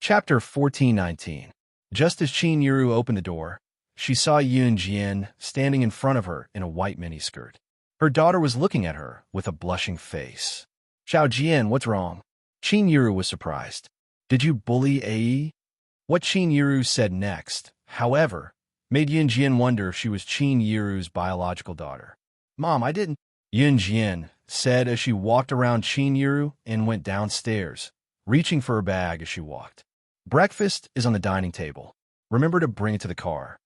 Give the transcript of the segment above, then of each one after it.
Chapter 1419. Just as Qin Yuru opened the door, she saw Yun Jian standing in front of her in a white miniskirt. Her daughter was looking at her with a blushing face. "Xiao Jian, what's wrong?" Qin Yuru was surprised. "Did you bully Ae?" What Qin Yuru said next, however, made Yun Jian wonder if she was Qin Yuru's biological daughter. "Mom, I didn't," Yun Jian said as she walked around Qin Yuru and went downstairs, reaching for her bag as she walked. "Breakfast is on the dining table. Remember to bring it to the car."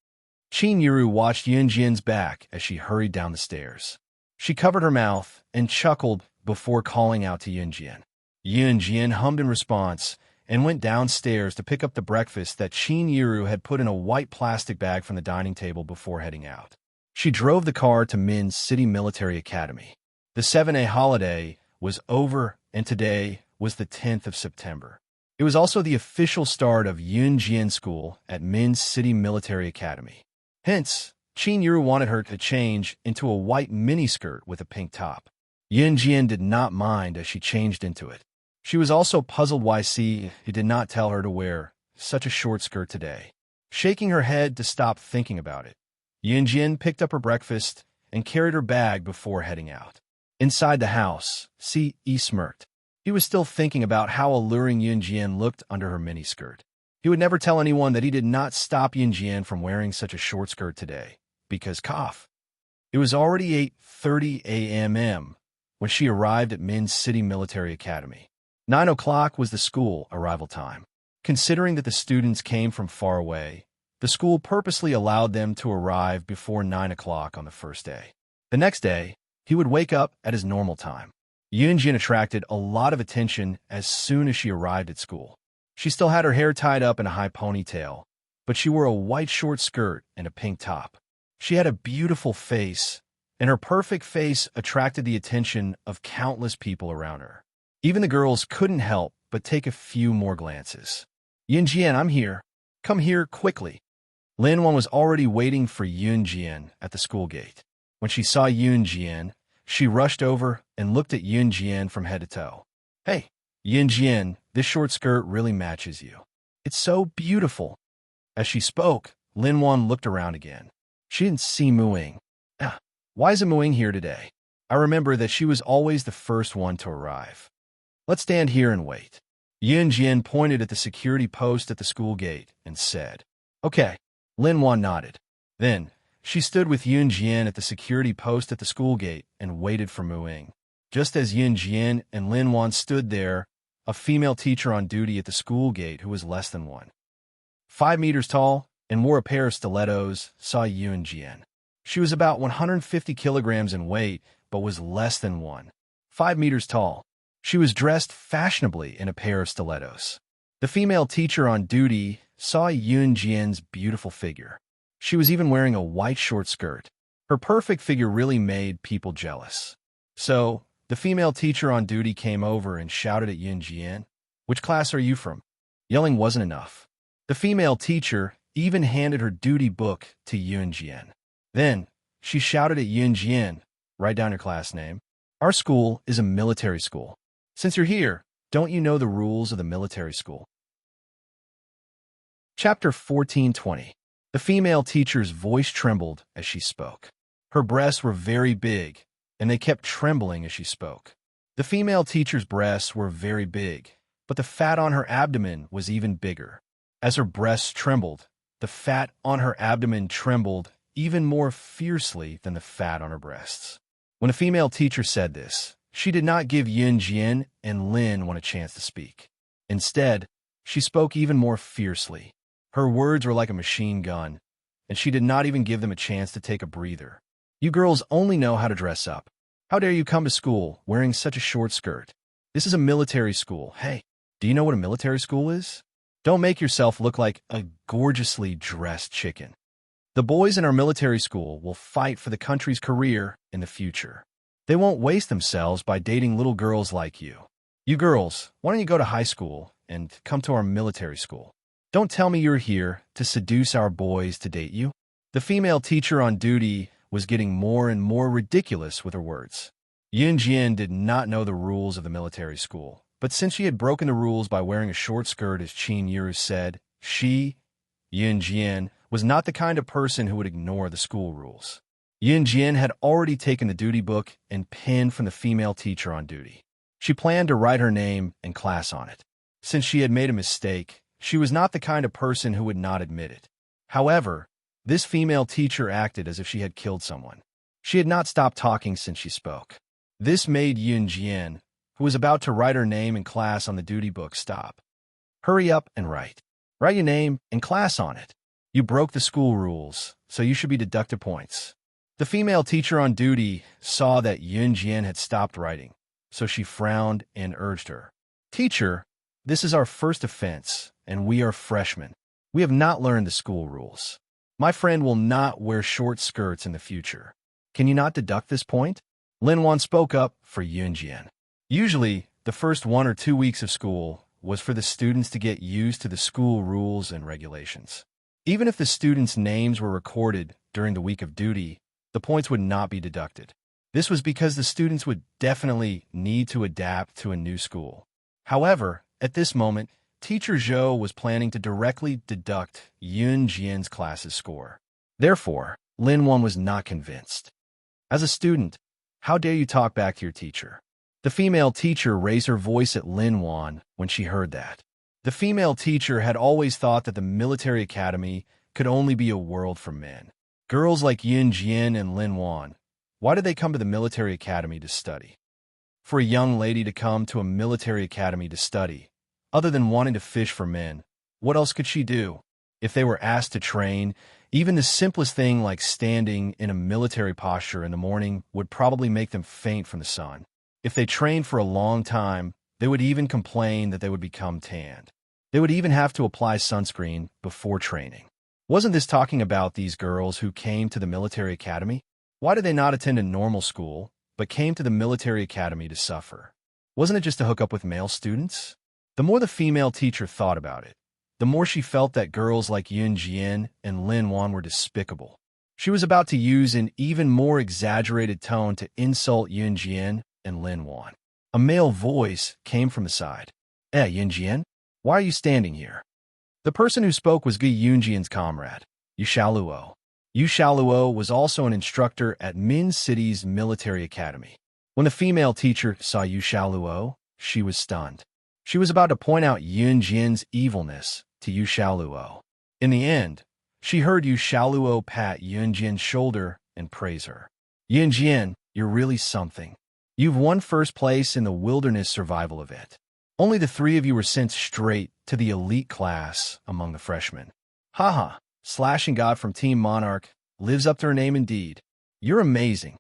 Qin Yuru watched Yun Jian's back as she hurried down the stairs. She covered her mouth and chuckled before calling out to Yun Jian. Yun Jian hummed in response and went downstairs to pick up the breakfast that Qin Yuru had put in a white plastic bag from the dining table before heading out. She drove the car to Min's City Military Academy. The 7A holiday was over, and today was the 10th of September. It was also the official start of Yun Jian School at Min's City Military Academy. Hence, Qin Yuru wanted her to change into a white miniskirt with a pink top. Yun Jian did not mind as she changed into it. She was also puzzled why he did not tell her to wear such a short skirt today. Shaking her head to stop thinking about it, Yun Jian picked up her breakfast and carried her bag before heading out. Inside the house, he smirked. He was still thinking about how alluring Yun Jian looked under her miniskirt. He would never tell anyone that he did not stop Yun Jian from wearing such a short skirt today, because cough. It was already 8:30 a.m. when she arrived at Min's City Military Academy. 9 o'clock was the school arrival time. Considering that the students came from far away, the school purposely allowed them to arrive before 9 o'clock on the first day. The next day, he would wake up at his normal time. Yun Jian attracted a lot of attention as soon as she arrived at school. She still had her hair tied up in a high ponytail, but she wore a white short skirt and a pink top. She had a beautiful face, and her perfect face attracted the attention of countless people around her. Even the girls couldn't help but take a few more glances. "Yun Jian, I'm here. Come here quickly." Lin Wan was already waiting for Yun Jian at the school gate. When she saw Yun Jian, she rushed over and looked at Yun Jian from head to toe. "Hey, Yun Jian, this short skirt really matches you. It's so beautiful." As she spoke, Lin Wan looked around again. She didn't see Muing. Why isn't Muing here today? I remember that she was always the first one to arrive. Let's stand here and wait. Yun Jian pointed at the security post at the school gate and said, "Okay." Lin Wan nodded. Then, she stood with Yun Jian at the security post at the school gate and waited for Muing. Just as Yun Jian and Lin Wan stood there, a female teacher on duty at the school gate who was less than 1.5 meters tall and wore a pair of stilettos saw Yun Jian. She was about 150 kilograms in weight, but was less than 1.5 meters tall. She was dressed fashionably in a pair of stilettos. The female teacher on duty saw Yun Jian's beautiful figure. She was even wearing a white short skirt. Her perfect figure really made people jealous. So, the female teacher on duty came over and shouted at Yun Jian, "Which class are you from?" Yelling wasn't enough. The female teacher even handed her duty book to Yun Jian. Then, she shouted at Yun Jian, "Write down your class name. Our school is a military school. Since you're here, don't you know the rules of the military school?" Chapter 1420. The female teacher's voice trembled as she spoke. Her breasts were very big, and they kept trembling as she spoke. The female teacher's breasts were very big, but the fat on her abdomen was even bigger. As her breasts trembled, the fat on her abdomen trembled even more fiercely than the fat on her breasts. When the female teacher said this, she did not give Yun Jian and Lin Wan a chance to speak. Instead, she spoke even more fiercely. Her words were like a machine gun, and she did not even give them a chance to take a breather. "You girls only know how to dress up. How dare you come to school wearing such a short skirt? This is a military school. Hey, do you know what a military school is? Don't make yourself look like a gorgeously dressed chicken. The boys in our military school will fight for the country's career in the future. They won't waste themselves by dating little girls like you. You girls, why don't you go to high school and come to our military school? Don't tell me you're here to seduce our boys to date you." The female teacher on duty was getting more and more ridiculous with her words. Yun Jian did not know the rules of the military school, But since she had broken the rules by wearing a short skirt, as Qin Yiru said, she, Yun Jian, was not the kind of person who would ignore the school rules. Yun Jian had already taken the duty book and pinned from the female teacher on duty. She planned to write her name and class on it. Since she had made a mistake, she was not the kind of person who would not admit it. However, this female teacher acted as if she had killed someone. She had not stopped talking since she spoke. This made Yun Jian, who was about to write her name and class on the duty book, stop. Hurry up and write. Write your name and class on it. You broke the school rules, so you should be deducted points. The female teacher on duty saw that Yun Jian had stopped writing, so she frowned and urged her. Teacher, this is our first offense, and we are freshmen. We have not learned the school rules. My friend will not wear short skirts in the future. Can you not deduct this point? Lin Wan spoke up for Yun Jian. Usually, the first 1 or 2 weeks of school was for the students to get used to the school rules and regulations. Even if the students' names were recorded during the week of duty, the points would not be deducted. This was because the students would definitely need to adapt to a new school. However, at this moment, Teacher Zhou was planning to directly deduct Yun Jian's class's score. Therefore, Lin Wan was not convinced. As a student, how dare you talk back to your teacher? The female teacher raised her voice at Lin Wan when she heard that. The female teacher had always thought that the military academy could only be a world for men. Girls like Yun Jian and Lin Wan, why did they come to the military academy to study? For a young lady to come to a military academy to study, other than wanting to fish for men, what else could she do? If they were asked to train, even the simplest thing like standing in a military posture in the morning would probably make them faint from the sun. If they trained for a long time, they would even complain that they would become tanned. They would even have to apply sunscreen before training. Wasn't this talking about these girls who came to the military academy? Why did they not attend a normal school, but came to the military academy to suffer? Wasn't it just to hook up with male students? The more the female teacher thought about it, the more she felt that girls like Yun Jian and Lin Wan were despicable. She was about to use an even more exaggerated tone to insult Yun Jian and Lin Wan. A male voice came from the side. Yun Jian, why are you standing here? The person who spoke was Yun Jian's comrade, Yu Xiaoluo. Yu Xiaoluo was also an instructor at Min City's military academy. When the female teacher saw Yu Xiaoluo, she was stunned. She was about to point out Yun Jian's evilness to Yu Xiaoluo. In the end, she heard Yu Xiaoluo pat Yun Jian's shoulder and praise her. Yun Jian, you're really something. You've won first place in the wilderness survival event. Only the 3 of you were sent straight to the elite class among the freshmen. Haha, Slashing God from Team Monarch lives up to her name indeed. You're amazing.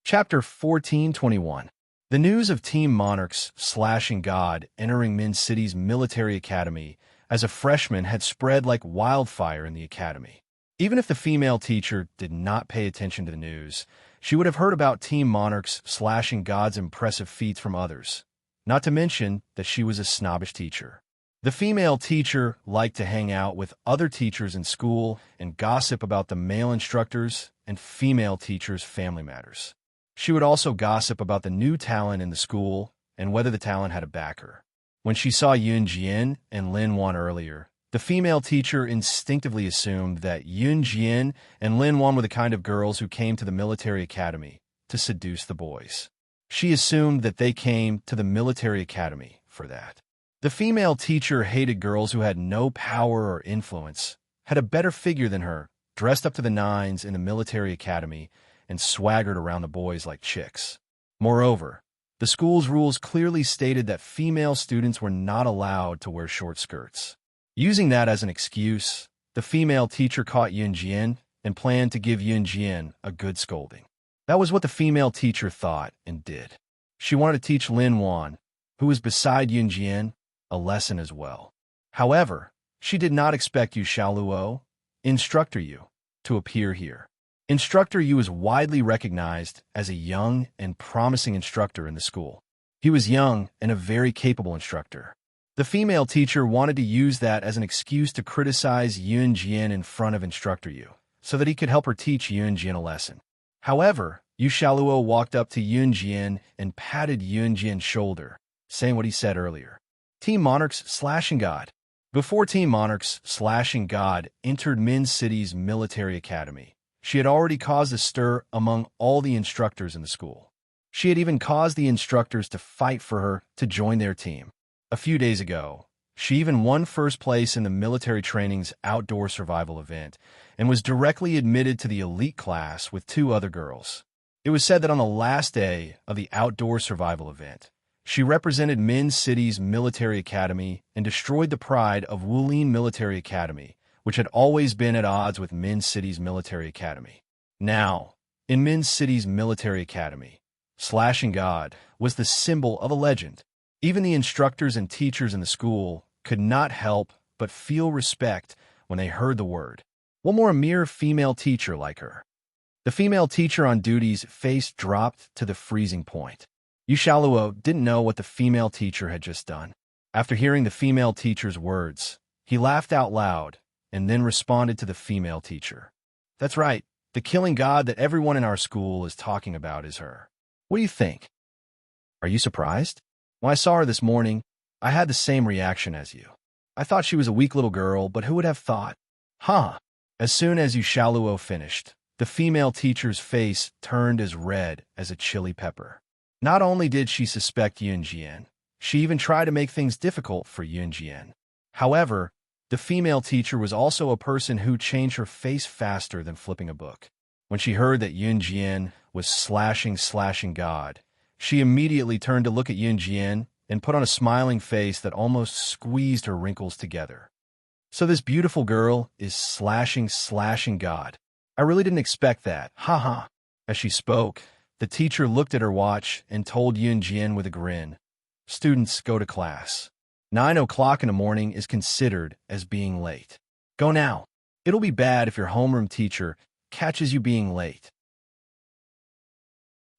Chapter 1421. The news of Team Monarch's Slashing God entering Min City's military academy as a freshman had spread like wildfire in the academy. Even if the female teacher did not pay attention to the news, she would have heard about Team Monarch's Slashing God's impressive feats from others, not to mention that she was a snobbish teacher. The female teacher liked to hang out with other teachers in school and gossip about the male instructors and female teachers' family matters. She would also gossip about the new talent in the school and whether the talent had a backer. When she saw Yun Jian and Lin Wan earlier, the female teacher instinctively assumed that Yun Jian and Lin Wan were the kind of girls who came to the military academy to seduce the boys. She assumed that they came to the military academy for that. The female teacher hated girls who had no power or influence, had a better figure than her, dressed up to the nines in the military academy, and swaggered around the boys like chicks. Moreover, the school's rules clearly stated that female students were not allowed to wear short skirts. Using that as an excuse, the female teacher caught Yun Jian and planned to give Yun Jian a good scolding. That was what the female teacher thought and did. She wanted to teach Lin Wan, who was beside Yun Jian, a lesson as well. However, she did not expect Yu Xiaoluo, Instructor Yu, to appear here. Instructor Yu was widely recognized as a young and promising instructor in the school. He was young and a very capable instructor. The female teacher wanted to use that as an excuse to criticize Yun Jian in front of Instructor Yu, so that he could help her teach Yun Jian a lesson. However, Yu Shaoluo walked up to Yun Jian and patted Yun Jian's shoulder, saying what he said earlier. Team Monarchs Slashing God. Before Team Monarchs Slashing God entered Min City's military academy, she had already caused a stir among all the instructors in the school. She had even caused the instructors to fight for her to join their team. A few days ago, she even won first place in the military training's outdoor survival event and was directly admitted to the elite class with 2 other girls. It was said that on the last day of the outdoor survival event, she represented Min City's military academy and destroyed the pride of Wulin Military Academy, which had always been at odds with Min City's military academy. Now, in Min City's military academy, Slashing God was the symbol of a legend. Even the instructors and teachers in the school could not help but feel respect when they heard the word. What more a mere female teacher like her? The female teacher on duty's face dropped to the freezing point. Yu Shaoluo didn't know what the female teacher had just done. After hearing the female teacher's words, he laughed out loud and then responded to the female teacher. That's right, the killing god that everyone in our school is talking about is her. What do you think? Are you surprised? When I saw her this morning, I had the same reaction as you. I thought she was a weak little girl, but who would have thought? Huh. As soon as Yu Shaoluo finished, the female teacher's face turned as red as a chili pepper. Not only did she suspect Yun Jian, she even tried to make things difficult for Yun Jian. However, the female teacher was also a person who changed her face faster than flipping a book. When she heard that Yun Jian was slashing God, she immediately turned to look at Yun Jian and put on a smiling face that almost squeezed her wrinkles together. So this beautiful girl is slashing God. I really didn't expect that. Ha. As she spoke, the teacher looked at her watch and told Yun Jian with a grin, "Students, go to class. 9 o'clock in the morning is considered as being late. Go now. It'll be bad if your homeroom teacher catches you being late."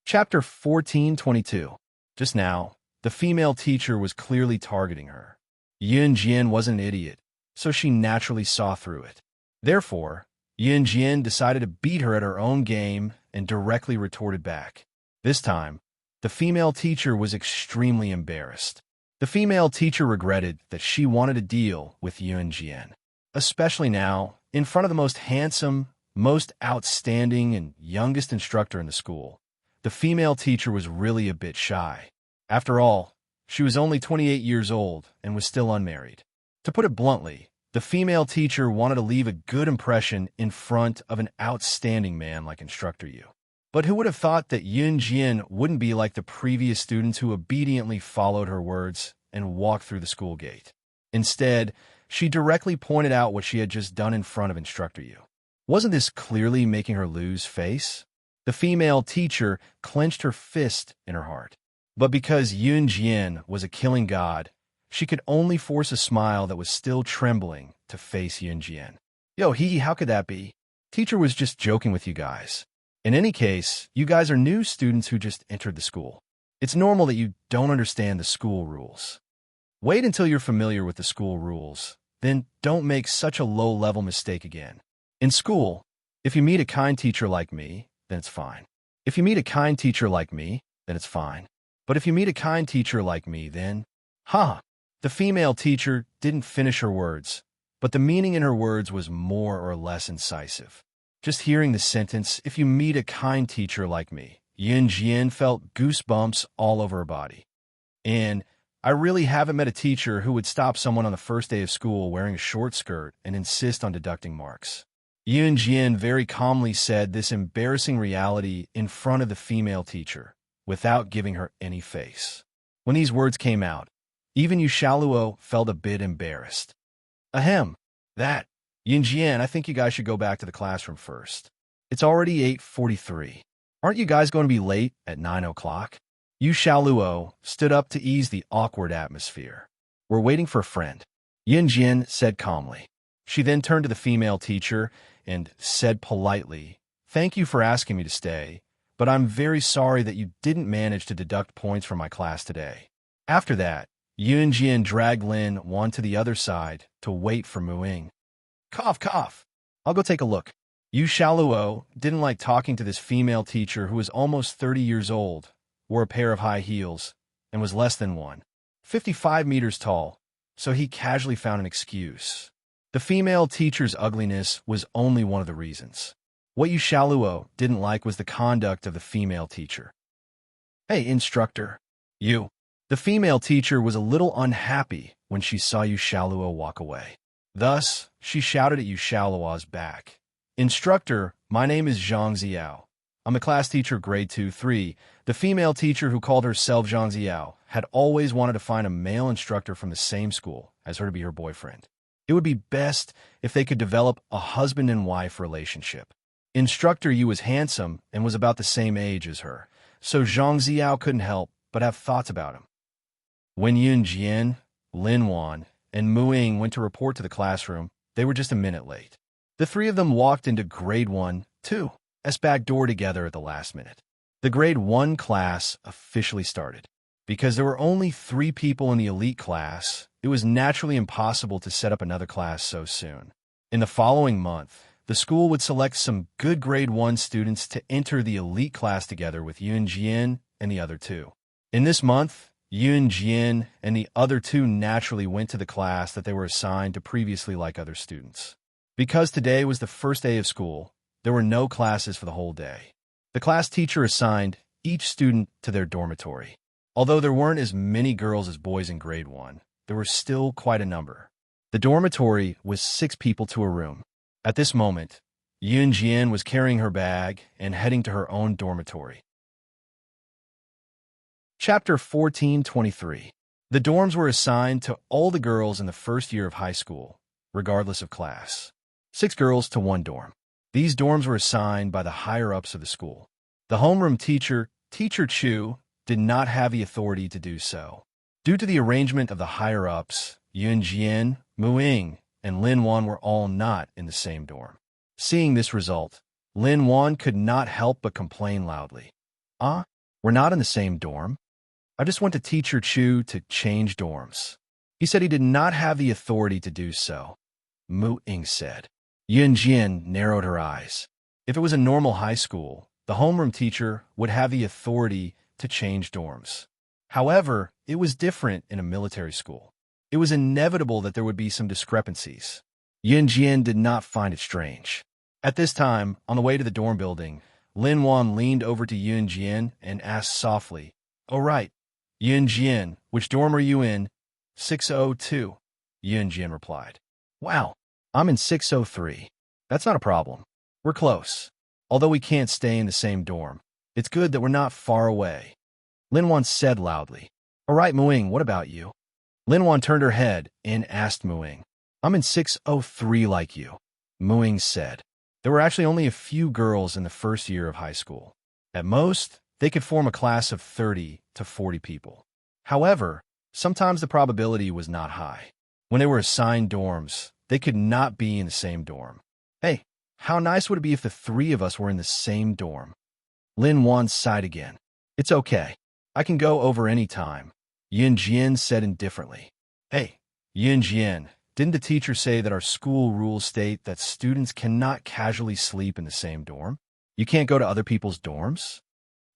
Chapter 14:22. Just now, the female teacher was clearly targeting her. Yun Jian wasn't an idiot, so she naturally saw through it. Therefore, Yun Jian decided to beat her at her own game and directly retorted back. This time, the female teacher was extremely embarrassed. The female teacher regretted that she wanted to deal with Yun Jian, especially now, in front of the most handsome, most outstanding, and youngest instructor in the school. The female teacher was really a bit shy. After all, she was only 28 years old and was still unmarried. To put it bluntly, the female teacher wanted to leave a good impression in front of an outstanding man like Instructor Yu. But who would have thought that Yun Jian wouldn't be like the previous students who obediently followed her words and walked through the school gate? Instead, she directly pointed out what she had just done in front of Instructor Yu. Wasn't this clearly making her lose face? The female teacher clenched her fist in her heart. But because Yun Jian was a killing god, she could only force a smile that was still trembling to face Yun Jian. Yo, how could that be? Teacher was just joking with you guys. In any case, you guys are new students who just entered the school. It's normal that you don't understand the school rules. Wait until you're familiar with the school rules, then don't make such a low-level mistake again. In school, if you meet a kind teacher like me, then it's fine. If you meet a kind teacher like me, then it's fine. But if you meet a kind teacher like me, then... The female teacher didn't finish her words, but the meaning in her words was more or less incisive. Just hearing the sentence, "If you meet a kind teacher like me," Yun Jian felt goosebumps all over her body. And I really haven't met a teacher who would stop someone on the first day of school wearing a short skirt and insist on deducting marks. Yun Jian very calmly said this embarrassing reality in front of the female teacher, without giving her any face. When these words came out, even Yu Shaoluo felt a bit embarrassed. Ahem. That. Yun Jian, I think you guys should go back to the classroom first. It's already 8:43. Aren't you guys going to be late at 9 o'clock? Yu Shaoluo stood up to ease the awkward atmosphere. We're waiting for a friend, Yun Jian said calmly. She then turned to the female teacher and said politely, "Thank you for asking me to stay, but I'm very sorry that you didn't manage to deduct points from my class today." After that, Yun Jian dragged Lin Wan to the other side to wait for Muing. Cough. I'll go take a look. Yu Shaluo didn't like talking to this female teacher who was almost 30 years old, wore a pair of high heels, and was less than 155 meters tall, so he casually found an excuse. The female teacher's ugliness was only one of the reasons. What Yu Shaluo didn't like was the conduct of the female teacher. "Hey, instructor." You. The female teacher was a little unhappy when she saw Yu Shaluo walk away. Thus, she shouted at Yu Shaluo's back. "Instructor, my name is Zhang Ziao. I'm a class teacher grade 2-3. The female teacher who called herself Zhang Ziao had always wanted to find a male instructor from the same school as her to be her boyfriend. It would be best if they could develop a husband and wife relationship. Instructor Yu was handsome and was about the same age as her, so Zhang Ziao couldn't help but have thoughts about him." When Yun Jian, Lin Wan, and Mu Ying went to report to the classroom, they were just a minute late. The three of them walked into grade 1-2's back door together at the last minute. The grade 1 class officially started. Because there were only 3 people in the elite class, it was naturally impossible to set up another class so soon. In the following month, the school would select some good grade 1 students to enter the elite class together with Yun Jian and the other 2. In this month, Yun Jian and the other 2 naturally went to the class that they were assigned to previously like other students. Because today was the first day of school, there were no classes for the whole day. The class teacher assigned each student to their dormitory. Although there weren't as many girls as boys in grade 1, there were still quite a number. The dormitory was 6 people to a room. At this moment, Yun Jian was carrying her bag and heading to her own dormitory. Chapter 1423. The dorms were assigned to all the girls in the first year of high school, regardless of class. 6 girls to 1 dorm. These dorms were assigned by the higher-ups of the school. The homeroom teacher, Teacher Chu, did not have the authority to do so. Due to the arrangement of the higher-ups, Yun Jian, Mu Ying, and Lin Wan were all not in the same dorm. Seeing this result, Lin Wan could not help but complain loudly. We're not in the same dorm? I just went to Teacher Chu to change dorms. He said he did not have the authority to do so," Mu Ying said. Yun Jian narrowed her eyes. If it was a normal high school, the homeroom teacher would have the authority to change dorms. However, it was different in a military school. It was inevitable that there would be some discrepancies. Yun Jian did not find it strange. At this time, on the way to the dorm building, Lin Wan leaned over to Yun Jian and asked softly, "Oh right, Yun Jian, which dorm are you in?" 602, Yun Jian replied. "Wow, I'm in 603. That's not a problem. We're close. Although we can't stay in the same dorm, it's good that we're not far away," Lin Wan said loudly. "All right, Mu Ying, what about you?" Lin Wan turned her head and asked Mu Ying. "I'm in 603 like you," Mu Ying said. There were actually only a few girls in the first year of high school. At most, they could form a class of 30 to 40 people. However, sometimes the probability was not high. When they were assigned dorms, they could not be in the same dorm. "Hey, how nice would it be if the 3 of us were in the same dorm?" Lin Wan sighed again. "It's okay. I can go over any time," Yun Jian said indifferently. "Hey, Yun Jian, didn't the teacher say that our school rules state that students cannot casually sleep in the same dorm? You can't go to other people's dorms?"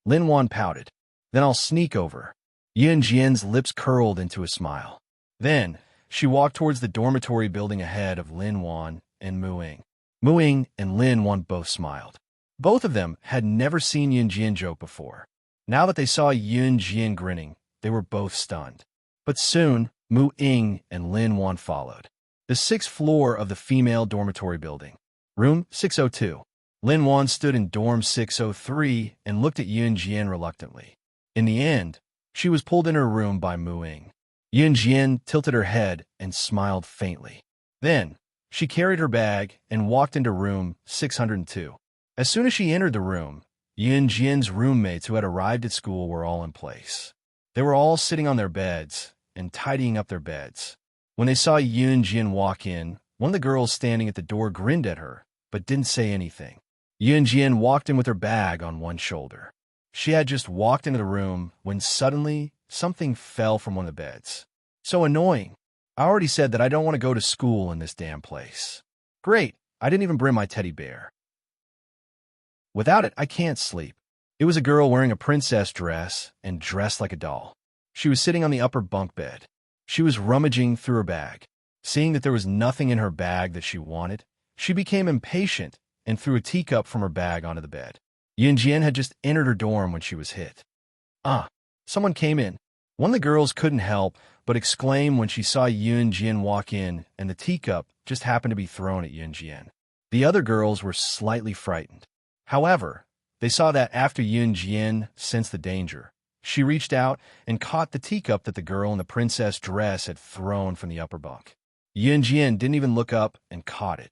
Lin Wan pouted. "Then I'll sneak over." Yun Jian's lips curled into a smile. Then, she walked towards the dormitory building ahead of Lin Wan and Mu Ying. Mu Ying and Lin Wan both smiled. Both of them had never seen Yun Jian joke before. Now that they saw Yun Jian grinning, they were both stunned. But soon, Mu Ying and Lin Wan followed. The 6th floor of the female dormitory building. Room 602. Lin Wan stood in dorm 603 and looked at Yun Jian reluctantly. In the end, she was pulled in her room by Mu Ying. Yun Jian tilted her head and smiled faintly. Then, she carried her bag and walked into room 602. As soon as she entered the room, Yun Jian's roommates who had arrived at school were all in place. They were all sitting on their beds and tidying up their beds. When they saw Yun Jian walk in, one of the girls standing at the door grinned at her, but didn't say anything. Yun Jian walked in with her bag on one shoulder. She had just walked into the room when suddenly something fell from one of the beds. "So annoying. I already said that I don't want to go to school in this damn place." "Great, I didn't even bring my teddy bear." Without it, I can't sleep. It was a girl wearing a princess dress and dressed like a doll. She was sitting on the upper bunk bed. She was rummaging through her bag. Seeing that there was nothing in her bag that she wanted, she became impatient and threw a teacup from her bag onto the bed. Yunjian had just entered her dorm when she was hit. Someone came in. One of the girls couldn't help but exclaim when she saw Yunjian walk in and the teacup just happened to be thrown at Yunjian. The other girls were slightly frightened. However, they saw that after Yunjian sensed the danger, she reached out and caught the teacup that the girl in the princess dress had thrown from the upper bunk. Yunjian didn't even look up and caught it.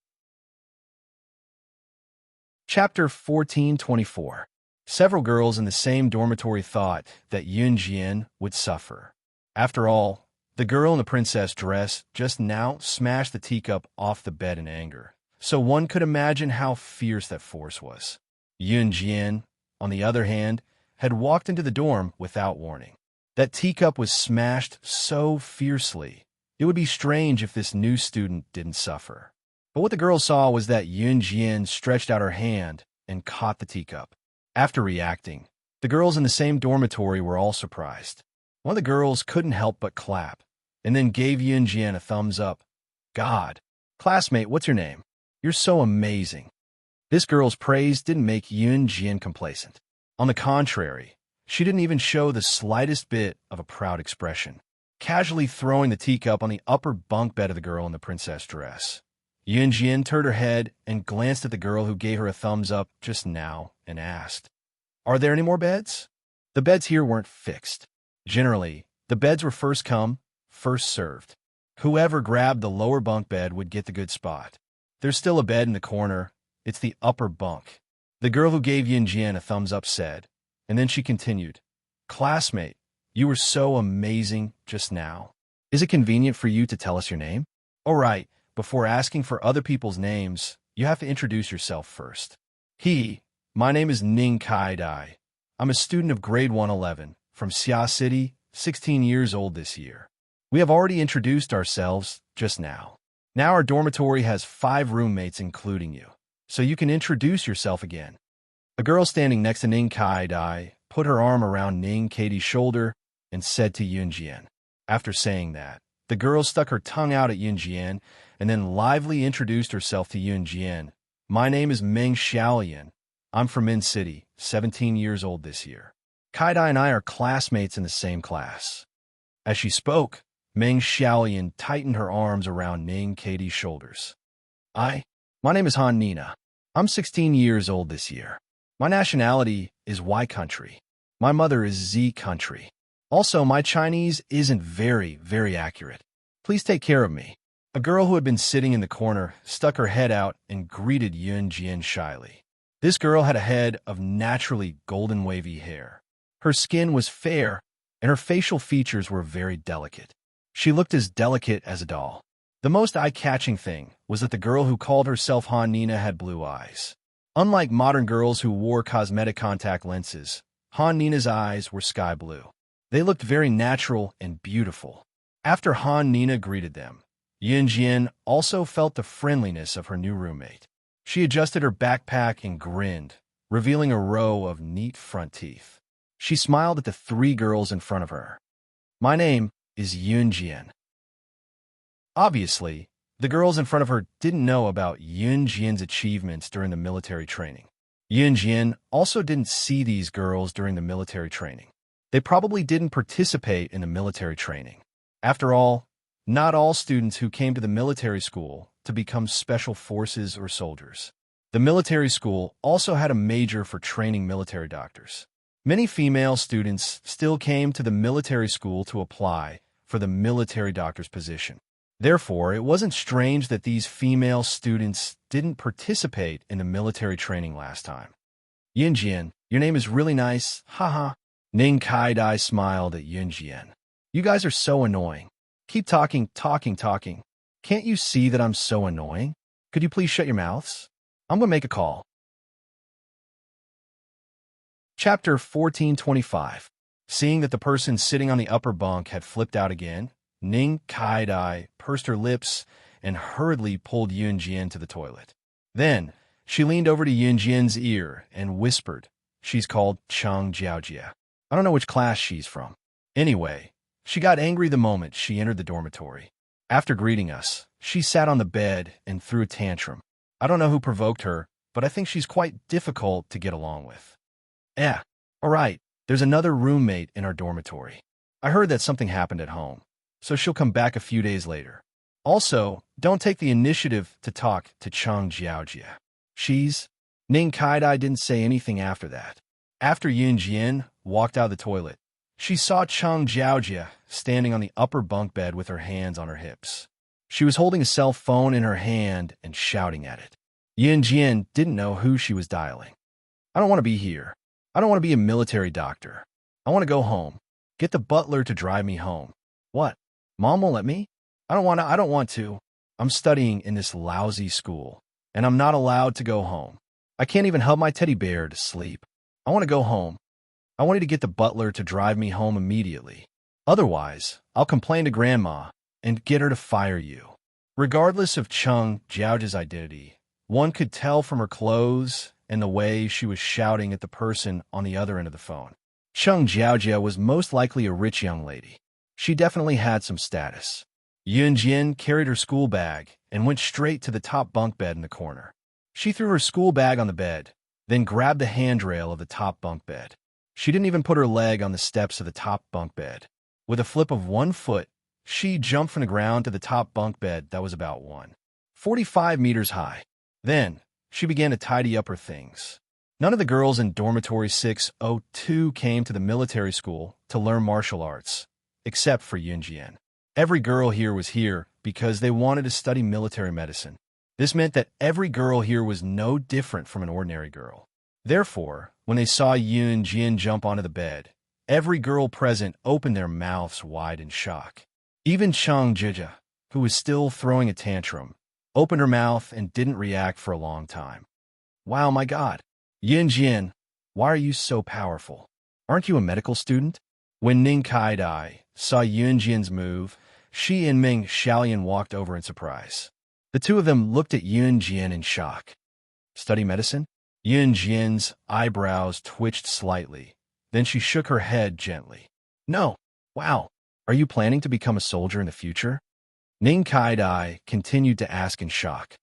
Chapter 1424. Several girls in the same dormitory thought that Yunjian would suffer. After all, the girl in the princess dress just now smashed the teacup off the bed in anger, so one could imagine how fierce that force was. Yunjian, on the other hand, had walked into the dorm without warning. That teacup was smashed so fiercely, it would be strange if this new student didn't suffer. But what the girl saw was that Yunjian stretched out her hand and caught the teacup. After reacting, the girls in the same dormitory were all surprised. One of the girls couldn't help but clap, and then gave Yunjian a thumbs up. God, classmate, what's your name? You're so amazing. This girl's praise didn't make Yunjian complacent. On the contrary, she didn't even show the slightest bit of a proud expression, casually throwing the teacup on the upper bunk bed of the girl in the princess dress. Yunjian turned her head and glanced at the girl who gave her a thumbs up just now and asked, "Are there any more beds?" The beds here weren't fixed. Generally, the beds were first come, first served. Whoever grabbed the lower bunk bed would get the good spot. There's still a bed in the corner. It's the upper bunk. The girl who gave Yunjian a thumbs up said, and then she continued, "Classmate, you were so amazing just now. Is it convenient for you to tell us your name?" "All right, before asking for other people's names, you have to introduce yourself first." My name is Ning Kai-dai. I'm a student of grade 111 from Xia City, 16 years old this year. We have already introduced ourselves just now. Now our dormitory has 5 roommates including you, so you can introduce yourself again. A girl standing next to Ning Kai-dai put her arm around Ning Katie's shoulder and said to Yunjian. After saying that, the girl stuck her tongue out at Yunjian and then lively introduced herself to Yunjian. My name is Meng Xiaolian. I'm from Min City, 17 years old this year. Kai-dai and I are classmates in the same class. As she spoke, Meng Xiaolian tightened her arms around Ning Katie's shoulders. My name is Han Nina. I'm 16 years old this year. My nationality is Y country. My mother is Z country. Also, my Chinese isn't very accurate. Please take care of me. A girl who had been sitting in the corner stuck her head out and greeted Yunjian shyly. This girl had a head of naturally golden wavy hair. Her skin was fair, and her facial features were very delicate. She looked as delicate as a doll. The most eye-catching thing was that the girl who called herself Han Nina had blue eyes. Unlike modern girls who wore cosmetic contact lenses, Han Nina's eyes were sky blue. They looked very natural and beautiful. After Han Nina greeted them, Yunjian also felt the friendliness of her new roommate. She adjusted her backpack and grinned, revealing a row of neat front teeth. She smiled at the 3 girls in front of her. My name is Yunjian. Obviously, the girls in front of her didn't know about Yunjian's achievements during the military training. Yunjian also didn't see these girls during the military training. They probably didn't participate in the military training. After all, not all students who came to the military school to become special forces or soldiers. The military school also had a major for training military doctors. Many female students still came to the military school to apply for the military doctor's position. Therefore, it wasn't strange that these female students didn't participate in the military training last time. Yunjian, your name is really nice, haha. Ning Kai-dai smiled at Yunjian. You guys are so annoying. Keep talking. Can't you see that I'm so annoying? Could you please shut your mouths? I'm gonna make a call. Chapter 1425. Seeing that the person sitting on the upper bunk had flipped out again, Ning Kai-dai pursed her lips and hurriedly pulled Yunjian to the toilet. Then, She leaned over to Yunjian's ear and whispered, "She's called Chang Jiaojia. I don't know which class she's from." Anyway, she got angry the moment she entered the dormitory. After greeting us, she sat on the bed and threw a tantrum. I don't know who provoked her, but I think she's quite difficult to get along with. All right, there's another roommate in our dormitory. I heard that something happened at home, so she'll come back a few days later. Also, don't take the initiative to talk to Chang Jiaojia. Ning Kaidai didn't say anything after that. After Yun Jian walked out of the toilet, she saw Chang Jiaojia standing on the upper bunk bed with her hands on her hips. She was holding a cell phone in her hand and shouting at it. Yun Jian didn't know who she was dialing. "I don't want to be here. I don't want to be a military doctor. I want to go home. Get the butler to drive me home." "What? Mom won't let me? I don't want to. I'm studying in this lousy school, and I'm not allowed to go home. I can't even help my teddy bear to sleep. I want to go home. I wanted to get the butler to drive me home immediately. Otherwise, I'll complain to Grandma and get her to fire you." Regardless of Chang Jiaojia's identity, one could tell from her clothes and the way she was shouting at the person on the other end of the phone. Chang Jiaojia was most likely a rich young lady. She definitely had some status. Yun Jian carried her school bag and went straight to the top bunk bed in the corner. She threw her school bag on the bed, then grabbed the handrail of the top bunk bed. She didn't even put her leg on the steps of the top bunk bed. With a flip of one foot, she jumped from the ground to the top bunk bed that was about 145 meters high. Then, she began to tidy up her things. None of the girls in dormitory 602 came to the military school to learn martial arts, except for Yun Jian. Every girl here was here because they wanted to study military medicine. This meant that every girl here was no different from an ordinary girl. Therefore, when they saw Yun Jian jump onto the bed, every girl present opened their mouths wide in shock. Even Chang Jiaojia, who was still throwing a tantrum, opened her mouth and didn't react for a long time. "Wow, my God. Yun Jian, why are you so powerful? Aren't you a medical student?" When Ning Kaidai saw Yun Jian's move, she and Ming Xiaolian walked over in surprise. The two of them looked at Yun Jian in shock. "Study medicine?" Yun Jian's eyebrows twitched slightly. Then she shook her head gently. "No. Wow. Are you planning to become a soldier in the future?" Ning Kaidai continued to ask in shock.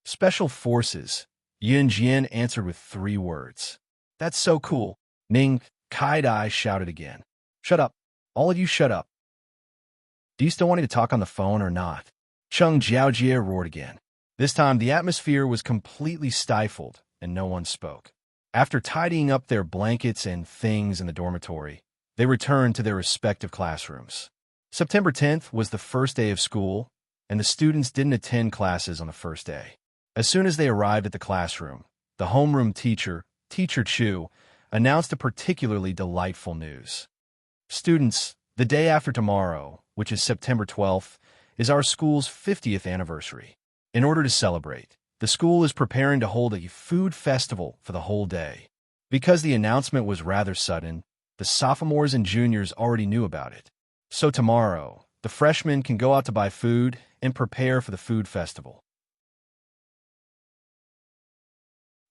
"Special Forces," Yun Jian answered with 3 words. "That's so cool." Ning Kaidai shouted again. "Shut up. All of you shut up. Do you still want me to talk on the phone or not?" Chang Jiaojia roared again. This time, the atmosphere was completely stifled, and no one spoke. After tidying up their blankets and things in the dormitory, they returned to their respective classrooms. September 10th was the first day of school, and the students didn't attend classes on the first day. As soon as they arrived at the classroom, the homeroom teacher, Teacher Chu, announced a particularly delightful news. "Students, the day after tomorrow, which is September 12th, is our school's 50th anniversary. In order to celebrate, the school is preparing to hold a food festival for the whole day." Because the announcement was rather sudden, the sophomores and juniors already knew about it. So tomorrow, the freshmen can go out to buy food and prepare for the food festival.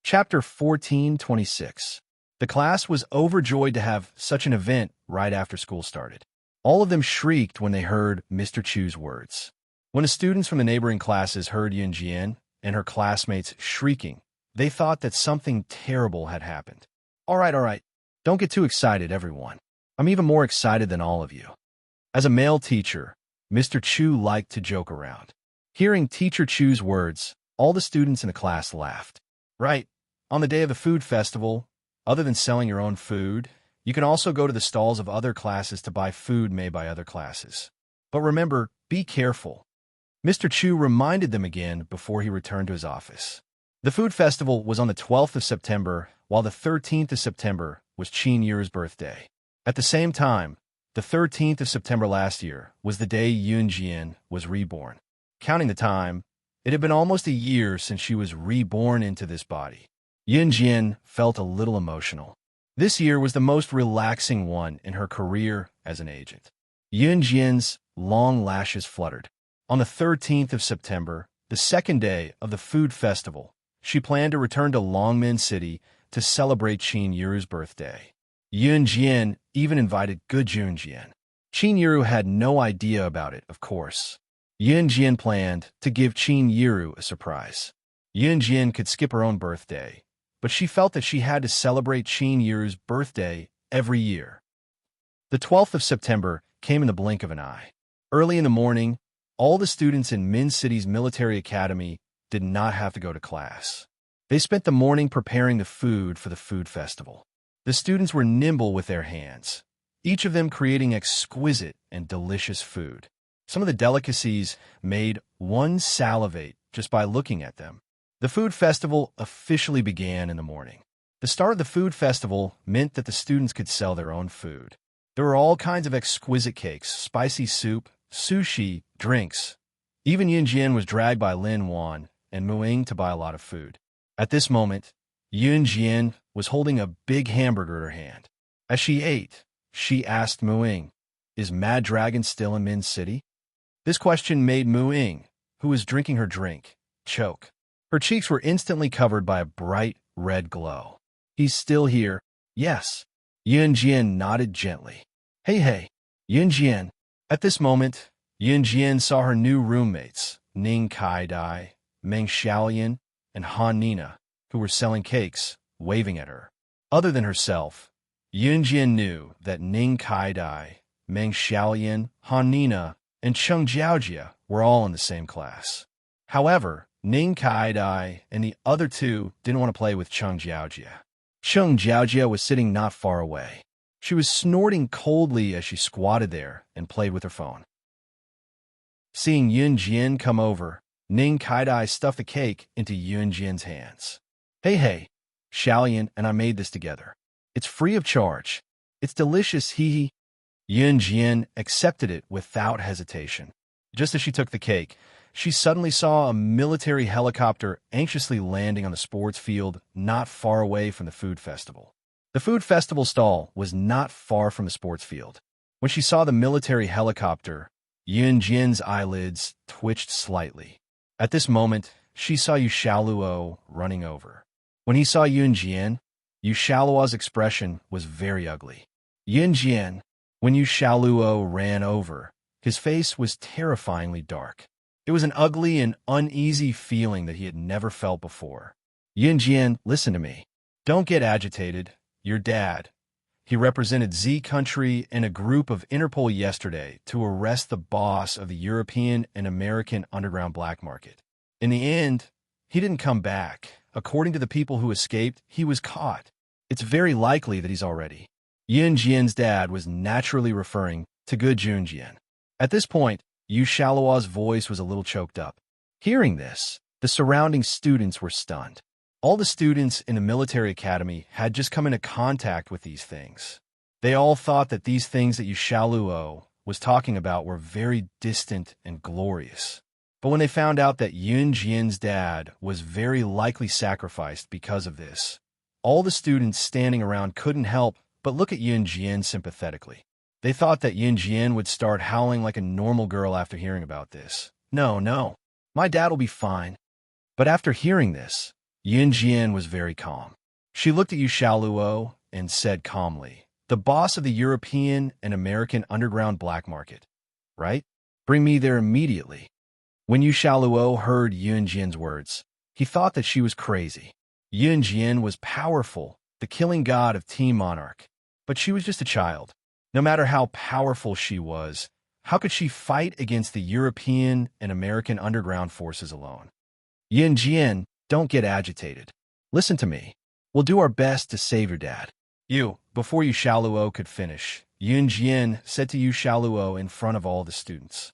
Chapter 1426. The class was overjoyed to have such an event right after school started. All of them shrieked when they heard Mr. Chu's words. When the students from the neighboring classes heard Yun Jian and her classmates shrieking, they thought that something terrible had happened. All right. Don't get too excited, everyone. I'm even more excited than all of you." As a male teacher, Mr. Chu liked to joke around. Hearing Teacher Chu's words, all the students in the class laughed. "Right. On the day of the food festival, other than selling your own food, you can also go to the stalls of other classes to buy food made by other classes. But remember, be careful." Mr. Chu reminded them again before he returned to his office. The food festival was on the 12th of September, while the 13th of September was Qin Yu's birthday. At the same time, the 13th of September last year was the day Yun Jian was reborn. Counting the time, it had been almost a year since she was reborn into this body. Yun Jian felt a little emotional. This year was the most relaxing one in her career as an agent. Yun Jian's long lashes fluttered. On the 13th of September, the second day of the food festival, She planned to return to Longmen City to celebrate Qin Yuru's birthday. Yun Jian even invited Good Jun Jian. Qin Yuru had no idea about it, of course. Yun Jian planned to give Qin Yuru a surprise. Yun Jian could skip her own birthday, but she felt that she had to celebrate Qin Yuru's birthday every year. The 12th of September came in the blink of an eye. Early in the morning, all the students in Min City's military academy did not have to go to class. They spent the morning preparing the food for the food festival. The students were nimble with their hands, each of them creating exquisite and delicious food. Some of the delicacies made one salivate just by looking at them. The food festival officially began in the morning. The start of the food festival meant that the students could sell their own food. There were all kinds of exquisite cakes, spicy soup, sushi, drinks. Even Yin Jian was dragged by Lin Wan and Muing to buy a lot of food. At this moment, Yun Jian was holding a big hamburger in her hand. As she ate, she asked Muing, "Is Mad Dragon still in Min City?" This question made Muing, who was drinking her drink, choke. Her cheeks were instantly covered by a bright red glow. "He's still here." "Yes." Yun Jian nodded gently. Hey, Yun Jian." At this moment, Yun Jian saw her new roommates, Ning Kai-dai, Meng Xiaolian, and Han Nina, who were selling cakes, waving at her. Other than herself, Yun Jian knew that Ning Kai-dai, Meng Xiaolian, Han Nina, and Cheng Jiaojia were all in the same class. However, Ning Kai-dai and the other two didn't want to play with Cheng Jiaojia. Cheng Jiaojia was sitting not far away. She was snorting coldly as she squatted there and played with her phone. Seeing Yun Jian come over, Ning Kai-dai stuffed the cake into Yun Jian's hands. Hey, Xiaolian and I made this together. It's free of charge. It's delicious, hee. Yun Jian accepted it without hesitation. Just as she took the cake, she suddenly saw a military helicopter anxiously landing on the sports field not far away from the food festival. The food festival stall was not far from the sports field. When she saw the military helicopter, Yun Jian's eyelids twitched slightly. At this moment, she saw Yu Xiaoluo running over. When he saw Yun Jian, Yu Xiaoluo's expression was very ugly. Yun Jian, when Yu Xiaoluo ran over, his face was terrifyingly dark. It was an ugly and uneasy feeling that he had never felt before. Yun Jian, listen to me. Don't get agitated. Your dad. He represented Z country and a group of Interpol yesterday to arrest the boss of the European and American underground black market. In the end, he didn't come back. According to the people who escaped, he was caught. It's very likely that he's already. Yun Jian's dad was naturally referring to Good Jun Jian. At this point, Yu Xiaoluo's voice was a little choked up. Hearing this, the surrounding students were stunned. All the students in the military academy had just come into contact with these things. They all thought that these things that Yu Xiaoluo was talking about were very distant and glorious. But when they found out that Yun Jian's dad was very likely sacrificed because of this, all the students standing around couldn't help but look at Yun Jian sympathetically. They thought that Yun Jian would start howling like a normal girl after hearing about this. No, my dad will be fine. But after hearing this, Yun Jian was very calm. She looked at Yu Xiaoluo and said calmly, "The boss of the European and American underground black market, right? Bring me there immediately." When Yu Xiaoluo heard Yun Jian's words, he thought that she was crazy. Yun Jian was powerful, the killing god of Team Monarch, but she was just a child. No matter how powerful she was, how could she fight against the European and American underground forces alone? Yun Jian, don't get agitated. Listen to me. We'll do our best to save your dad. Before Yu Xiaoluo could finish, Yun Jian said to Yu Xiaoluo in front of all the students.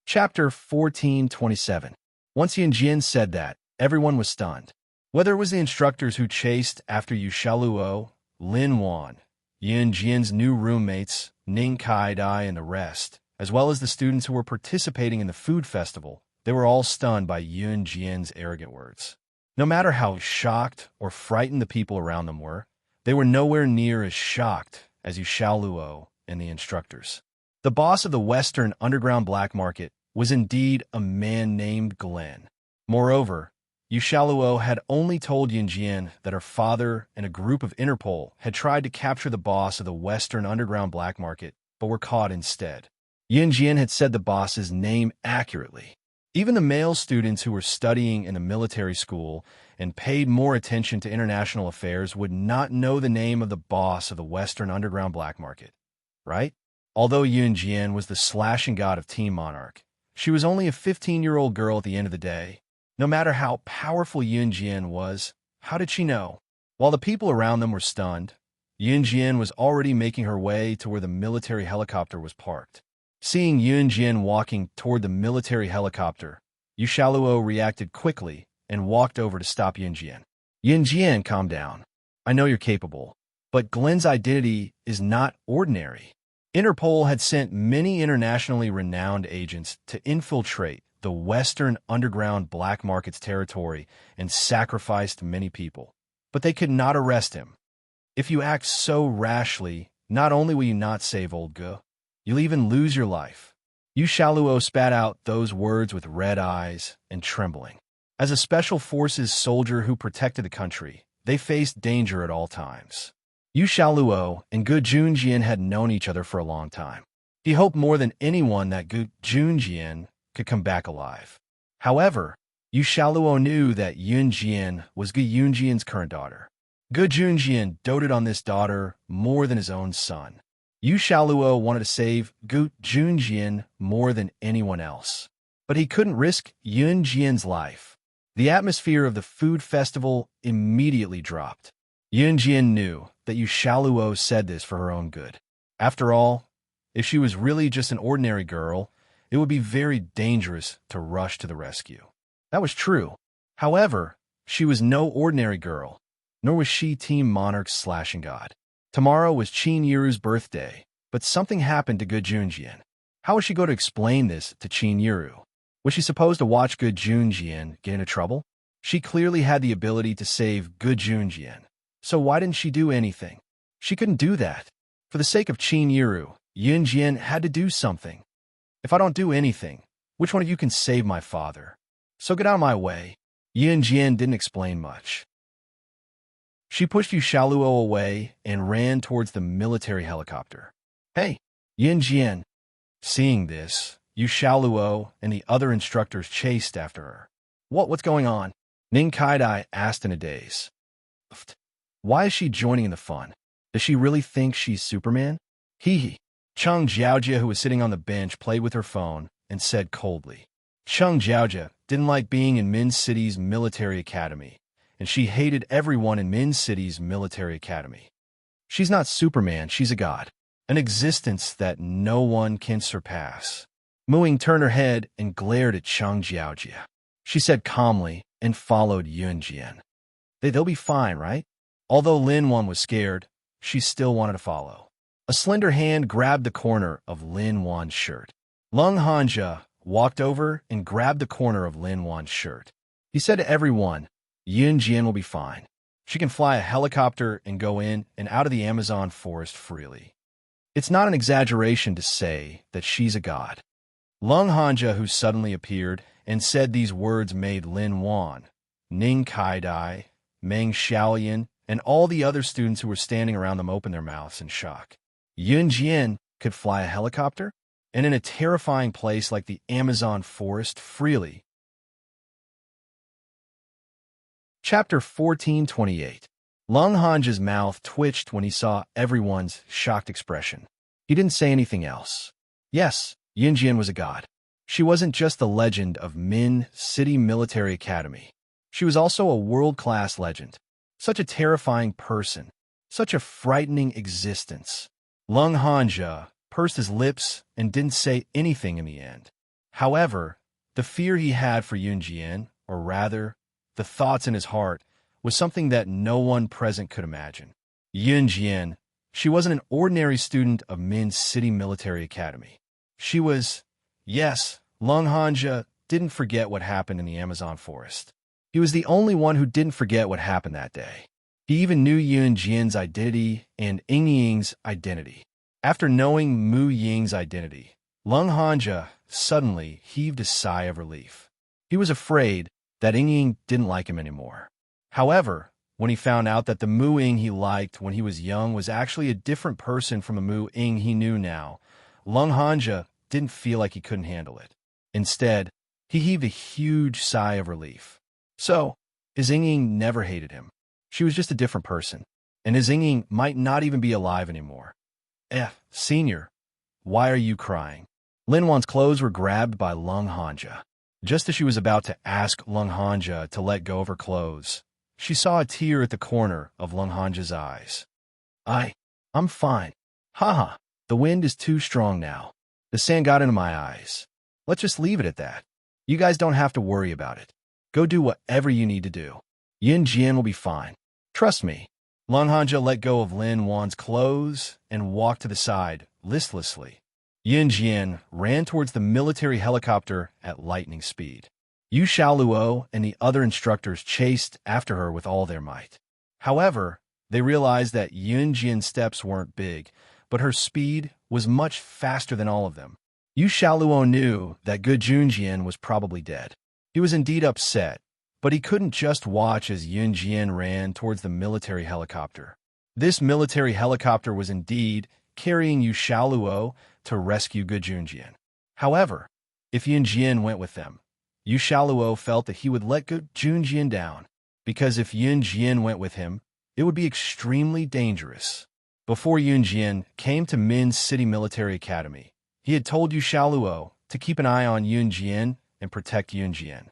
Chapter 1427. Once Yun Jian said that, everyone was stunned. Whether it was the instructors who chased after Yu Xiaoluo, Lin Wan, Yun Jian's new roommates, Ning Kai-dai and the rest, as well as the students who were participating in the food festival, they were all stunned by Yun Jian's arrogant words. No matter how shocked or frightened the people around them were, they were nowhere near as shocked as Yu Xiaoluo and the instructors. The boss of the Western underground black market was indeed a man named Glenn. Moreover, Yushaluo had only told Yunjian that her father and a group of Interpol had tried to capture the boss of the Western Underground black market, but were caught instead. Yunjian had said the boss's name accurately. Even the male students who were studying in the military school and paid more attention to international affairs would not know the name of the boss of the Western Underground black market, right? Although Yunjian was the slashing god of Team Monarch, she was only a 15-year-old girl at the end of the day. No matter how powerful Yunjian was, how did she know? While the people around them were stunned, Yunjian was already making her way to where the military helicopter was parked. Seeing Yunjian walking toward the military helicopter, Yushaluo reacted quickly and walked over to stop Yunjian. Yunjian, calm down. I know you're capable, but Glenn's identity is not ordinary. Interpol had sent many internationally renowned agents to infiltrate the Western Underground black market's territory and sacrificed many people. But they could not arrest him. If you act so rashly, not only will you not save old Gu, you'll even lose your life. Yushaluo spat out those words with red eyes and trembling. As a special forces soldier who protected the country, they faced danger at all times. Yushaluo and Gu Junjian had known each other for a long time. He hoped more than anyone that Gu Junjian could come back alive. However, Yushaluo knew that Yunjian was Gu Yunjian's current daughter. Gu Junjian doted on this daughter more than his own son. Yushaluo wanted to save Gu Junjian more than anyone else. But he couldn't risk Yunjian's life. The atmosphere of the food festival immediately dropped. Yunjian knew that Yushaluo said this for her own good. After all, if she was really just an ordinary girl, it would be very dangerous to rush to the rescue. That was true. However, she was no ordinary girl, nor was she Team Monarch's slashing god. Tomorrow was Qin Yiru's birthday, but something happened to Gu Junjian. How was she going to explain this to Qin Yiru? Was she supposed to watch Gu Junjian get into trouble? She clearly had the ability to save Gu Junjian, so why didn't she do anything? She couldn't do that. For the sake of Qin Yiru, Yunjian had to do something. If I don't do anything, which one of you can save my father? So get out of my way. Yunjian didn't explain much. She pushed Yushaluo away and ran towards the military helicopter. Hey, Yunjian. Seeing this, Yushaluo and the other instructors chased after her. What's going on? Ning Kaidai asked in a daze. Why is she joining in the fun? Does she really think she's Superman? Hee. Cheng Jiaojia, who was sitting on the bench, played with her phone and said coldly. Cheng Jiaojia didn't like being in Min City's military academy, and she hated everyone in Min City's military academy. She's not Superman, she's a god, an existence that no one can surpass. Muing turned her head and glared at Cheng Jiaojia. She said calmly and followed Yunjian. They'll be fine, right? Although Lin Wan was scared, she still wanted to follow. A slender hand grabbed the corner of Lin Wan's shirt. Lung Hanja walked over and grabbed the corner of Lin Wan's shirt. He said to everyone, Yunjian will be fine. She can fly a helicopter and go in and out of the Amazon forest freely. It's not an exaggeration to say that she's a god. Lung Hanja, who suddenly appeared and said these words, made Lin Wan, Ning Kaidai, Meng Xiaolian, and all the other students who were standing around them open their mouths in shock. Yunjian could fly a helicopter, and in a terrifying place like the Amazon forest freely. Chapter 1428. Lung Hanja's mouth twitched when he saw everyone's shocked expression. He didn't say anything else. Yes, Yunjian was a god. She wasn't just the legend of Min City Military Academy. She was also a world-class legend. Such a terrifying person. Such a frightening existence. Lung Hanja pursed his lips and didn't say anything in the end. However, the fear he had for Yunjian, or rather, the thoughts in his heart, was something that no one present could imagine. Yunjian, she wasn't an ordinary student of Min City Military Academy. She was, yes, Lung Hanja didn't forget what happened in the Amazon forest. He was the only one who didn't forget what happened that day. He even knew Yunjian's identity and Ying's identity. After knowing Mu Ying's identity, Lung Hanja suddenly heaved a sigh of relief. He was afraid that Ying didn't like him anymore. However, when he found out that the Mu Ying he liked when he was young was actually a different person from the Mu Ying he knew now, Lung Hanja didn't feel like he couldn't handle it. Instead, he heaved a huge sigh of relief. So, his Ying never hated him. She was just a different person, and his Ying might not even be alive anymore. Senior, why are you crying? Lin Wan's clothes were grabbed by Lung Hanja. Just as she was about to ask Lung Hanja to let go of her clothes, she saw a tear at the corner of Lung Hanja's eyes. I'm fine. Haha, the wind is too strong now. The sand got into my eyes. Let's just leave it at that. You guys don't have to worry about it. Go do whatever you need to do. Yin Jian will be fine. Trust me. Lung Hanja let go of Lin Wan's clothes and walked to the side, listlessly. Yin Jian ran towards the military helicopter at lightning speed. Yu Xiaoluo and the other instructors chased after her with all their might. However, they realized that Yin Jian's steps weren't big, but her speed was much faster than all of them. Yu Xiaoluo knew that Gu Junjian was probably dead. He was indeed upset, but he couldn't just watch as Yin Jian ran towards the military helicopter. This military helicopter was indeed carrying Yu Xiaoluo to rescue Gu Junjian. However, if Yin Jian went with them, Yu Xiaoluo felt that he would let Gu Junjian down, because if Yin Jian went with him, it would be extremely dangerous. Before Yin Jian came to Min's City Military Academy, he had told Yu Xiaoluo to keep an eye on Yin Jian and protect Yin Jian.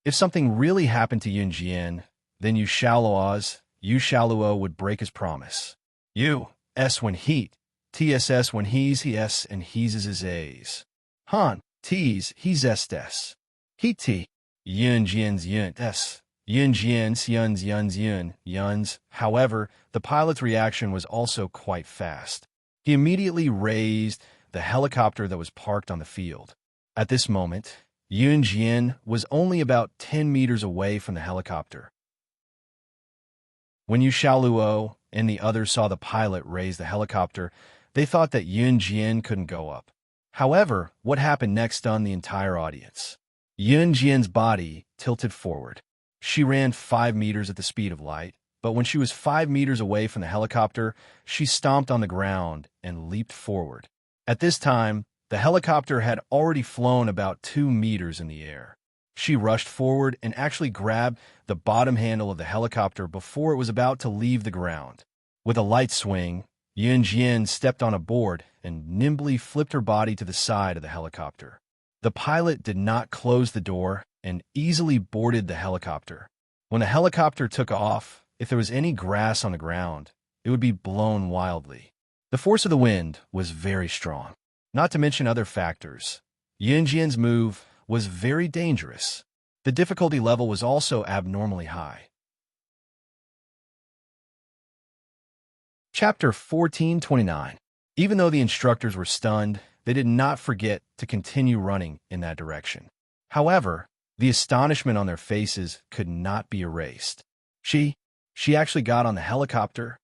If something really happened to Yin Jian, then Yu Xiaoluo would break his promise. Yu S when heat, TSS when he's and he's is A's. Han, T's, he's S. Heat T, Yin Jian's Yin S. Yin Jian's Yuns. However, the pilot's reaction was also quite fast. He immediately raised the helicopter that was parked on the field. At this moment, Yin Jian was only about 10 meters away from the helicopter. When Yu Xiaoluo and the others saw the pilot raise the helicopter, they thought that Yin Jian couldn't go up. However, what happened next stunned the entire audience. Yin Jian's body tilted forward. She ran 5 meters at the speed of light, but when she was 5 meters away from the helicopter, she stomped on the ground and leaped forward. At this time, the helicopter had already flown about 2 meters in the air. She rushed forward and actually grabbed the bottom handle of the helicopter before it was about to leave the ground. With a light swing, Yin Jian stepped on a board and nimbly flipped her body to the side of the helicopter. The pilot did not close the door and easily boarded the helicopter. When the helicopter took off, if there was any grass on the ground, it would be blown wildly. The force of the wind was very strong. Not to mention other factors, Yin Jian's move was very dangerous. The difficulty level was also abnormally high. Chapter 1429. Even though the instructors were stunned, they did not forget to continue running in that direction. However, the astonishment on their faces could not be erased. She actually got on the helicopter.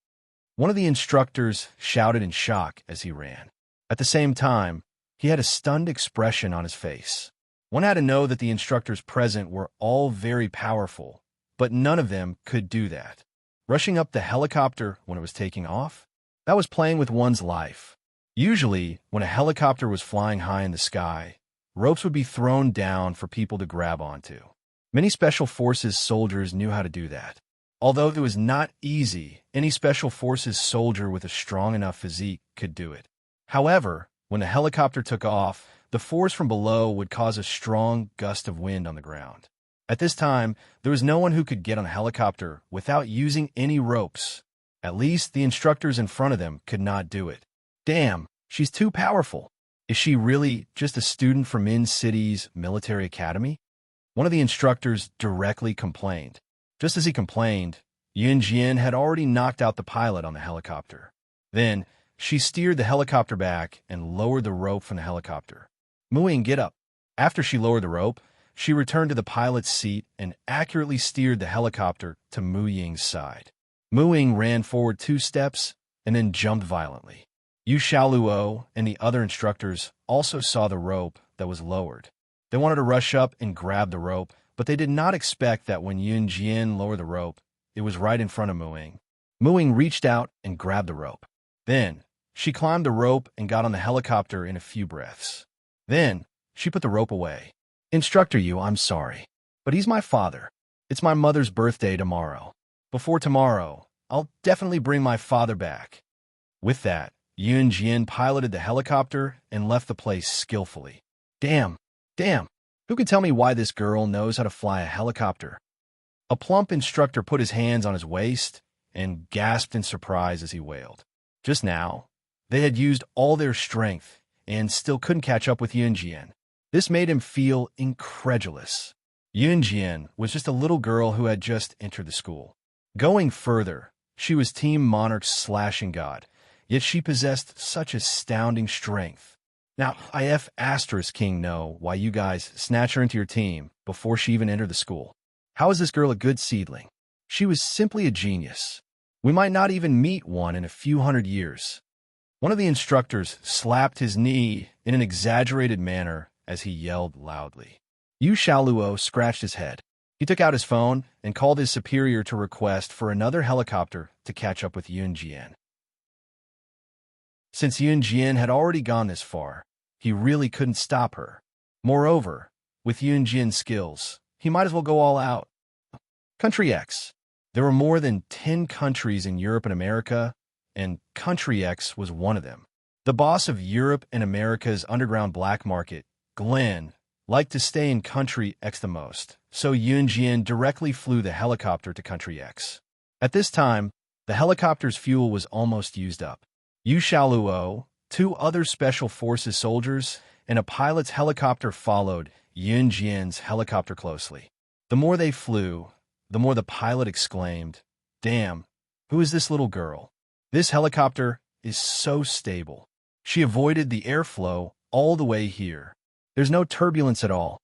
One of the instructors shouted in shock as he ran. At the same time, he had a stunned expression on his face. One had to know that the instructors present were all very powerful, but none of them could do that. Rushing up the helicopter when it was taking off? That was playing with one's life. Usually, when a helicopter was flying high in the sky, ropes would be thrown down for people to grab onto. Many Special Forces soldiers knew how to do that. Although it was not easy, any Special Forces soldier with a strong enough physique could do it. However, when the helicopter took off, the force from below would cause a strong gust of wind on the ground. At this time, there was no one who could get on a helicopter without using any ropes. At least the instructors in front of them could not do it. Damn, she's too powerful. Is she really just a student from Min City's military academy? One of the instructors directly complained. Just as he complained, Yin Jian had already knocked out the pilot on the helicopter. Then, she steered the helicopter back and lowered the rope from the helicopter. Mu-Ying, get up. After she lowered the rope, she returned to the pilot's seat and accurately steered the helicopter to Mu-Ying's side. Mu-Ying ran forward 2 steps and then jumped violently. Yu Xiaoluo and the other instructors also saw the rope that was lowered. They wanted to rush up and grab the rope, but they did not expect that when Yun Jian lowered the rope, it was right in front of Muing. Muing reached out and grabbed the rope. Then, she climbed the rope and got on the helicopter in a few breaths. Then, she put the rope away. Instructor Yu, I'm sorry, but he's my father. It's my mother's birthday tomorrow. Before tomorrow, I'll definitely bring my father back. With that, Yun Jian piloted the helicopter and left the place skillfully. Damn. Who can tell me why this girl knows how to fly a helicopter? A plump instructor put his hands on his waist and gasped in surprise as he wailed. Just now, they had used all their strength and still couldn't catch up with Yun Jian. This made him feel incredulous. Yun Jian was just a little girl who had just entered the school. Going further, she was Team Monarch's slashing god, yet she possessed such astounding strength. Now, King know why you guys snatched her into your team before she even entered the school. How is this girl a good seedling? She was simply a genius. We might not even meet one in a few hundred years. One of the instructors slapped his knee in an exaggerated manner as he yelled loudly. Yu Xiaoluo scratched his head. He took out his phone and called his superior to request for another helicopter to catch up with Yun Jian. Since Yun Jian had already gone this far, he really couldn't stop her. Moreover, with Yun Jian's skills, he might as well go all out. Country X. There were more than 10 countries in Europe and America, and Country X was one of them. The boss of Europe and America's underground black market, Glenn, liked to stay in Country X the most, so Yun Jian directly flew the helicopter to Country X. At this time, the helicopter's fuel was almost used up. Yu Xiaoluo, 2 other Special Forces soldiers, and a pilot's helicopter followed Yun Jian's helicopter closely. The more they flew, the more the pilot exclaimed, "Damn, who is this little girl? This helicopter is so stable. She avoided the airflow all the way here. There's no turbulence at all.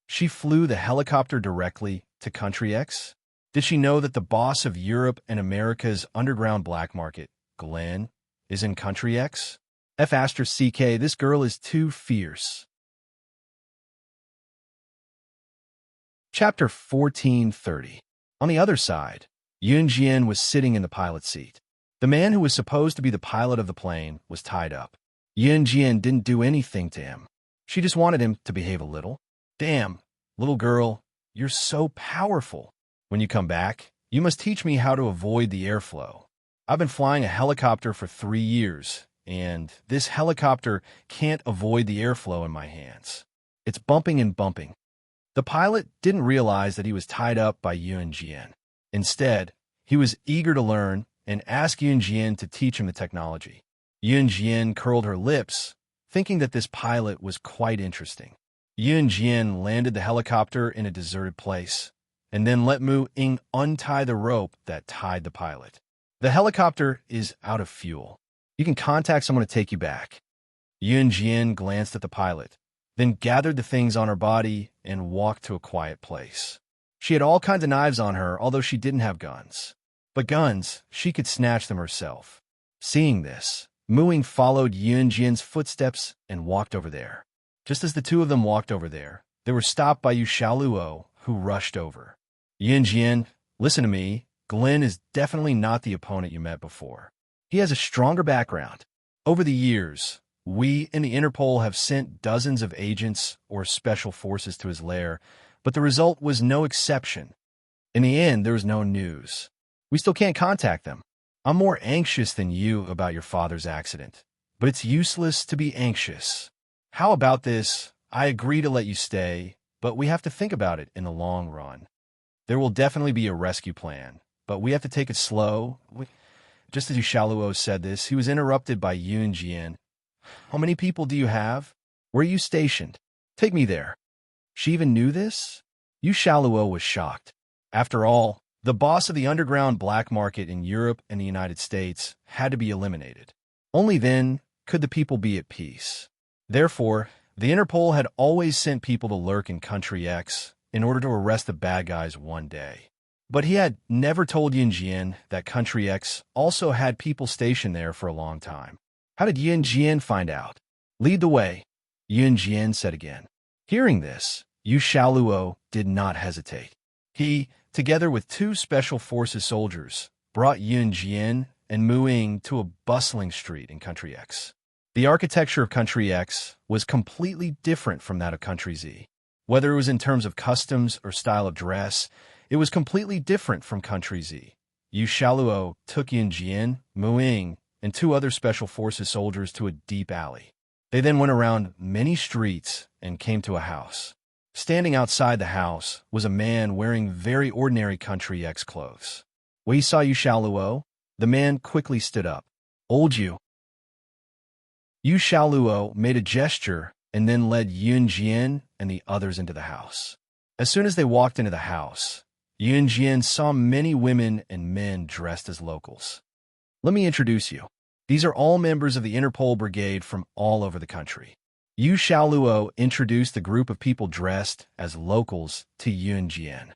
She flew the helicopter directly to Country X? Did she know that the boss of Europe and America's underground black market, Glenn, is in Country X? CK, this girl is too fierce." Chapter 1430. On the other side, Yun Jian was sitting in the pilot's seat. The man who was supposed to be the pilot of the plane was tied up. Yun Jian didn't do anything to him. She just wanted him to behave a little. "Damn, little girl, you're so powerful. When you come back, you must teach me how to avoid the airflow. I've been flying a helicopter for 3 years, and this helicopter can't avoid the airflow in my hands. It's bumping and bumping." The pilot didn't realize that he was tied up by Yun Jian. Instead, he was eager to learn and asked Yun Jian to teach him the technology. Yun Jian curled her lips, thinking that this pilot was quite interesting. Yun Jian landed the helicopter in a deserted place, and then let Muing untie the rope that tied the pilot. "The helicopter is out of fuel. You can contact someone to take you back." Yun Jian glanced at the pilot, then gathered the things on her body and walked to a quiet place. She had all kinds of knives on her, although she didn't have guns. But guns, she could snatch them herself. Seeing this, Muing followed Yun Jian's footsteps and walked over there. Just as the two of them walked over there, they were stopped by Yu Xiaoluo, who rushed over. "Yun Jian, listen to me. Glenn is definitely not the opponent you met before. He has a stronger background. Over the years, we in the Interpol have sent dozens of agents or special forces to his lair, but the result was no exception. In the end, there was no news. We still can't contact them. I'm more anxious than you about your father's accident, but it's useless to be anxious. How about this? I agree to let you stay, but we have to think about it in the long run. There will definitely be a rescue plan, but we have to take it slow." Just as Yu Xiaoluo said this, he was interrupted by Yun Jian. "How many people do you have? Where are you stationed? Take me there." She even knew this? Yu Xiaoluo was shocked. After all, the boss of the underground black market in Europe and the United States had to be eliminated. Only then could the people be at peace. Therefore, the Interpol had always sent people to lurk in Country X in order to arrest the bad guys one day. But he had never told Yun Jian that Country X also had people stationed there for a long time. How did Yun Jian find out? Lead the way, Yun Jian said again. Hearing this, Yu Xiaoluo did not hesitate. He, together with two special forces soldiers, brought Yun Jian and Mu Ying to a bustling street in Country X. The architecture of Country X was completely different from that of Country Z. Whether it was in terms of customs or style of dress, it was completely different from Country Z. Yu Xiaoluo took Yun Jian, Mu Ying, and two other special forces soldiers to a deep alley. They then went around many streets and came to a house. Standing outside the house was a man wearing very ordinary Country X clothes. When he saw Yu Xiaoluo, the man quickly stood up. Old Yu. Yu Xiaoluo made a gesture and then led Yun Jian and the others into the house. As soon as they walked into the house, Yun Jian saw many women and men dressed as locals. Let me introduce you. These are all members of the Interpol Brigade from all over the country. Yu Xiaoluo introduced the group of people dressed as locals to Yun Jian.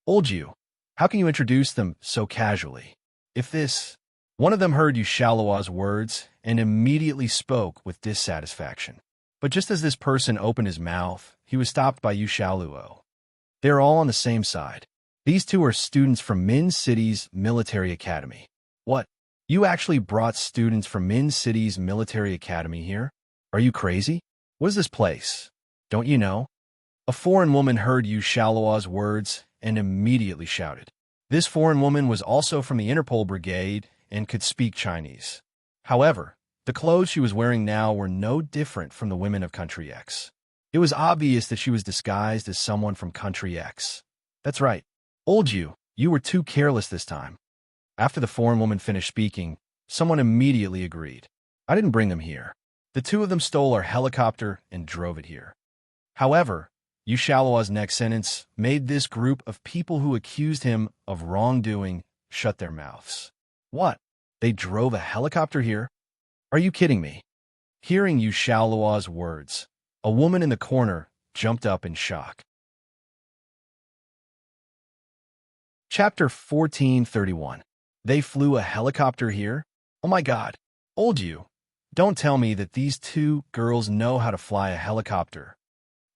Old Yu, how can you introduce them so casually? If this... One of them heard Yu Xiaoluo's words and immediately spoke with dissatisfaction. But just as this person opened his mouth, he was stopped by Yu Xiaoluo. They are all on the same side. These two are students from Min City's military academy. What? You actually brought students from Min City's military academy here? Are you crazy? What is this place? Don't you know? A foreign woman heard Yu Xiaoluo's words and immediately shouted. This foreign woman was also from the Interpol Brigade and could speak Chinese. However, the clothes she was wearing now were no different from the women of Country X. It was obvious that she was disguised as someone from Country X. That's right. Old Yu, you were too careless this time. After the foreign woman finished speaking, someone immediately agreed. I didn't bring them here. The two of them stole our helicopter and drove it here. However, Yu Xiaoluo's next sentence made this group of people who accused him of wrongdoing shut their mouths. What? They drove a helicopter here? Are you kidding me? Hearing Yu Xiaoluo's words, a woman in the corner jumped up in shock. Chapter 1431. They flew a helicopter here? Oh my God. Old Yu, don't tell me that these two girls know how to fly a helicopter.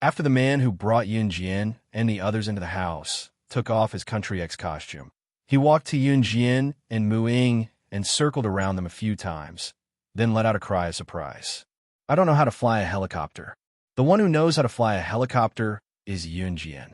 After the man who brought Yun Jian and the others into the house took off his Country X costume, he walked to Yun Jian and Mu Ying and circled around them a few times, then let out a cry of surprise. I don't know how to fly a helicopter. The one who knows how to fly a helicopter is Yun Jian.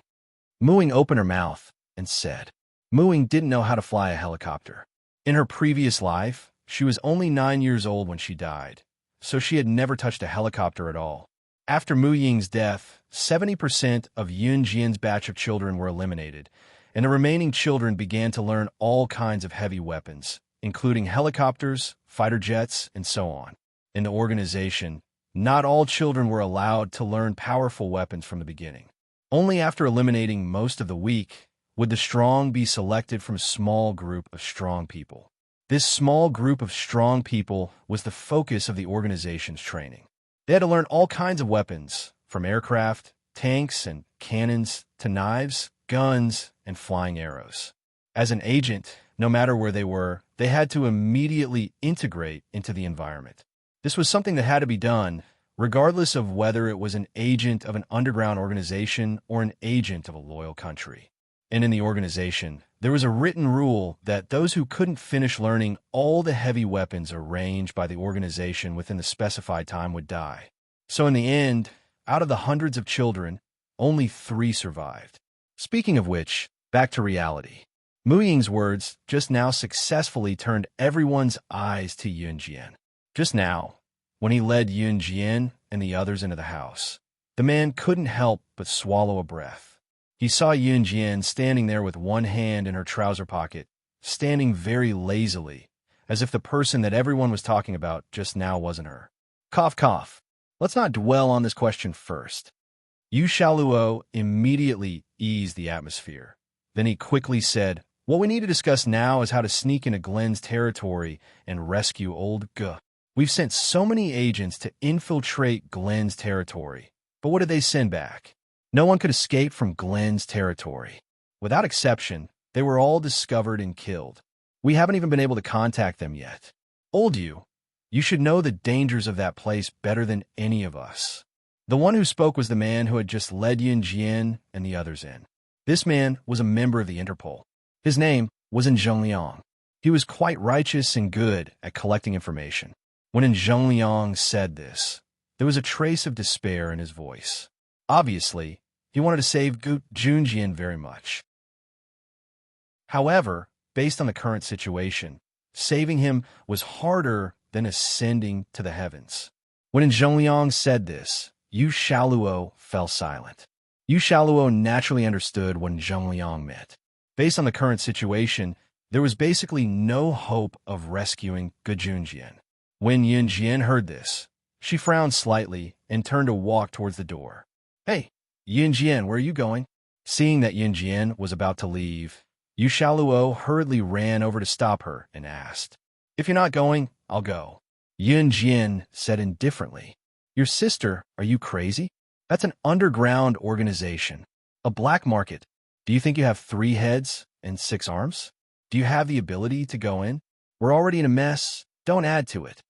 Mu Ying opened her mouth and said, Mu Ying didn't know how to fly a helicopter. In her previous life, she was only 9 years old when she died, so she had never touched a helicopter at all. After Mu Ying's death, 70% of Yun Jian's batch of children were eliminated, and the remaining children began to learn all kinds of heavy weapons, including helicopters, fighter jets, and so on. In the organization, not all children were allowed to learn powerful weapons from the beginning. Only after eliminating most of the weak would the strong be selected from a small group of strong people. This small group of strong people was the focus of the organization's training. They had to learn all kinds of weapons, from aircraft, tanks, and cannons to knives, guns, and flying arrows. As an agent, no matter where they were, they had to immediately integrate into the environment. This was something that had to be done, regardless of whether it was an agent of an underground organization or an agent of a loyal country. And in the organization, there was a written rule that those who couldn't finish learning all the heavy weapons arranged by the organization within the specified time would die. So in the end, out of the hundreds of children, only 3 survived. Speaking of which, back to reality. Mu Ying's words just now successfully turned everyone's eyes to Yun Jian. Just now, when he led Yun Jian and the others into the house, the man couldn't help but swallow a breath. He saw Yun Jian standing there with one hand in her trouser pocket, standing very lazily, as if the person that everyone was talking about just now wasn't her. Cough, cough. Let's not dwell on this question first. Yu Xiaoluo immediately eased the atmosphere. Then he quickly said, what we need to discuss now is how to sneak into Glenn's territory and rescue old G. We've sent so many agents to infiltrate Glenn's territory, but what did they send back? No one could escape from Glenn's territory. Without exception, they were all discovered and killed. We haven't even been able to contact them yet. Old Yu You should know the dangers of that place better than any of us. The one who spoke was the man who had just led Yun Jian and the others in. This man was a member of the Interpol. His name was Liang. He was quite righteous and good at collecting information. When Liang said this, there was a trace of despair in his voice. Obviously, he wanted to save Gu Junjian very much. However, based on the current situation, saving him was harder than ascending to the heavens. When Liang said this, Yu Shaoluo fell silent. Yu Shaoluo naturally understood what Liang meant. Based on the current situation, there was basically no hope of rescuing Gu Junjian. When Yun Jian heard this, she frowned slightly and turned to walk towards the door. "Hey, Yun Jian, where are you going?" Seeing that Yun Jian was about to leave, Yu Shaoluo hurriedly ran over to stop her and asked, "If you're not going, I'll go." Yun Jian said indifferently, "Your sister, are you crazy? That's an underground organization, a black market. Do you think you have 3 heads and 6 arms? Do you have the ability to go in? We're already in a mess. Don't add to it."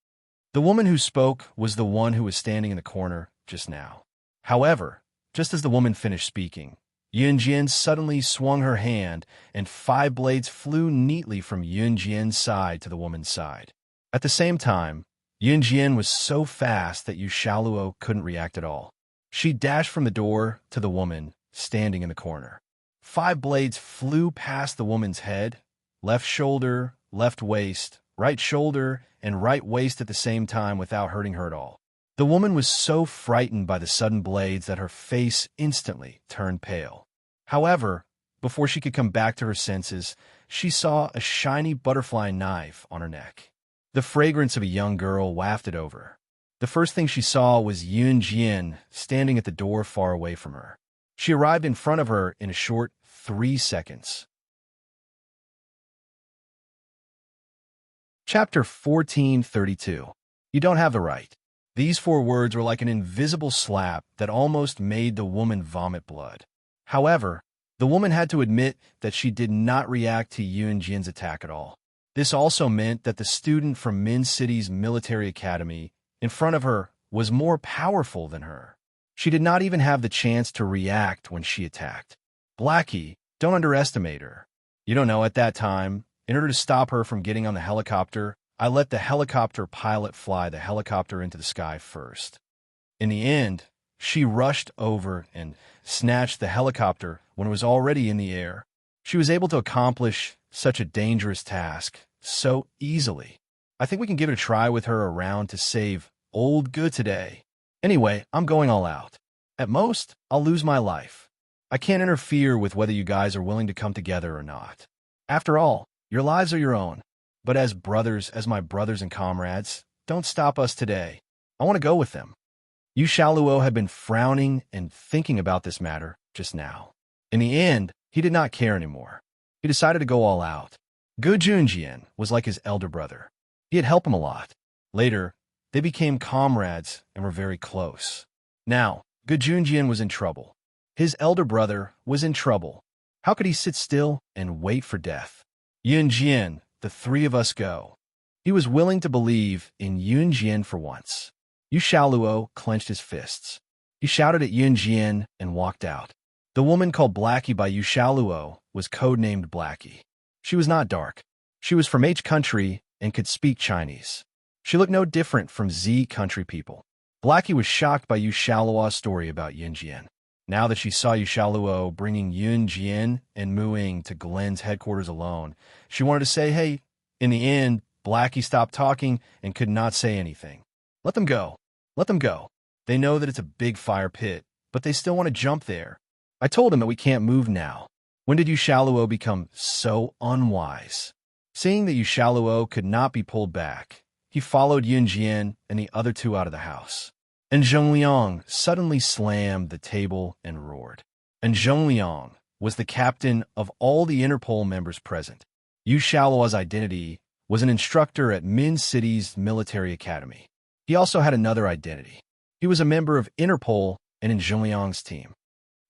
The woman who spoke was the one who was standing in the corner just now. However, just as the woman finished speaking, Yun Jian suddenly swung her hand, and 5 blades flew neatly from Yun Jian's side to the woman's side. At the same time, Yun Jian was so fast that Yu Shaoluo couldn't react at all. She dashed from the door to the woman standing in the corner. 5 blades flew past the woman's head, left shoulder, left waist, right shoulder, and right waist at the same time without hurting her at all. The woman was so frightened by the sudden blades that her face instantly turned pale. However, before she could come back to her senses, she saw a shiny butterfly knife on her neck. The fragrance of a young girl wafted over her. The first thing she saw was Yun Jian standing at the door far away from her. She arrived in front of her in a short 3 seconds. Chapter 1432. You don't have the right. These 4 words were like an invisible slap that almost made the woman vomit blood. However, the woman had to admit that she did not react to Yun Jian's attack at all. This also meant that the student from Min City's military academy in front of her was more powerful than her. She did not even have the chance to react when she attacked. Blackie, don't underestimate her. You don't know, at that time, in order to stop her from getting on the helicopter, I let the helicopter pilot fly the helicopter into the sky first. In the end, she rushed over and snatched the helicopter when it was already in the air. She was able to accomplish such a dangerous task so easily. I think we can give it a try with her around to save old Gu today. Anyway, I'm going all out. At most, I'll lose my life. I can't interfere with whether you guys are willing to come together or not. After all, your lives are your own. But as brothers, as my brothers and comrades, don't stop us today. I want to go with them. Yu Shaoluo had been frowning and thinking about this matter just now. In the end, he did not care anymore. He decided to go all out. Gu Junjian was like his elder brother. He had helped him a lot. Later, they became comrades and were very close. Now, Gu Junjian was in trouble. His elder brother was in trouble. How could he sit still and wait for death? Yun Jian, the 3 of us go. He was willing to believe in Yun Jian for once. Yu Shaoluo clenched his fists. He shouted at Yun Jian and walked out. The woman called Blackie by Yu Shaoluo was codenamed Blackie. She was not dark. She was from H country and could speak Chinese. She looked no different from Z country people. Blackie was shocked by Yu Shaoluo's story about Yun Jian. Now that she saw Yu Shaoluo bringing Yun Jian and Mu Ying to Glenn's headquarters alone, she wanted to say, hey. In the end, Blackie stopped talking and could not say anything. Let them go. Let them go. They know that it's a big fire pit, but they still want to jump there. I told them that we can't move now. When did Yu Shaoluo become so unwise? Seeing that Yu Shaoluo could not be pulled back, he followed Yun Jian and the other 2 out of the house. And Liang suddenly slammed the table and roared. And Liang was the captain of all the Interpol members present. Yu Shaoluo's identity was an instructor at Min City's military academy. He also had another identity. He was a member of Interpol and in Liang's team.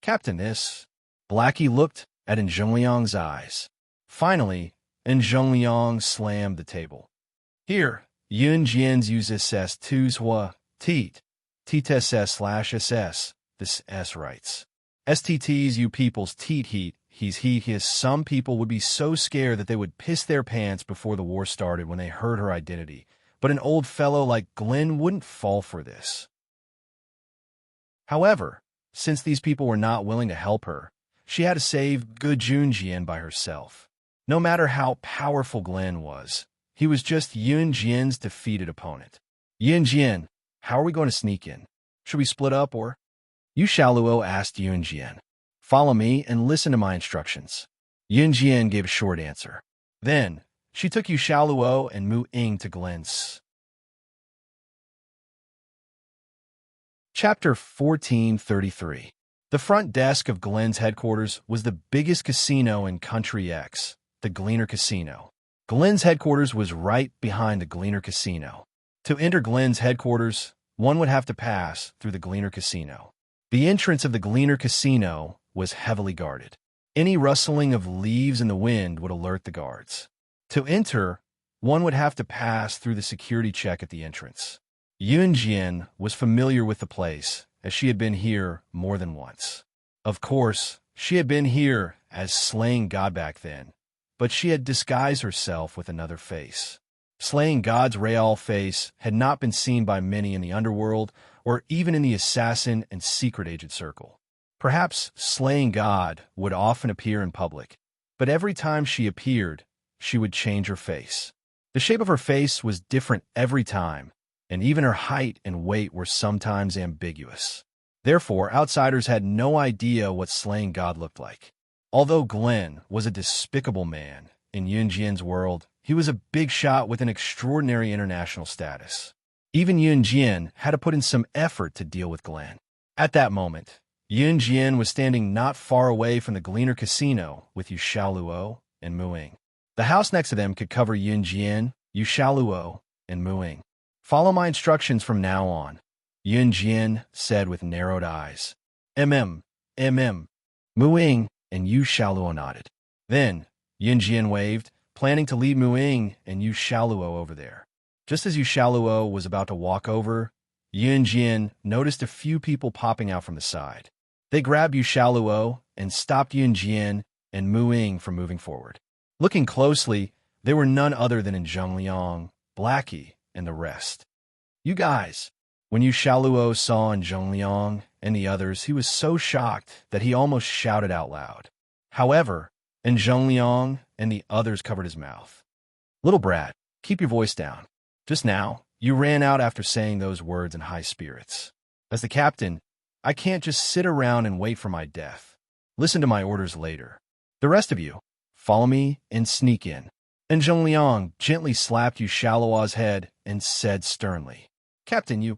Captain this. Blackie looked at Liang's eyes. Finally, Liang slammed the table. Here, Yun Jian's use SS 2's hua, teat, ss/ss, this S writes. STT's you people's teat heat, he's he his. Some people would be so scared that they would piss their pants before the war started when they heard her identity, but an old fellow like Glenn wouldn't fall for this. However, since these people were not willing to help her, she had to save good Yun Jian by herself. No matter how powerful Glenn was, he was just Yun Jian's defeated opponent. Yun Jian, how are we going to sneak in? Should we split up or? Yu Shaoluo asked Yun Jian. Follow me and listen to my instructions. Yun Jian gave a short answer. Then, she took Yu Shaoluo and Mu Ying to Glenn's. Chapter 1433. The front desk of Glenn's headquarters was the biggest casino in Country X, the Gleaner Casino. Glenn's headquarters was right behind the Gleaner Casino. To enter Glenn's headquarters, one would have to pass through the Gleaner Casino. The entrance of the Gleaner Casino was heavily guarded. Any rustling of leaves in the wind would alert the guards. To enter, one would have to pass through the security check at the entrance. Yun Jian was familiar with the place, as she had been here more than once. Of course, she had been here as Slaying God back then, but she had disguised herself with another face. Slaying God's real face had not been seen by many in the underworld or even in the assassin and secret agent circle. Perhaps Slaying God would often appear in public, but every time she appeared, she would change her face. The shape of her face was different every time, and even her height and weight were sometimes ambiguous. Therefore, outsiders had no idea what Slaying God looked like. Although Glenn was a despicable man, in Yun Jian's world, he was a big shot with an extraordinary international status. Even Yun Jian had to put in some effort to deal with Glenn. At that moment, Yun Jian was standing not far away from the Gleaner Casino with Yu Shaoluo and Mu Ying. The house next to them could cover Yun Jian, Yu Shaoluo, and Mu Ying. Follow my instructions from now on, Yun Jian said with narrowed eyes. Mu Ying and Yu Shaoluo nodded. Then, Yun Jian waved, planning to lead Mu Ying and Yu Shaoluo over there. Just as Yu Shaoluo was about to walk over, Yun Jian noticed a few people popping out from the side. They grabbed Yu Shaoluo and stopped Yun Jian and Mu Ying from moving forward. Looking closely, they were none other than Zheng Liang, Blackie, and the rest. You guys. When Yu Shaoluo saw Zheng Liang and the others, he was so shocked that he almost shouted out loud. However, Zheng Liang and the others covered his mouth. Little brat, keep your voice down. Just now, you ran out after saying those words in high spirits. As the captain, I can't just sit around and wait for my death. Listen to my orders later. The rest of you, follow me and sneak in. Zheng Liang gently slapped Yu Shaoluo's head and said sternly, Captain, Yu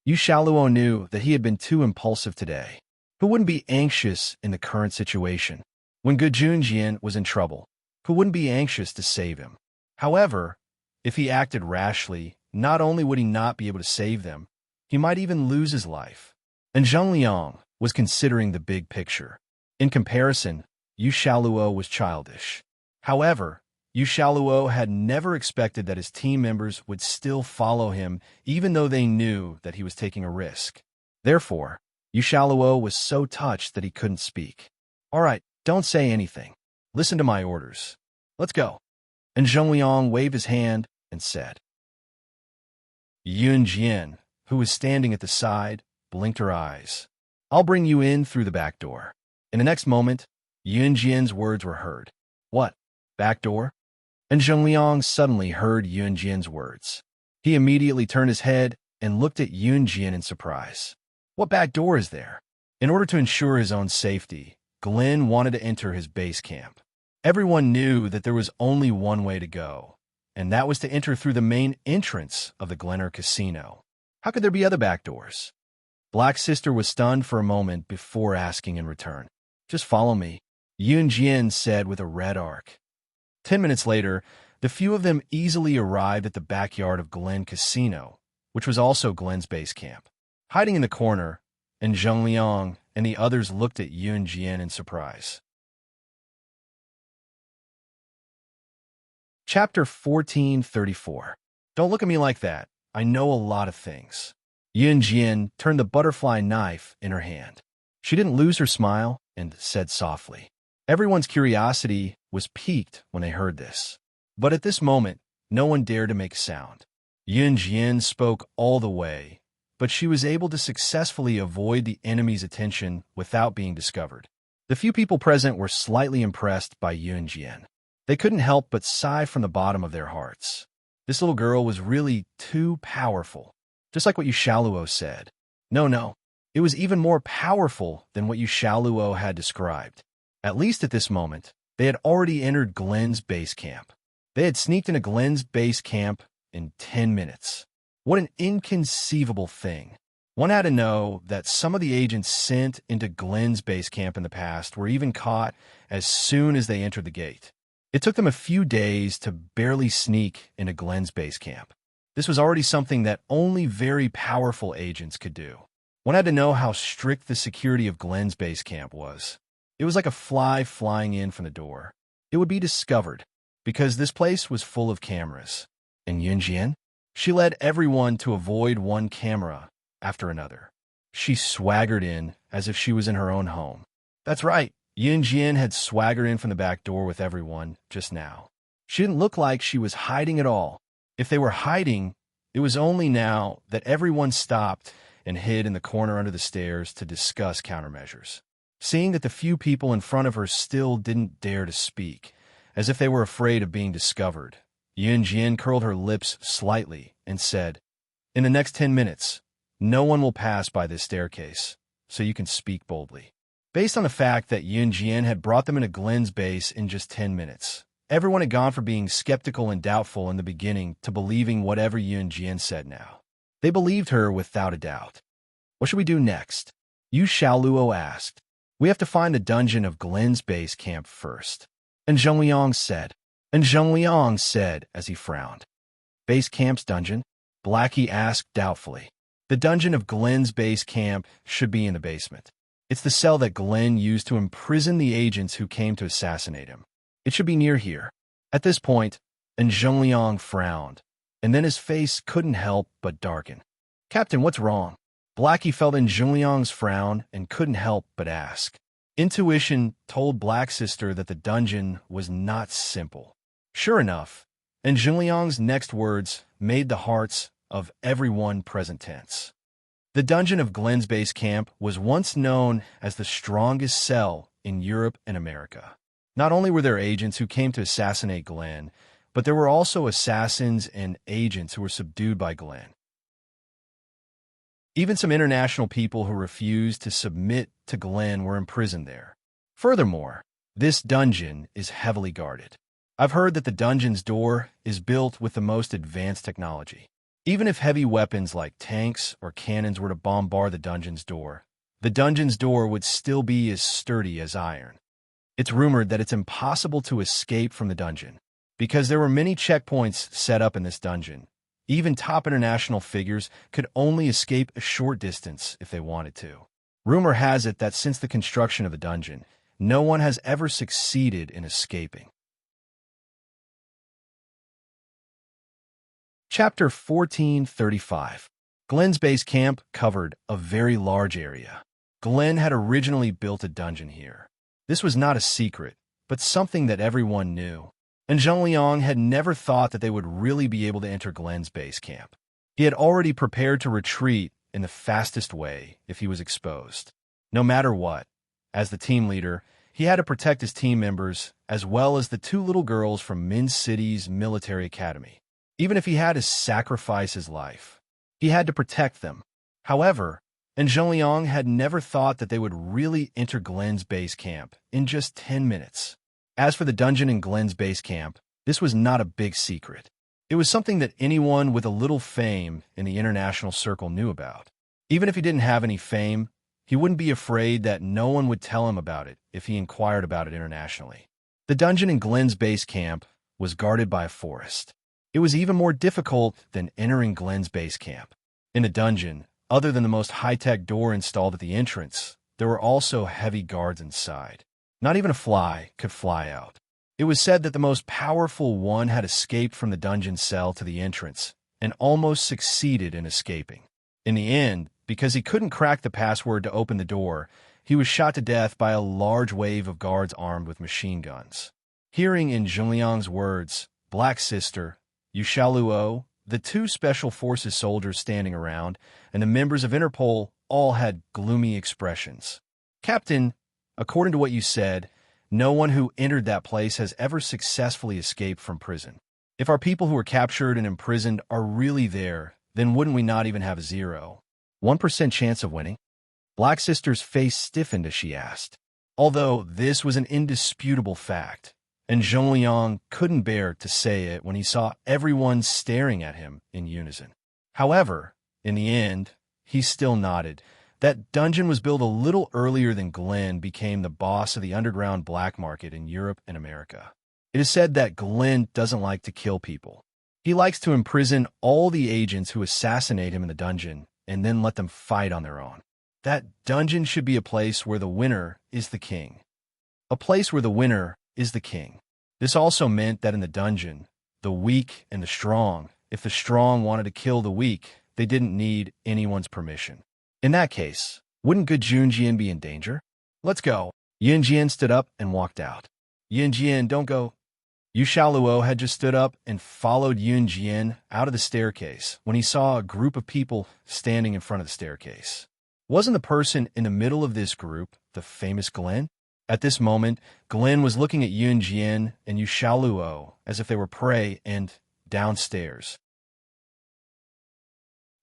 Shaoluo knew that he had been too impulsive today. Who wouldn't be anxious in the current situation? When good Yun Jian was in trouble, who wouldn't be anxious to save him? However, if he acted rashly, not only would he not be able to save them, he might even lose his life. Zheng Liang was considering the big picture. In comparison, Yu Shaoluo was childish. However, Yu Shaoluo had never expected that his team members would still follow him even though they knew that he was taking a risk. Therefore, Yu Shaoluo was so touched that he couldn't speak. All right, don't say anything. Listen to my orders. Let's go. Zheng Liang waved his hand and said. Yun Jian, who was standing at the side, blinked her eyes. I'll bring you in through the back door. In the next moment, Yun Jian's words were heard. What? Back door? Zheng Liang suddenly heard Yun Jian's words. He immediately turned his head and looked at Yun Jian in surprise. What back door is there? In order to ensure his own safety, Glenn wanted to enter his base camp. Everyone knew that there was only one way to go, and that was to enter through the main entrance of the Gleaner Casino. How could there be other back doors? Black Sister was stunned for a moment before asking in return. Just follow me, Yun Jian said with a red arc. 10 minutes later, the few of them easily arrived at the backyard of Glen Casino, which was also Glen's base camp. Hiding in the corner, Zheng Liang and the others looked at Yun Jian in surprise. Chapter 1434. Don't look at me like that. I know a lot of things. Yun Jian turned the butterfly knife in her hand. She didn't lose her smile and said softly. Everyone's curiosity was piqued when they heard this. But at this moment, no one dared to make a sound. Yun Jian spoke all the way, but she was able to successfully avoid the enemy's attention without being discovered. The few people present were slightly impressed by Yun Jian. They couldn't help but sigh from the bottom of their hearts. This little girl was really too powerful, just like what Yu Shaoluo said. No, it was even more powerful than what Yu Shaoluo had described. At least at this moment, they had already entered Glenn's base camp. They had sneaked into Glenn's base camp in 10 minutes. What an inconceivable thing. One had to know that some of the agents sent into Glenn's base camp in the past were even caught as soon as they entered the gate. It took them a few days to barely sneak into Glenn's base camp. This was already something that only very powerful agents could do. One had to know how strict the security of Glenn's base camp was. It was like a fly flying in from the door. It would be discovered, because this place was full of cameras. And Yun Jian? She led everyone to avoid one camera after another. She swaggered in as if she was in her own home. That's right, Yun Jian had swaggered in from the back door with everyone just now. She didn't look like she was hiding at all. If they were hiding, it was only now that everyone stopped and hid in the corner under the stairs to discuss countermeasures. Seeing that the few people in front of her still didn't dare to speak, as if they were afraid of being discovered, Yun Jian curled her lips slightly and said, "In the next 10 minutes, no one will pass by this staircase, so you can speak boldly." Based on the fact that Yun Jian had brought them into Glenn's base in just 10 minutes, everyone had gone from being skeptical and doubtful in the beginning to believing whatever Yun Jian said now. They believed her without a doubt. "What should we do next?" Yu Shaoluo asked. "We have to find the dungeon of Glenn's base camp first." And Zheng Liang said as he frowned. "Base camp's dungeon?" Blackie asked doubtfully. "The dungeon of Glenn's base camp should be in the basement. It's the cell that Glenn used to imprison the agents who came to assassinate him. It should be near here." At this point, Zheng Liang frowned, and then his face couldn't help but darken. "Captain, what's wrong?" Blackie felt Zheng Liang's frown and couldn't help but ask. Intuition told Black Sister that the dungeon was not simple. Sure enough, Zheng Liang's next words made the hearts of everyone present tense. The dungeon of Glenn's base camp was once known as the strongest cell in Europe and America. Not only were there agents who came to assassinate Glenn, but there were also assassins and agents who were subdued by Glenn. Even some international people who refused to submit to Glenn were imprisoned there. Furthermore, this dungeon is heavily guarded. I've heard that the dungeon's door is built with the most advanced technology. Even if heavy weapons like tanks or cannons were to bombard the dungeon's door would still be as sturdy as iron. It's rumored that it's impossible to escape from the dungeon, because there were many checkpoints set up in this dungeon. Even top international figures could only escape a short distance if they wanted to. Rumor has it that since the construction of the dungeon, no one has ever succeeded in escaping. Chapter 1435. Glenn's base camp covered a very large area. Glenn had originally built a dungeon here. This was not a secret, but something that everyone knew. And Zheng Liang had never thought that they would really be able to enter Glenn's base camp. He had already prepared to retreat in the fastest way if he was exposed. No matter what, as the team leader, he had to protect his team members as well as the two little girls from Min City's military academy. Even if he had to sacrifice his life, he had to protect them. However, Zheng Liang had never thought that they would really enter Glenn's base camp in just 10 minutes. As for the dungeon in Glenn's base camp, this was not a big secret. It was something that anyone with a little fame in the international circle knew about. Even if he didn't have any fame, he wouldn't be afraid that no one would tell him about it if he inquired about it internationally. The dungeon in Glenn's base camp was guarded by a forest. It was even more difficult than entering Glenn's base camp. In the dungeon, other than the most high-tech door installed at the entrance, there were also heavy guards inside. Not even a fly could fly out. It was said that the most powerful one had escaped from the dungeon cell to the entrance and almost succeeded in escaping. In the end, because he couldn't crack the password to open the door, he was shot to death by a large wave of guards armed with machine guns. Hearing in Zhengliang's words, "Black Sister, you shall luo," the two Special Forces soldiers standing around and the members of Interpol all had gloomy expressions. "Captain, according to what you said, no one who entered that place has ever successfully escaped from prison. If our people who were captured and imprisoned are really there, then wouldn't we not even have a 0.1% chance of winning?" Black Sister's face stiffened as she asked. Although this was an indisputable fact, and Zhongliang couldn't bear to say it when he saw everyone staring at him in unison. However, in the end, he still nodded. That dungeon was built a little earlier than Glenn became the boss of the underground black market in Europe and America. It is said that Glenn doesn't like to kill people. He likes to imprison all the agents who assassinate him in the dungeon and then let them fight on their own. That dungeon should be a place where the winner is the king. A place where the winner is the king. This also meant that in the dungeon, the weak and the strong, if the strong wanted to kill the weak, they didn't need anyone's permission. In that case, wouldn't good Junjian be in danger? "Let's go." Yunjian stood up and walked out. "Yunjian, don't go." Yu Shaoluo had just stood up and followed Yunjian out of the staircase when he saw a group of people standing in front of the staircase. Wasn't the person in the middle of this group the famous Glenn? At this moment, Glenn was looking at Yunjian and Yu Shaoluo as if they were prey and downstairs.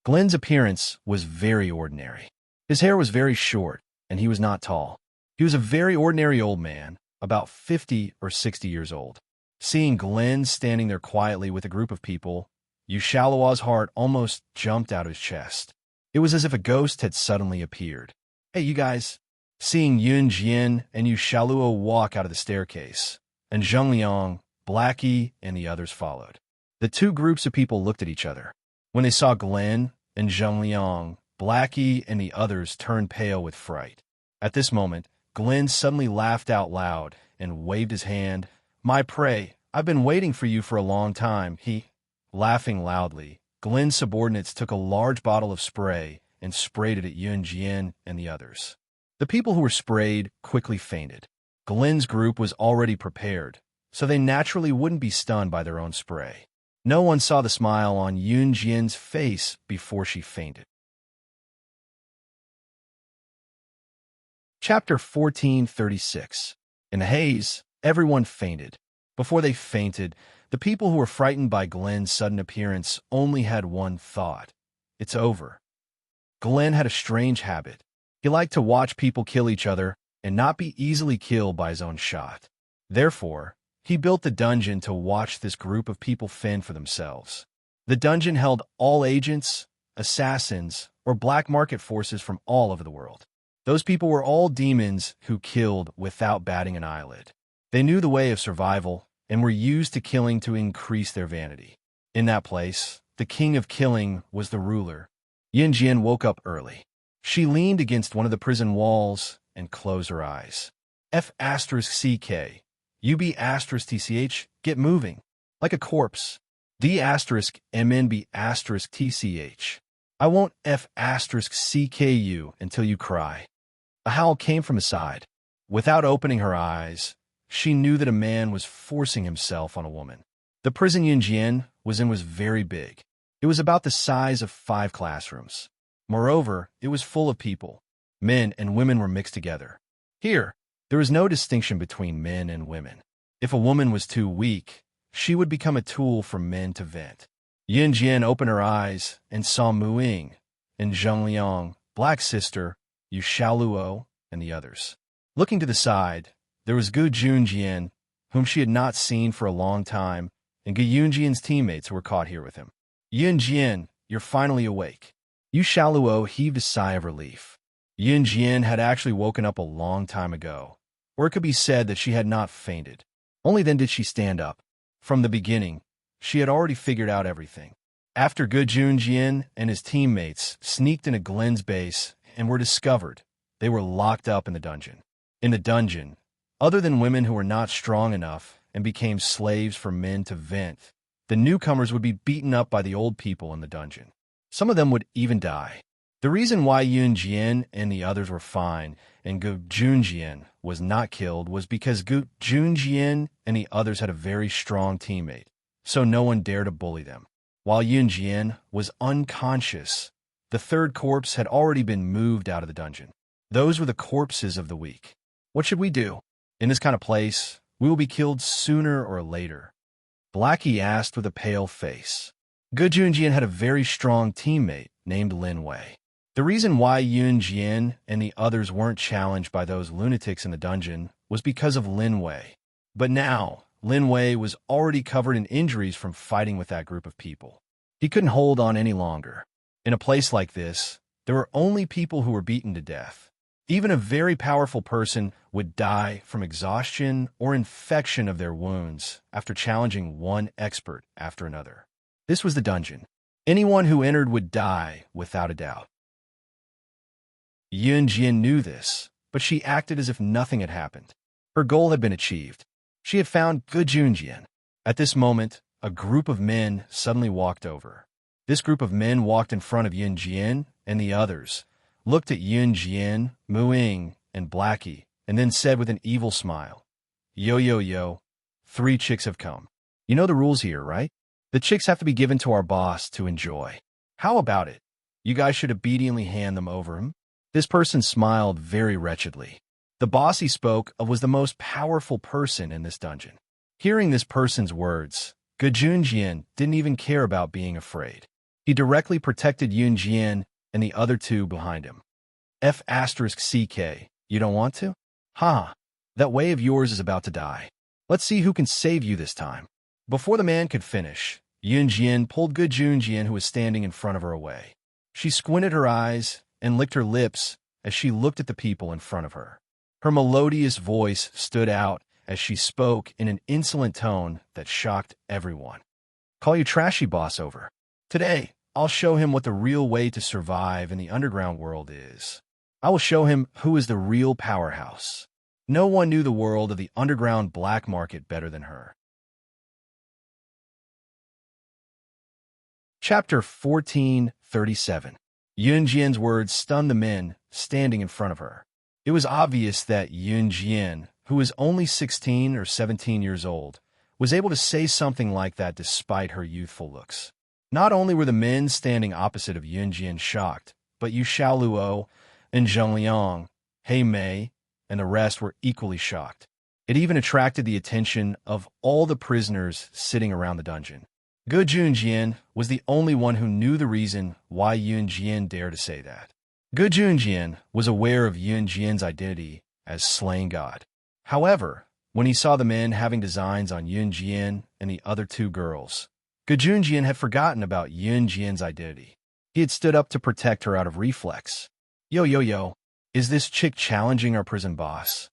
Glenn's appearance was very ordinary. His hair was very short, and he was not tall. He was a very ordinary old man, about 50 or 60 years old. Seeing Glenn standing there quietly with a group of people, Yu Shaoluo's heart almost jumped out of his chest. It was as if a ghost had suddenly appeared. "Hey, you guys." Seeing Yunjian and Yu Shaoluo walk out of the staircase, and Zhengliang, Blackie, and the others followed. The two groups of people looked at each other. When they saw Glenn and Zhengliang, Blackie and the others turned pale with fright. At this moment, Glenn suddenly laughed out loud and waved his hand. "My prey, I've been waiting for you for a long time," he. Laughing loudly, Glenn's subordinates took a large bottle of spray and sprayed it at Yunjian and the others. The people who were sprayed quickly fainted. Glenn's group was already prepared, so they naturally wouldn't be stunned by their own spray. No one saw the smile on Yunjian's face before she fainted. Chapter 1436. In the haze, everyone fainted. Before they fainted, the people who were frightened by Glenn's sudden appearance only had one thought: it's over. Glenn had a strange habit. He liked to watch people kill each other and not be easily killed by his own shot. Therefore, he built the dungeon to watch this group of people fend for themselves. The dungeon held all agents, assassins, or black market forces from all over the world. Those people were all demons who killed without batting an eyelid. They knew the way of survival and were used to killing to increase their vanity. In that place, the king of killing was the ruler. Yunjian woke up early. She leaned against one of the prison walls and closed her eyes. F*CK. UB*TCH, get moving. Like a corpse. D*MNB*TCH. I won't F*CKU until you cry. A howl came from his side. Without opening her eyes, she knew that a man was forcing himself on a woman. The prison Yunjian was in was very big. It was about the size of 5 classrooms. Moreover, it was full of people. Men and women were mixed together. Here, there was no distinction between men and women. If a woman was too weak, she would become a tool for men to vent. Yunjian opened her eyes and saw Muing and Zhengliang, Black Sister, Yu Shaoluo, and the others. Looking to the side, there was Gu Junjian, whom she had not seen for a long time, and Gu Yunjian's teammates who were caught here with him. "Yunjian, you're finally awake." Yu Shaoluo heaved a sigh of relief. Yunjian had actually woken up a long time ago, or it could be said that she had not fainted. Only then did she stand up. From the beginning, she had already figured out everything. After Gu Junjian and his teammates sneaked into Glenn's base and were discovered, they were locked up in the dungeon. In the dungeon, other than women who were not strong enough and became slaves for men to vent, the newcomers would be beaten up by the old people in the dungeon. Some of them would even die. The reason why Yun Jian and the others were fine and Gu Junjian was not killed was because Gu Junjian and the others had a very strong teammate, so no one dared to bully them. While Yun Jian was unconscious, the third corpse had already been moved out of the dungeon. Those were the corpses of the weak. What should we do? In this kind of place, we will be killed sooner or later. Blackie asked with a pale face. Gu Junjian had a very strong teammate named Lin Wei. The reason why Yun Jian and the others weren't challenged by those lunatics in the dungeon was because of Lin Wei. But now, Lin Wei was already covered in injuries from fighting with that group of people. He couldn't hold on any longer. In a place like this, there were only people who were beaten to death. Even a very powerful person would die from exhaustion or infection of their wounds after challenging one expert after another. This was the dungeon. Anyone who entered would die without a doubt. Yun Jian knew this, but she acted as if nothing had happened. Her goal had been achieved. She had found Gu Junjian. At this moment, a group of men suddenly walked over. This group of men walked in front of Yun Jian and the others, looked at Yun Jian, Muing, and Blackie, and then said with an evil smile, "Yo, yo, yo, 3 chicks have come. You know the rules here, right? The chicks have to be given to our boss to enjoy. How about it? You guys should obediently hand them over him." This person smiled very wretchedly. The boss he spoke of was the most powerful person in this dungeon. Hearing this person's words, Gu Junjian didn't even care about being afraid. He directly protected Yun Jian and the other 2 behind him. F***CK, you don't want to? Ha! That way of yours is about to die. Let's see who can save you this time. Before the man could finish, Yun Jian pulled Gu Junjian, who was standing in front of her, away. She squinted her eyes and licked her lips as she looked at the people in front of her. Her melodious voice stood out as she spoke in an insolent tone that shocked everyone. "Call your trashy boss over. Today, I'll show him what the real way to survive in the underground world is. I will show him who is the real powerhouse." No one knew the world of the underground black market better than her. Chapter 1437. Yun Jian's words stunned the men standing in front of her. It was obvious that Yun Jian, who was only 16 or 17 years old, was able to say something like that despite her youthful looks. Not only were the men standing opposite of Yun Jian shocked, but Yu Xiaoluo and Zheng Liang, He Mei, and the rest were equally shocked. It even attracted the attention of all the prisoners sitting around the dungeon. Gu Junjian was the only one who knew the reason why Yun Jian dared to say that. Gu Junjian was aware of Yun Jian's identity as Slain God. However, when he saw the men having designs on Yun Jian and the other 2 girls, Gu Junjian had forgotten about Yun Jian's identity. He had stood up to protect her out of reflex. "Yo, yo, yo, is this chick challenging our prison boss?"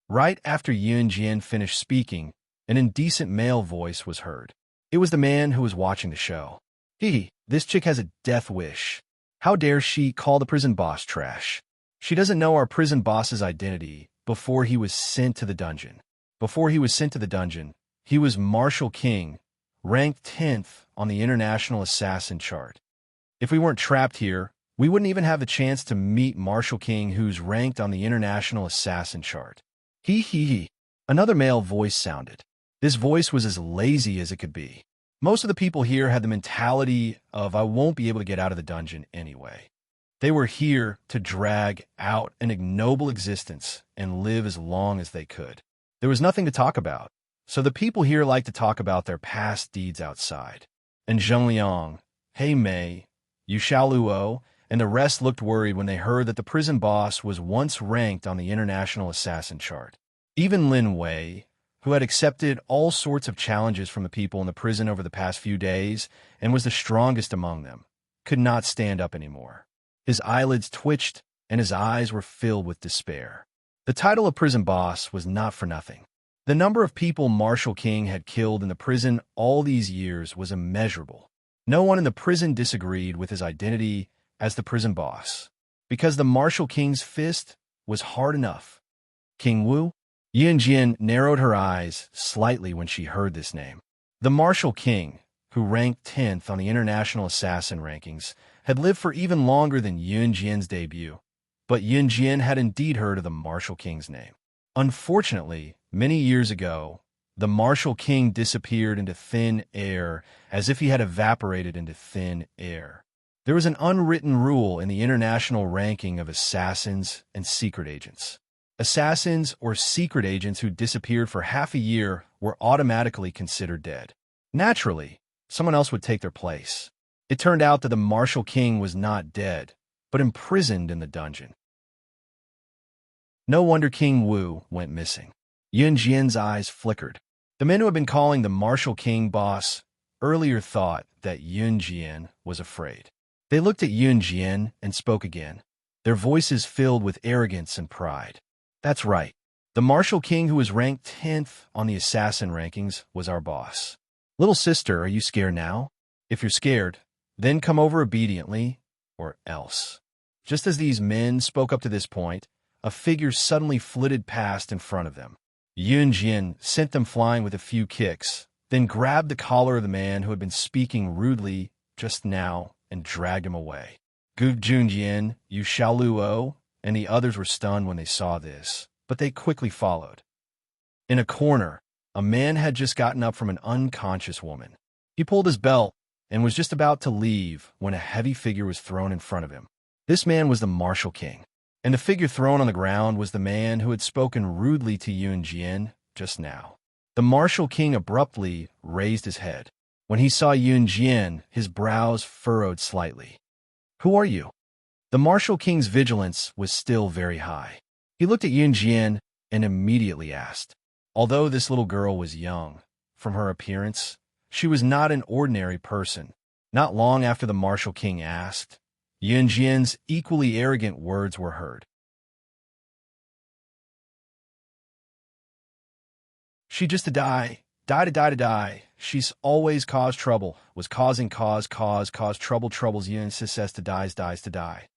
Right after Yun Jian finished speaking, an indecent male voice was heard. It was the man who was watching the show. This chick has a death wish. How dare she call the prison boss trash? She doesn't know our prison boss's identity before he was sent to the dungeon. Before he was sent to the dungeon, he was Martial King, ranked 10th on the International Assassin chart. If we weren't trapped here, we wouldn't even have the chance to meet Martial King, who's ranked on the International Assassin chart. Another male voice sounded. This voice was as lazy as it could be. Most of the people here had the mentality of, "I won't be able to get out of the dungeon anyway." They were here to drag out an ignoble existence and live as long as they could. There was nothing to talk about, so the people here liked to talk about their past deeds outside. And Zheng Liang, He Mei, Yu Xiaoluo, and the rest looked worried when they heard that the prison boss was once ranked on the International Assassin chart. Even Lin Wei, who had accepted all sorts of challenges from the people in the prison over the past few days and was the strongest among them, could not stand up anymore. His eyelids twitched and his eyes were filled with despair. The title of prison boss was not for nothing. The number of people Martial King had killed in the prison all these years was immeasurable. No one in the prison disagreed with his identity as the prison boss, because the Martial King's fist was hard enough. King Wu? Yun Jian narrowed her eyes slightly when she heard this name. The Martial King, who ranked 10th on the international assassin rankings, had lived for even longer than Yun Jian's debut, but Yun Jian had indeed heard of the Martial King's name. Unfortunately, many years ago, the Martial King disappeared into thin air as if he had evaporated into thin air. There was an unwritten rule in the international ranking of assassins and secret agents. Assassins or secret agents who disappeared for half a year were automatically considered dead. Naturally, someone else would take their place. It turned out that the Martial King was not dead, but imprisoned in the dungeon. No wonder King Wu went missing. Yun Jian's eyes flickered. The men who had been calling the Martial King boss earlier thought that Yun Jian was afraid. They looked at Yun Jian and spoke again, their voices filled with arrogance and pride. That's right. The Martial King who was ranked 10th on the assassin rankings was our boss. Little sister, are you scared now? If you're scared, then come over obediently, or else. Just as these men spoke up to this point, a figure suddenly flitted past in front of them. Yun Jian sent them flying with a few kicks, then grabbed the collar of the man who had been speaking rudely just now and dragged him away. Gu Junjian, Yu Xiaoluo, and the others were stunned when they saw this, but they quickly followed. In a corner, a man had just gotten up from an unconscious woman. He pulled his belt and was just about to leave when a heavy figure was thrown in front of him. This man was the Martial King, and the figure thrown on the ground was the man who had spoken rudely to Yun Jian just now. The Martial King abruptly raised his head. When he saw Yun Jian, his brows furrowed slightly. Who are you? The Martial King's vigilance was still very high. He looked at Yun Jian and immediately asked. Although this little girl was young, from her appearance, she was not an ordinary person. Not long after the Martial King asked, Yun Jian's equally arrogant words were heard. She just to die. She's always caused trouble, was causing caused troubles Yun says to die.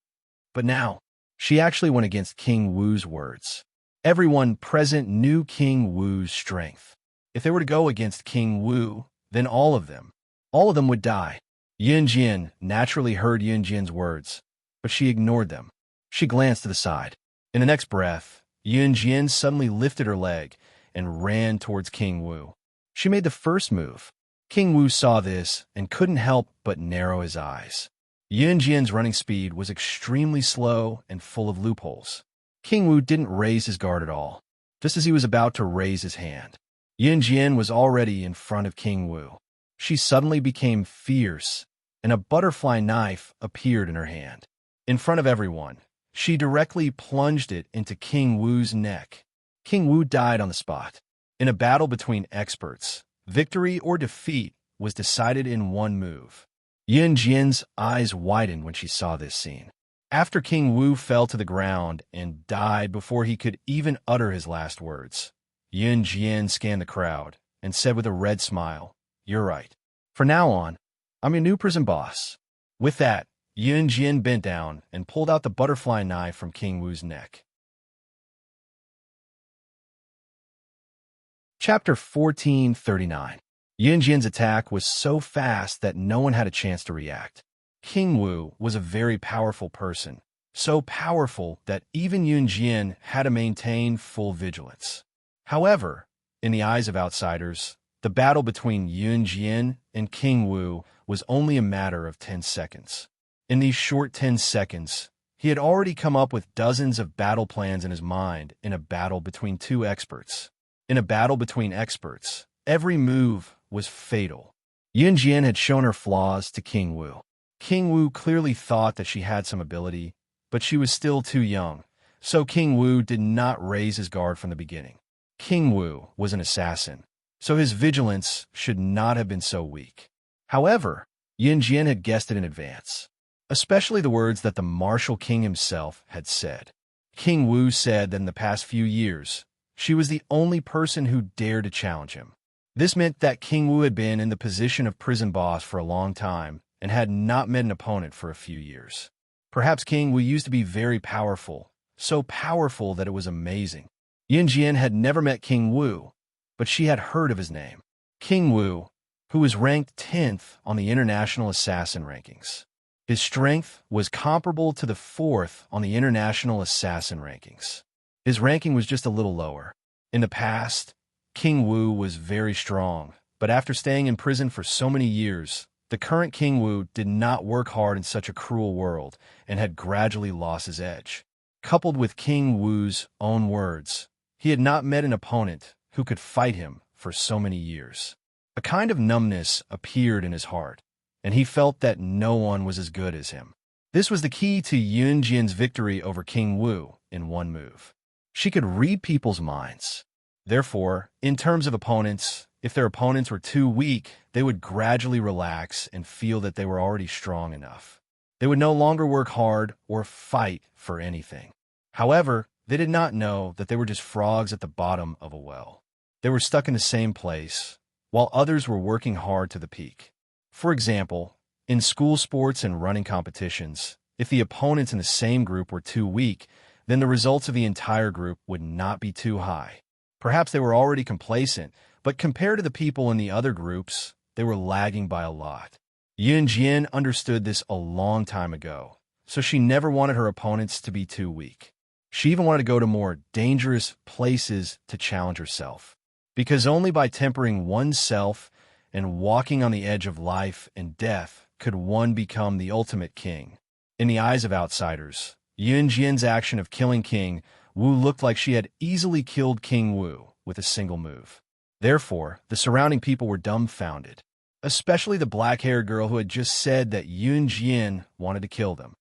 But now, she actually went against King Wu's words. Everyone present knew King Wu's strength. If they were to go against King Wu, then all of them would die. Yun Jian naturally heard Yun Jian's words, but she ignored them. She glanced to the side. In the next breath, Yun Jian suddenly lifted her leg and ran towards King Wu. She made the first move. King Wu saw this and couldn't help but narrow his eyes. Yun Jian's running speed was extremely slow and full of loopholes. King Wu didn't raise his guard at all. Just as he was about to raise his hand, Yun Jian was already in front of King Wu. She suddenly became fierce, and a butterfly knife appeared in her hand. In front of everyone, she directly plunged it into King Wu's neck. King Wu died on the spot. In a battle between experts, victory or defeat was decided in one move. Yun Jian's eyes widened when she saw this scene. After King Wu fell to the ground and died before he could even utter his last words, Yun Jian scanned the crowd and said with a red smile, "You're right. From now on, I'm your new prison boss." With that, Yun Jian bent down and pulled out the butterfly knife from King Wu's neck. Chapter 1439. Yun Jian's attack was so fast that no one had a chance to react. King Wu was a very powerful person, so powerful that even Yun Jian had to maintain full vigilance. However, in the eyes of outsiders, the battle between Yun Jian and King Wu was only a matter of 10 seconds. In these short 10 seconds, he had already come up with dozens of battle plans in his mind in a battle between two experts. In a battle between experts, every move was fatal. Yun Jian had shown her flaws to King Wu. King Wu clearly thought that she had some ability, but she was still too young, so King Wu did not raise his guard from the beginning. King Wu was an assassin, so his vigilance should not have been so weak. However, Yun Jian had guessed it in advance, especially the words that the Martial King himself had said. King Wu said that in the past few years, she was the only person who dared to challenge him. This meant that King Wu had been in the position of prison boss for a long time and had not met an opponent for a few years. Perhaps King Wu used to be very powerful, so powerful that it was amazing. Yun Jian had never met King Wu, but she had heard of his name. King Wu, who was ranked 10th on the International Assassin rankings. His strength was comparable to the 4th on the International Assassin rankings. His ranking was just a little lower. In the past, King Wu was very strong, but after staying in prison for so many years, the current King Wu did not work hard in such a cruel world and had gradually lost his edge. Coupled with King Wu's own words, he had not met an opponent who could fight him for so many years. A kind of numbness appeared in his heart, and he felt that no one was as good as him. This was the key to Yun Jian's victory over King Wu in one move. She could read people's minds. Therefore, in terms of opponents, if their opponents were too weak, they would gradually relax and feel that they were already strong enough. They would no longer work hard or fight for anything. However, they did not know that they were just frogs at the bottom of a well. They were stuck in the same place, while others were working hard to the peak. For example, in school sports and running competitions, if the opponents in the same group were too weak, then the results of the entire group would not be too high. Perhaps they were already complacent, but compared to the people in the other groups, they were lagging by a lot. Yun Jian understood this a long time ago, so she never wanted her opponents to be too weak. She even wanted to go to more dangerous places to challenge herself. Because only by tempering oneself and walking on the edge of life and death could one become the ultimate king. In the eyes of outsiders, Yun Jian's action of killing King Wu looked like she had easily killed King Wu with a single move. Therefore, the surrounding people were dumbfounded, especially the black-haired girl who had just said that Yun Jian wanted to kill them.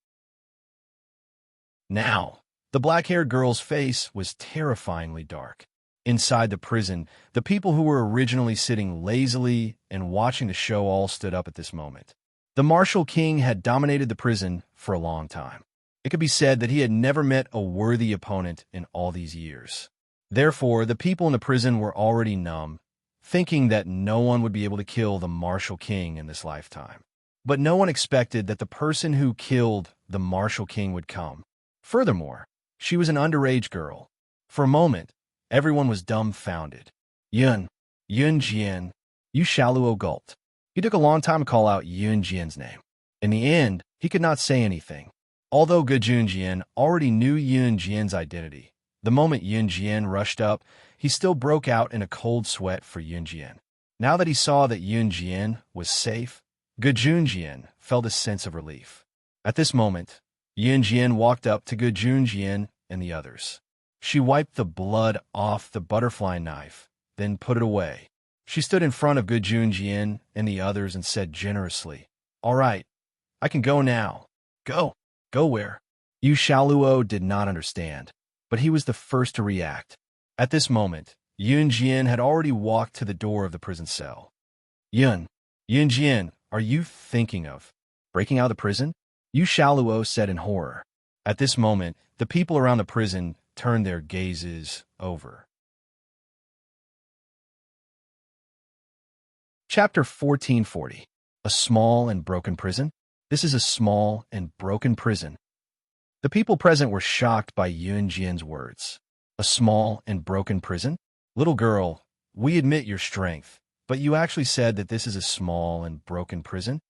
Now, the black-haired girl's face was terrifyingly dark. Inside the prison, the people who were originally sitting lazily and watching the show all stood up at this moment. The martial king had dominated the prison for a long time. It could be said that he had never met a worthy opponent in all these years. Therefore, the people in the prison were already numb, thinking that no one would be able to kill the martial king in this lifetime. But no one expected that the person who killed the martial king would come. Furthermore, she was an underage girl. For a moment, everyone was dumbfounded. Yun Jian, Yu Shaluo gulped. He took a long time to call out Yun Jian's name. In the end, he could not say anything. Although Gejun Jian already knew Yun Jian's identity, the moment Yun Jian rushed up, he still broke out in a cold sweat for Yun Jian. Now that he saw that Yun Jian was safe, Gejun Jian felt a sense of relief. At this moment, Yun Jian walked up to Gejun Jian and the others. She wiped the blood off the butterfly knife, then put it away. She stood in front of Gejun Jian and the others and said generously, "All right, I can go now." "Go? Go where?" Yu Shaluo did not understand, but he was the first to react. At this moment, Yun Jian had already walked to the door of the prison cell. Yun Jian, are you thinking of breaking out of the prison?" Yu Shaluo said in horror. At this moment, the people around the prison turned their gazes over. Chapter 1440. A small and broken prison? This is a small and broken prison. The people present were shocked by Yun Jian's words. A small and broken prison? Little girl, we admit your strength, but you actually said that this is a small and broken prison?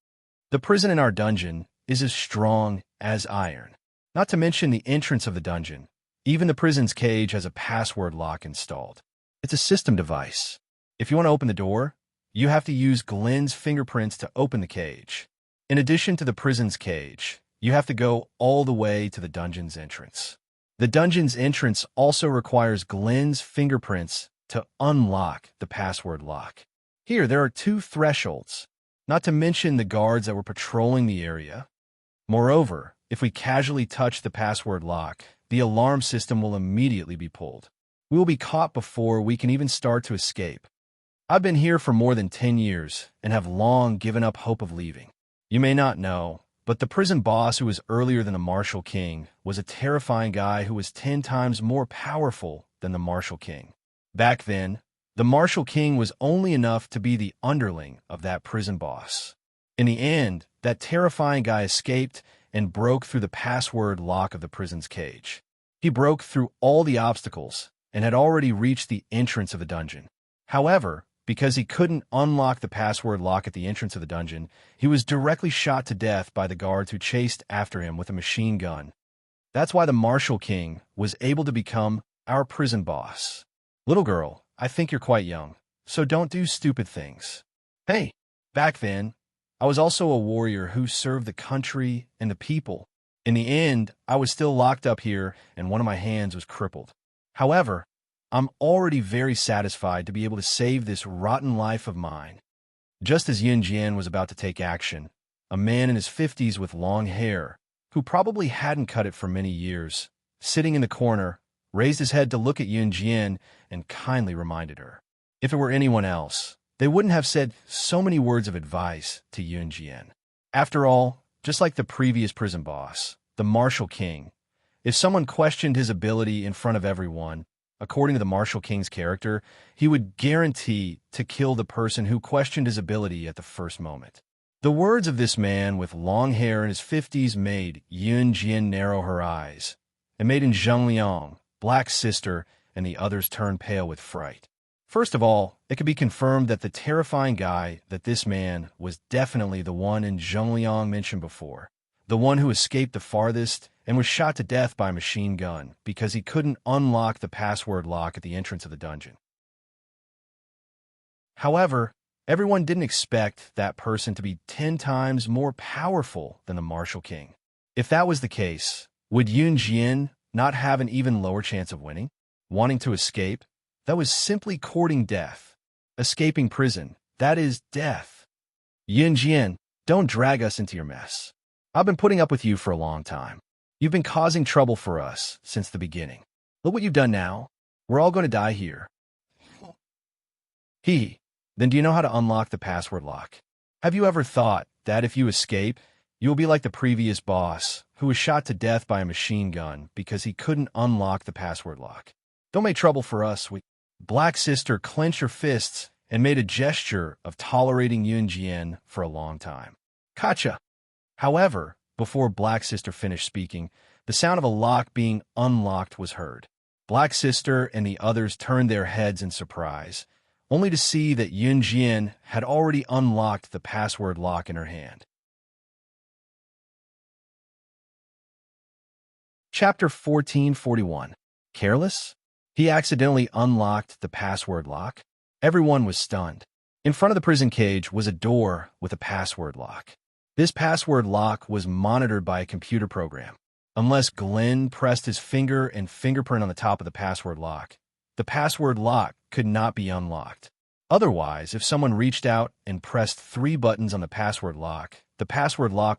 The prison in our dungeon is as strong as iron. Not to mention the entrance of the dungeon. Even the prison's cage has a password lock installed. It's a system device. If you want to open the door, you have to use Glenn's fingerprints to open the cage. In addition to the prison's cage, you have to go all the way to the dungeon's entrance. The dungeon's entrance also requires Glenn's fingerprints to unlock the password lock. Here, there are 2 thresholds, not to mention the guards that were patrolling the area. Moreover, if we casually touch the password lock, the alarm system will immediately be pulled. We will be caught before we can even start to escape. I've been here for more than 10 years and have long given up hope of leaving. You may not know, but the prison boss who was earlier than the Martial King was a terrifying guy who was 10 times more powerful than the Martial King. Back then, the Martial King was only enough to be the underling of that prison boss. In the end, that terrifying guy escaped and broke through the password lock of the prison's cage. He broke through all the obstacles and had already reached the entrance of the dungeon. However, because he couldn't unlock the password lock at the entrance of the dungeon, he was directly shot to death by the guards who chased after him with a machine gun. That's why the Marshal King was able to become our prison boss. Little girl, I think you're quite young, so don't do stupid things. Hey, back then, I was also a warrior who served the country and the people. In the end, I was still locked up here and one of my hands was crippled. However, I'm already very satisfied to be able to save this rotten life of mine. Just as Yun Jian was about to take action, a man in his 50s with long hair, who probably hadn't cut it for many years, sitting in the corner, raised his head to look at Yun Jian and kindly reminded her. If it were anyone else, they wouldn't have said so many words of advice to Yun Jian. After all, just like the previous prison boss, the Marshal King, if someone questioned his ability in front of everyone, according to the Marshal King's character, he would guarantee to kill the person who questioned his ability at the first moment. The words of this man with long hair in his 50s made Yun Jian narrow her eyes, and made in Zheng Liang, Black's sister, and the others turn pale with fright. First of all, it could be confirmed that the terrifying guy that this man was definitely the one in Zheng Liang mentioned before, the one who escaped the farthest and was shot to death by a machine gun because he couldn't unlock the password lock at the entrance of the dungeon. However, everyone didn't expect that person to be 10 times more powerful than the Marshal King. If that was the case, would Yun Jian not have an even lower chance of winning? Wanting to escape? That was simply courting death. Escaping prison, that is death. Yun Jian, don't drag us into your mess. I've been putting up with you for a long time. You've been causing trouble for us since the beginning. Look what you've done now. We're all going to die here. Then do you know how to unlock the password lock? Have you ever thought that if you escape, you'll be like the previous boss, who was shot to death by a machine gun because he couldn't unlock the password lock? Don't make trouble for us. Black sister clenched her fists and made a gesture of tolerating Yun Jian for a long time. Gotcha. However, before Black sister finished speaking, the sound of a lock being unlocked was heard. Black sister and the others turned their heads in surprise, only to see that Yun Jian had already unlocked the password lock in her hand. Chapter 1441. Careless? He accidentally unlocked the password lock? Everyone was stunned. In front of the prison cage was a door with a password lock. This password lock was monitored by a computer program. Unless Glenn pressed his finger and fingerprint on the top of the password lock could not be unlocked. Otherwise, if someone reached out and pressed 3 buttons on the password lock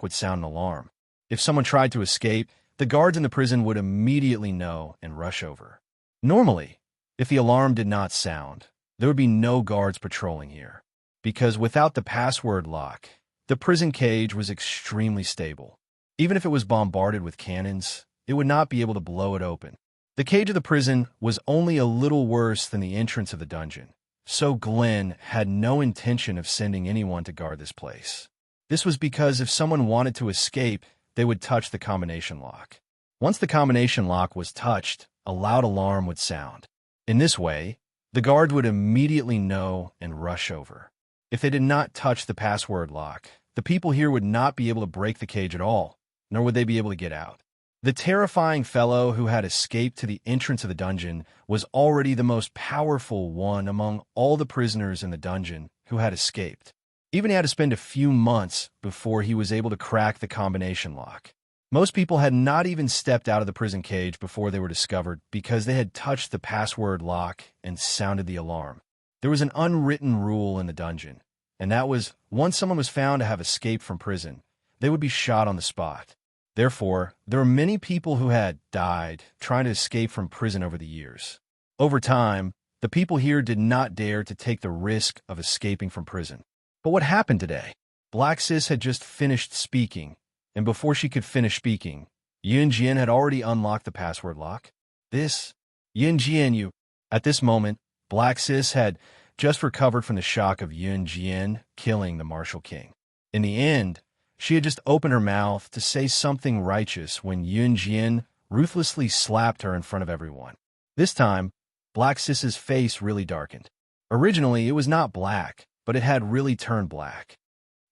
would sound an alarm. If someone tried to escape, the guards in the prison would immediately know and rush over. Normally, if the alarm did not sound, there would be no guards patrolling here, because without the password lock, the prison cage was extremely stable. Even if it was bombarded with cannons, it would not be able to blow it open. The cage of the prison was only a little worse than the entrance of the dungeon, so Glenn had no intention of sending anyone to guard this place. This was because if someone wanted to escape, they would touch the combination lock. Once the combination lock was touched, a loud alarm would sound. In this way, the guard would immediately know and rush over. If they did not touch the password lock, the people here would not be able to break the cage at all, nor would they be able to get out. The terrifying fellow who had escaped to the entrance of the dungeon was already the most powerful one among all the prisoners in the dungeon who had escaped. Even he had to spend a few months before he was able to crack the combination lock. Most people had not even stepped out of the prison cage before they were discovered because they had touched the password lock and sounded the alarm. There was an unwritten rule in the dungeon, and that was once someone was found to have escaped from prison, they would be shot on the spot. Therefore, there were many people who had died trying to escape from prison over the years. Over time, the people here did not dare to take the risk of escaping from prison. But what happened today? Black Sis had just finished speaking, and before she could finish speaking, Yun Jian had already unlocked the password lock. Yun Jian, At this moment, Black Sis had just recovered from the shock of Yun Jian killing the Marshal King. In the end, she had just opened her mouth to say something righteous when Yun Jian ruthlessly slapped her in front of everyone. This time, Black Sis's face really darkened. Originally, it was not black, but it had really turned black.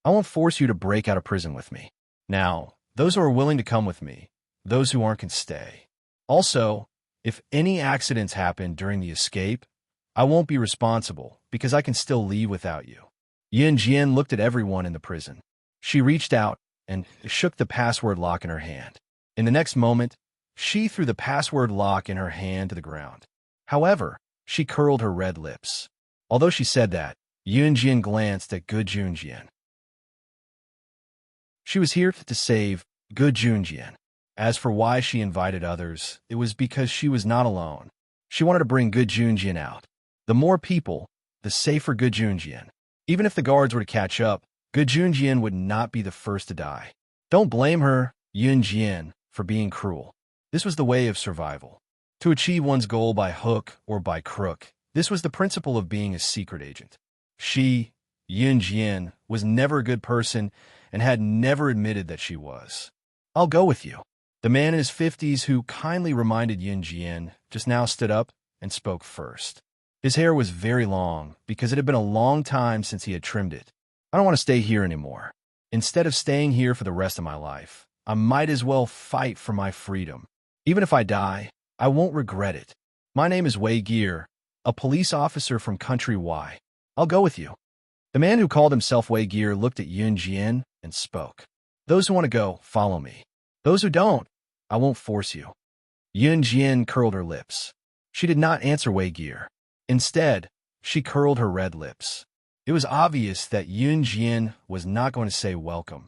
I won't force you to break out of prison with me. Now, those who are willing to come with me, those who aren't can stay. Also, if any accidents happen during the escape, I won't be responsible because I can still leave without you. Yun Jian looked at everyone in the prison. She reached out and shook the password lock in her hand. In the next moment, she threw the password lock in her hand to the ground. However, she curled her red lips. Although she said that, Yun Jian glanced at Good Junjian. She was here to save Good Junjian. As for why she invited others, it was because she was not alone. She wanted to bring Good Junjian out. The more people, the safer Good Junjian. Even if the guards were to catch up, Good Junjian would not be the first to die. Don't blame her, Yun Jian, for being cruel. This was the way of survival. To achieve one's goal by hook or by crook, this was the principle of being a secret agent. She, Yun Jian, was never a good person and had never admitted that she was. I'll go with you. The man in his 50s who kindly reminded Yun Jian just now stood up and spoke first. His hair was very long because it had been a long time since he had trimmed it. I don't want to stay here anymore. Instead of staying here for the rest of my life, I might as well fight for my freedom. Even if I die, I won't regret it. My name is Wei Gear, a police officer from Country Y. I'll go with you. The man who called himself Wei Gear looked at Yun Jian and spoke. Those who want to go, follow me. Those who don't, I won't force you. Yun Jian curled her lips. She did not answer Wei Gear. Instead, she curled her red lips. It was obvious that Yun Jian was not going to say welcome.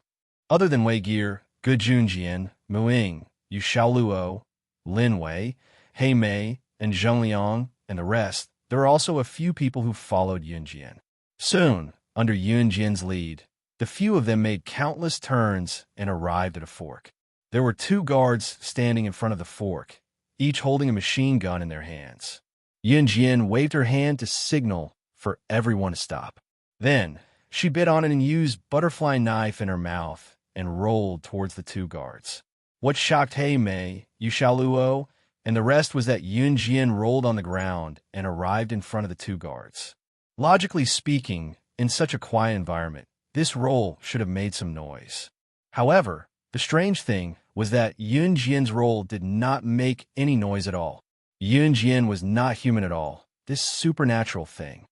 Other than Wei Gear, Good Junjian, Muing, Yu Xiaoluo, Lin Wei, Hei Mei, and Zheng Liang, and the rest, there were also a few people who followed Yun Jian. Soon, under Yun Jian's lead, the few of them made countless turns and arrived at a fork. There were 2 guards standing in front of the fork, each holding a machine gun in their hands. Yun Jian waved her hand to signal for everyone to stop. Then, she bit on an unused butterfly knife in her mouth and rolled towards the 2 guards. What shocked Hei Mei, Yu Xiaoluo, and the rest was that Yun Jian rolled on the ground and arrived in front of the 2 guards. Logically speaking, in such a quiet environment, this roll should have made some noise. However, the strange thing was that Yun Jian's roll did not make any noise at all. Yun Jian was not human at all, this supernatural thing.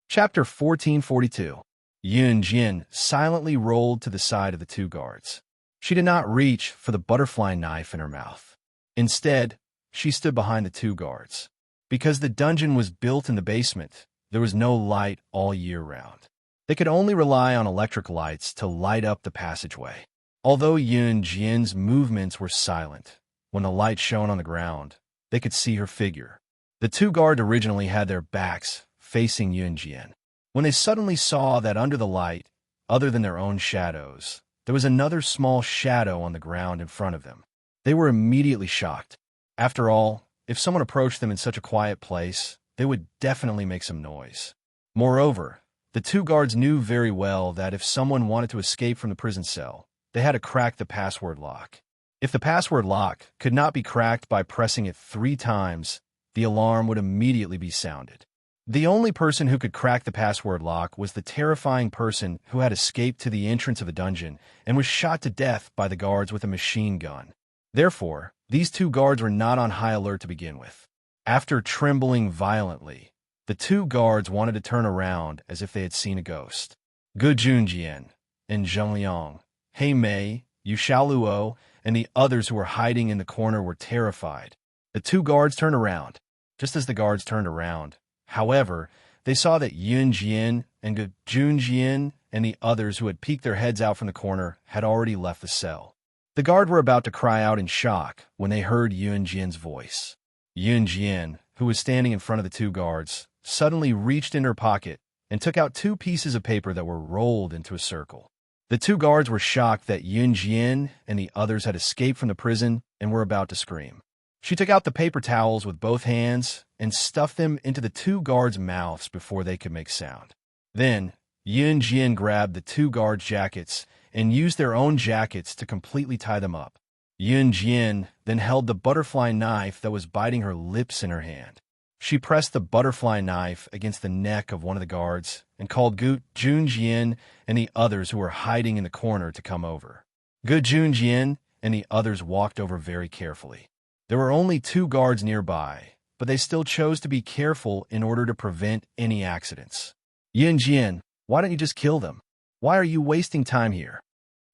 Chapter 1442. Yun Jian silently rolled to the side of the 2 guards. She did not reach for the butterfly knife in her mouth. Instead, she stood behind the 2 guards. Because the dungeon was built in the basement, there was no light all year round. They could only rely on electric lights to light up the passageway. Although Yun Jian's movements were silent, when the light shone on the ground, they could see her figure. The 2 guards originally had their backs facing Yun Jian. When they suddenly saw that under the light, other than their own shadows, there was another small shadow on the ground in front of them. They were immediately shocked. After all, if someone approached them in such a quiet place, they would definitely make some noise. Moreover, the 2 guards knew very well that if someone wanted to escape from the prison cell, they had to crack the password lock. If the password lock could not be cracked by pressing it 3 times, the alarm would immediately be sounded. The only person who could crack the password lock was the terrifying person who had escaped to the entrance of the dungeon and was shot to death by the guards with a machine gun. Therefore, these 2 guards were not on high alert to begin with. After trembling violently, the 2 guards wanted to turn around as if they had seen a ghost. Gu Junjian and Zheng Liang, Hei Mei, Yu Xiaoluo, and the others who were hiding in the corner were terrified. The 2 guards turned around. Just as the guards turned around, however, they saw that Yun Jian and Gu Junjian and the others who had peeked their heads out from the corner had already left the cell. The guard were about to cry out in shock when they heard Yun Jian's voice. Yun Jian, who was standing in front of the 2 guards, suddenly reached in her pocket and took out 2 pieces of paper that were rolled into a circle. The 2 guards were shocked that Yun Jian and the others had escaped from the prison and were about to scream. She took out the paper towels with both hands and stuffed them into the 2 guards' mouths before they could make sound. Then, Yun Jian grabbed the 2 guards' jackets and used their own jackets to completely tie them up. Yun Jian then held the butterfly knife that was biting her lips in her hand. She pressed the butterfly knife against the neck of one of the guards and called Gu Junjian and the others who were hiding in the corner to come over. Gu Junjian and the others walked over very carefully. There were only 2 guards nearby, but they still chose to be careful in order to prevent any accidents. Yun Jian, why don't you just kill them? Why are you wasting time here?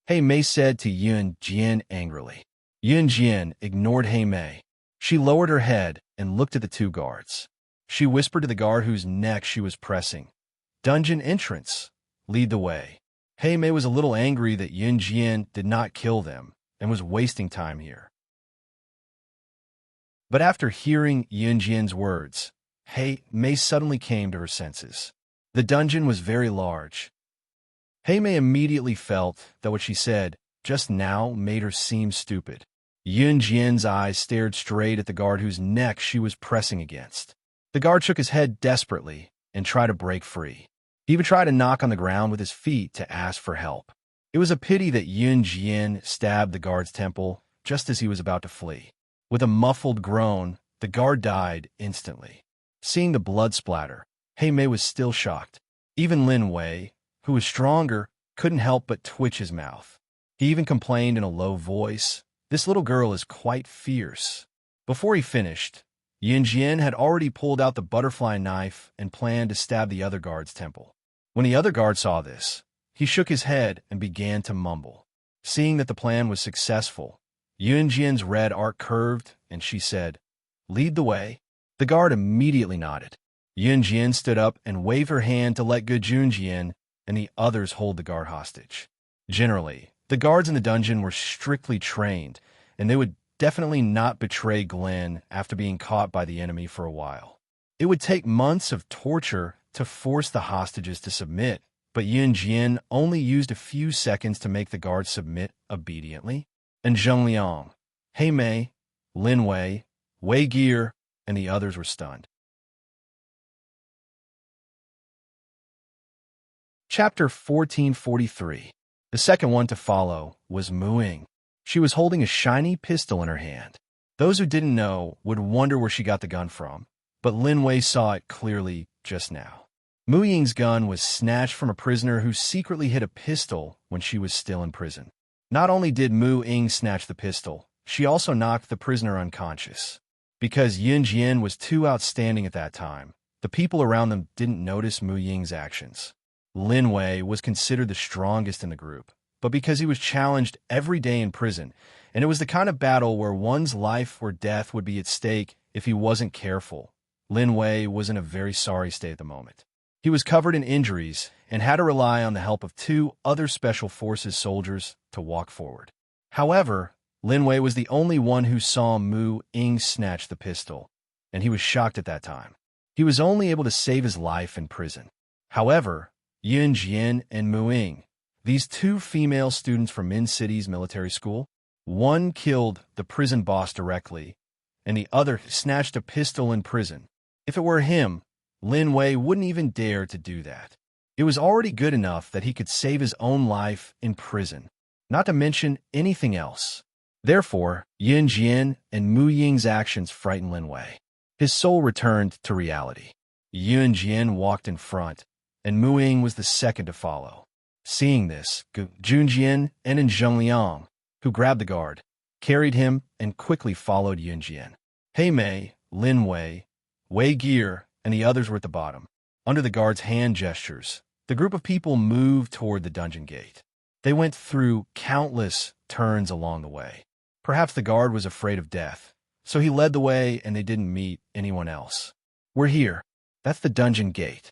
Hei Mei said to Yun Jian angrily. Yun Jian ignored Hei Mei. She lowered her head and looked at the 2 guards. She whispered to the guard whose neck she was pressing, "Dungeon entrance. Lead the way." Hei Mei was a little angry that Yun Jian did not kill them and was wasting time here. But after hearing Yun Jian's words, Hei Mei suddenly came to her senses. The dungeon was very large. Hei Mei immediately felt that what she said just now made her seem stupid. Yun Jian's eyes stared straight at the guard whose neck she was pressing against. The guard shook his head desperately and tried to break free. He even tried to knock on the ground with his feet to ask for help. It was a pity that Yun Jian stabbed the guard's temple just as he was about to flee. With a muffled groan, the guard died instantly. Seeing the blood splatter, Hei Mei was still shocked. Even Lin Wei, who was stronger, couldn't help but twitch his mouth. He even complained in a low voice, "This little girl is quite fierce." Before he finished, Yun Jian had already pulled out the butterfly knife and planned to stab the other guard's temple. When the other guard saw this, he shook his head and began to mumble. Seeing that the plan was successful, Yun Jian's red arc curved, and she said, "Lead the way." The guard immediately nodded. Yun Jian stood up and waved her hand to let Gu Junjian and the others hold the guard hostage. Generally, the guards in the dungeon were strictly trained, and they would definitely not betray Glenn after being caught by the enemy for a while. It would take months of torture to force the hostages to submit, but Yun Jian only used a few seconds to make the guards submit obediently. And Zheng Liang, Hei Mei, Lin Wei, Wei Gear, and the others were stunned. Chapter 1443. The second one to follow was Mu Ying. She was holding a shiny pistol in her hand. Those who didn't know would wonder where she got the gun from, but Lin Wei saw it clearly just now. Mu Ying's gun was snatched from a prisoner who secretly hid a pistol when she was still in prison. Not only did Mu Ying snatch the pistol, she also knocked the prisoner unconscious. Because Yun Jian was too outstanding at that time, the people around them didn't notice Mu Ying's actions. Lin Wei was considered the strongest in the group, but because he was challenged every day in prison, and it was the kind of battle where one's life or death would be at stake if he wasn't careful, Lin Wei was in a very sorry state at the moment. He was covered in injuries and had to rely on the help of 2 other Special Forces soldiers to walk forward. However, Lin Wei was the only one who saw Mu Ying snatch the pistol, and he was shocked at that time. He was only able to save his life in prison. However, Yun Jian and Mu Ying, these 2 female students from Min City's military school, one killed the prison boss directly, and the other snatched a pistol in prison. If it were him, Lin Wei wouldn't even dare to do that. It was already good enough that he could save his own life in prison, not to mention anything else. Therefore, Yun Jian and Mu Ying's actions frightened Lin Wei. His soul returned to reality. Yun Jian walked in front, and Mu Ying was the second to follow. Seeing this, Gu Junjian and Zheng Liang, who grabbed the guard, carried him and quickly followed Yun Jian. Hei Mei, Lin Wei, Wei Gear, and the others were at the bottom. Under the guard's hand gestures, the group of people moved toward the dungeon gate. They went through countless turns along the way. Perhaps the guard was afraid of death, so he led the way and they didn't meet anyone else. "We're here. That's the dungeon gate."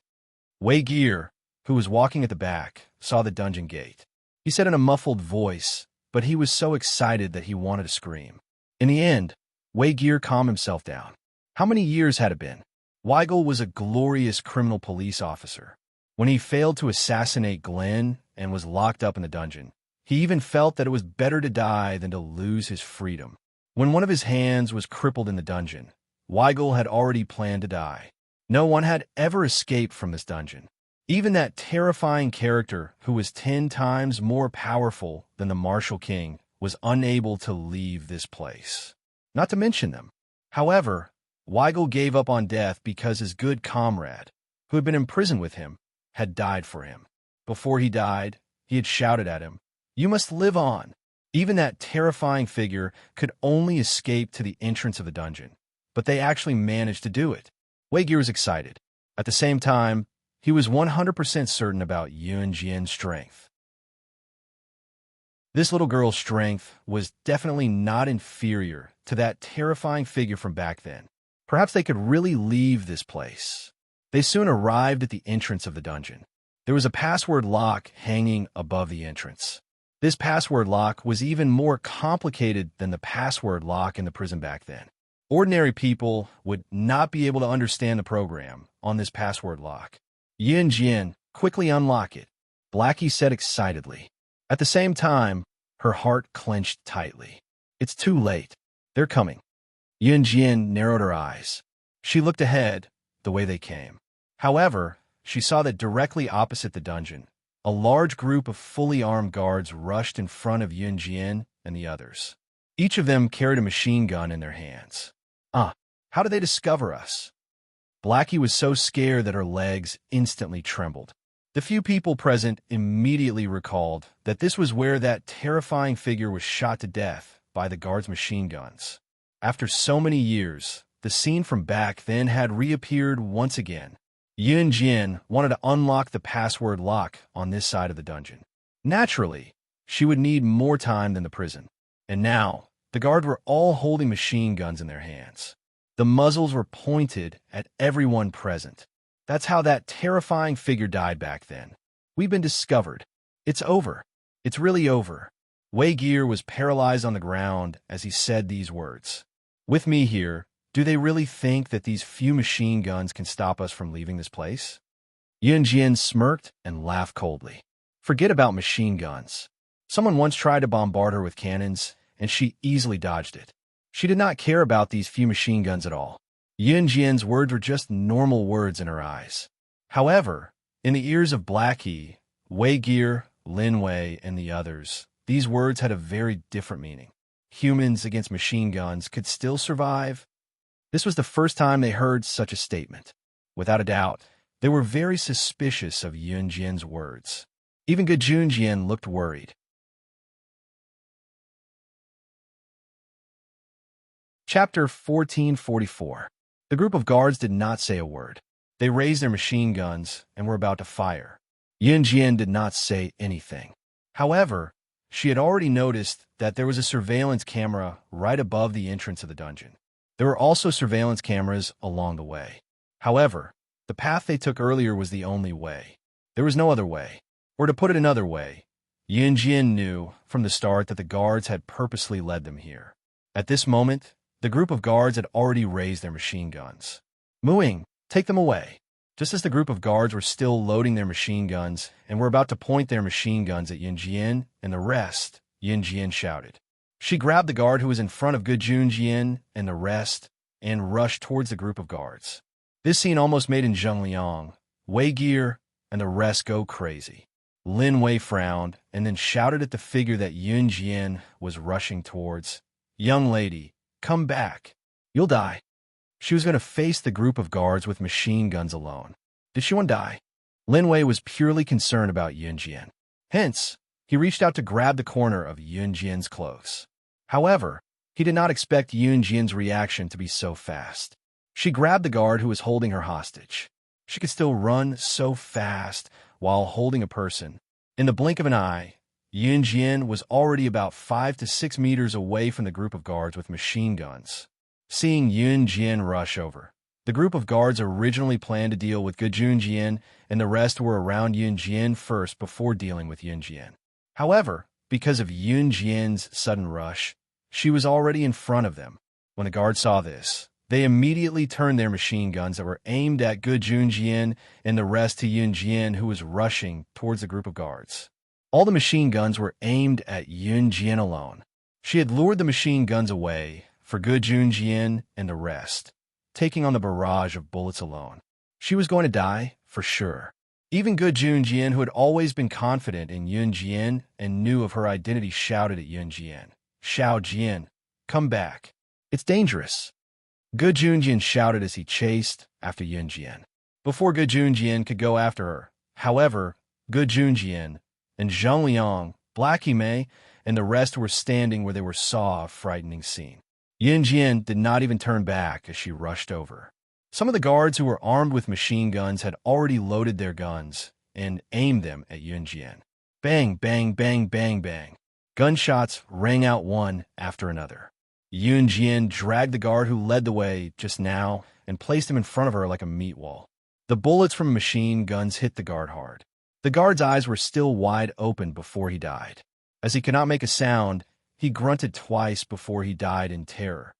Wei Gear, who was walking at the back, saw the dungeon gate. He said in a muffled voice, but he was so excited that he wanted to scream. In the end, Wei Gear calmed himself down. How many years had it been? Weigel was a glorious criminal police officer. When he failed to assassinate Glenn and was locked up in the dungeon, he even felt that it was better to die than to lose his freedom. When one of his hands was crippled in the dungeon, Weigel had already planned to die. No one had ever escaped from this dungeon. Even that terrifying character who was 10 times more powerful than the Martial King was unable to leave this place. Not to mention them. However, Weigel gave up on death because his good comrade, who had been imprisoned with him, had died for him. Before he died, he had shouted at him, "You must live on." Even that terrifying figure could only escape to the entrance of the dungeon, but they actually managed to do it. Weigel was excited. At the same time, he was 100% certain about Yun Jian's strength. This little girl's strength was definitely not inferior to that terrifying figure from back then. Perhaps they could really leave this place. They soon arrived at the entrance of the dungeon. There was a password lock hanging above the entrance. This password lock was even more complicated than the password lock in the prison back then. Ordinary people would not be able to understand the program on this password lock. Yun Jian, quickly unlock it, Blackie said excitedly. At the same time, her heart clenched tightly. It's too late. They're coming. Yun Jian narrowed her eyes. She looked ahead, the way they came. However, she saw that directly opposite the dungeon, a large group of fully armed guards rushed in front of Yun Jian and the others. Each of them carried a machine gun in their hands. How did they discover us? Blackie was so scared that her legs instantly trembled. The few people present immediately recalled that this was where that terrifying figure was shot to death by the guards' machine guns. After so many years, the scene from back then had reappeared once again. Yun Jian wanted to unlock the password lock on this side of the dungeon. Naturally, she would need more time than the prison. And now, the guards were all holding machine guns in their hands. The muzzles were pointed at everyone present. That's how that terrifying figure died back then. We've been discovered. It's over. It's really over. Weigel was paralyzed on the ground as he said these words. With me here, do they really think that these few machine guns can stop us from leaving this place? Yun Jian smirked and laughed coldly. Forget about machine guns. Someone once tried to bombard her with cannons, and she easily dodged it. She did not care about these few machine guns at all. Yun Jian's words were just normal words in her eyes. However, in the ears of Blackie, Weigel, Lin Wei, and the others, these words had a very different meaning. Humans against machine guns could still survive. This was the first time they heard such a statement. Without a doubt, they were very suspicious of Yun Jian's words. Even Ge Junjian looked worried. Chapter 1444. The group of guards did not say a word. They raised their machine guns and were about to fire. Yun Jian did not say anything. However, she had already noticed that there was a surveillance camera right above the entrance of the dungeon. There were also surveillance cameras along the way. However, the path they took earlier was the only way. There was no other way. Or to put it another way, Yun Jian knew from the start that the guards had purposely led them here. At this moment, the group of guards had already raised their machine guns. Muing, take them away. Just as the group of guards were still loading their machine guns and were about to point their machine guns at Yun Jian and the rest, Yun Jian shouted. She grabbed the guard who was in front of Ge Junjian and the rest and rushed towards the group of guards. This scene almost made Zhengliang, Weigel, and the rest go crazy. Lin Wei frowned and then shouted at the figure that Yun Jian was rushing towards. Young lady, come back. You'll die. She was going to face the group of guards with machine guns alone. Did she want to die? Lin Wei was purely concerned about Yun Jian. Hence, he reached out to grab the corner of Yun Jian's clothes. However, he did not expect Yun Jian's reaction to be so fast. She grabbed the guard who was holding her hostage. She could still run so fast while holding a person. In the blink of an eye, Yun Jian was already about 5 to 6 meters away from the group of guards with machine guns. Seeing Yun Jian rush over, the group of guards originally planned to deal with Ge Junjian, and the rest were around Yun Jian first before dealing with Yun Jian. However, because of Yun Jian's sudden rush, she was already in front of them. When the guards saw this, they immediately turned their machine guns that were aimed at Ge Junjian and the rest to Yun Jian, who was rushing towards the group of guards. All the machine guns were aimed at Yun Jian alone. She had lured the machine guns away for Ge Junjian and the rest, taking on the barrage of bullets alone. She was going to die, for sure. Even Good Junjian, who had always been confident in Yun Jian and knew of her identity, shouted at Yun Jian, "Xiao Jian, come back. It's dangerous." Good Junjian shouted as he chased after Yun Jian. Before Good Junjian could go after her, however, Good Junjian and Zhang Liang, Blackie Mei, and the rest were standing where they saw a frightening scene. Yun Jian did not even turn back as she rushed over. Some of the guards who were armed with machine guns had already loaded their guns and aimed them at Yun Jian. Bang, bang, bang, bang, bang. Gunshots rang out one after another. Yun Jian dragged the guard who led the way just now and placed him in front of her like a meat wall. The bullets from machine guns hit the guard hard. The guard's eyes were still wide open before he died. As he could not make a sound, he grunted twice before he died in terror.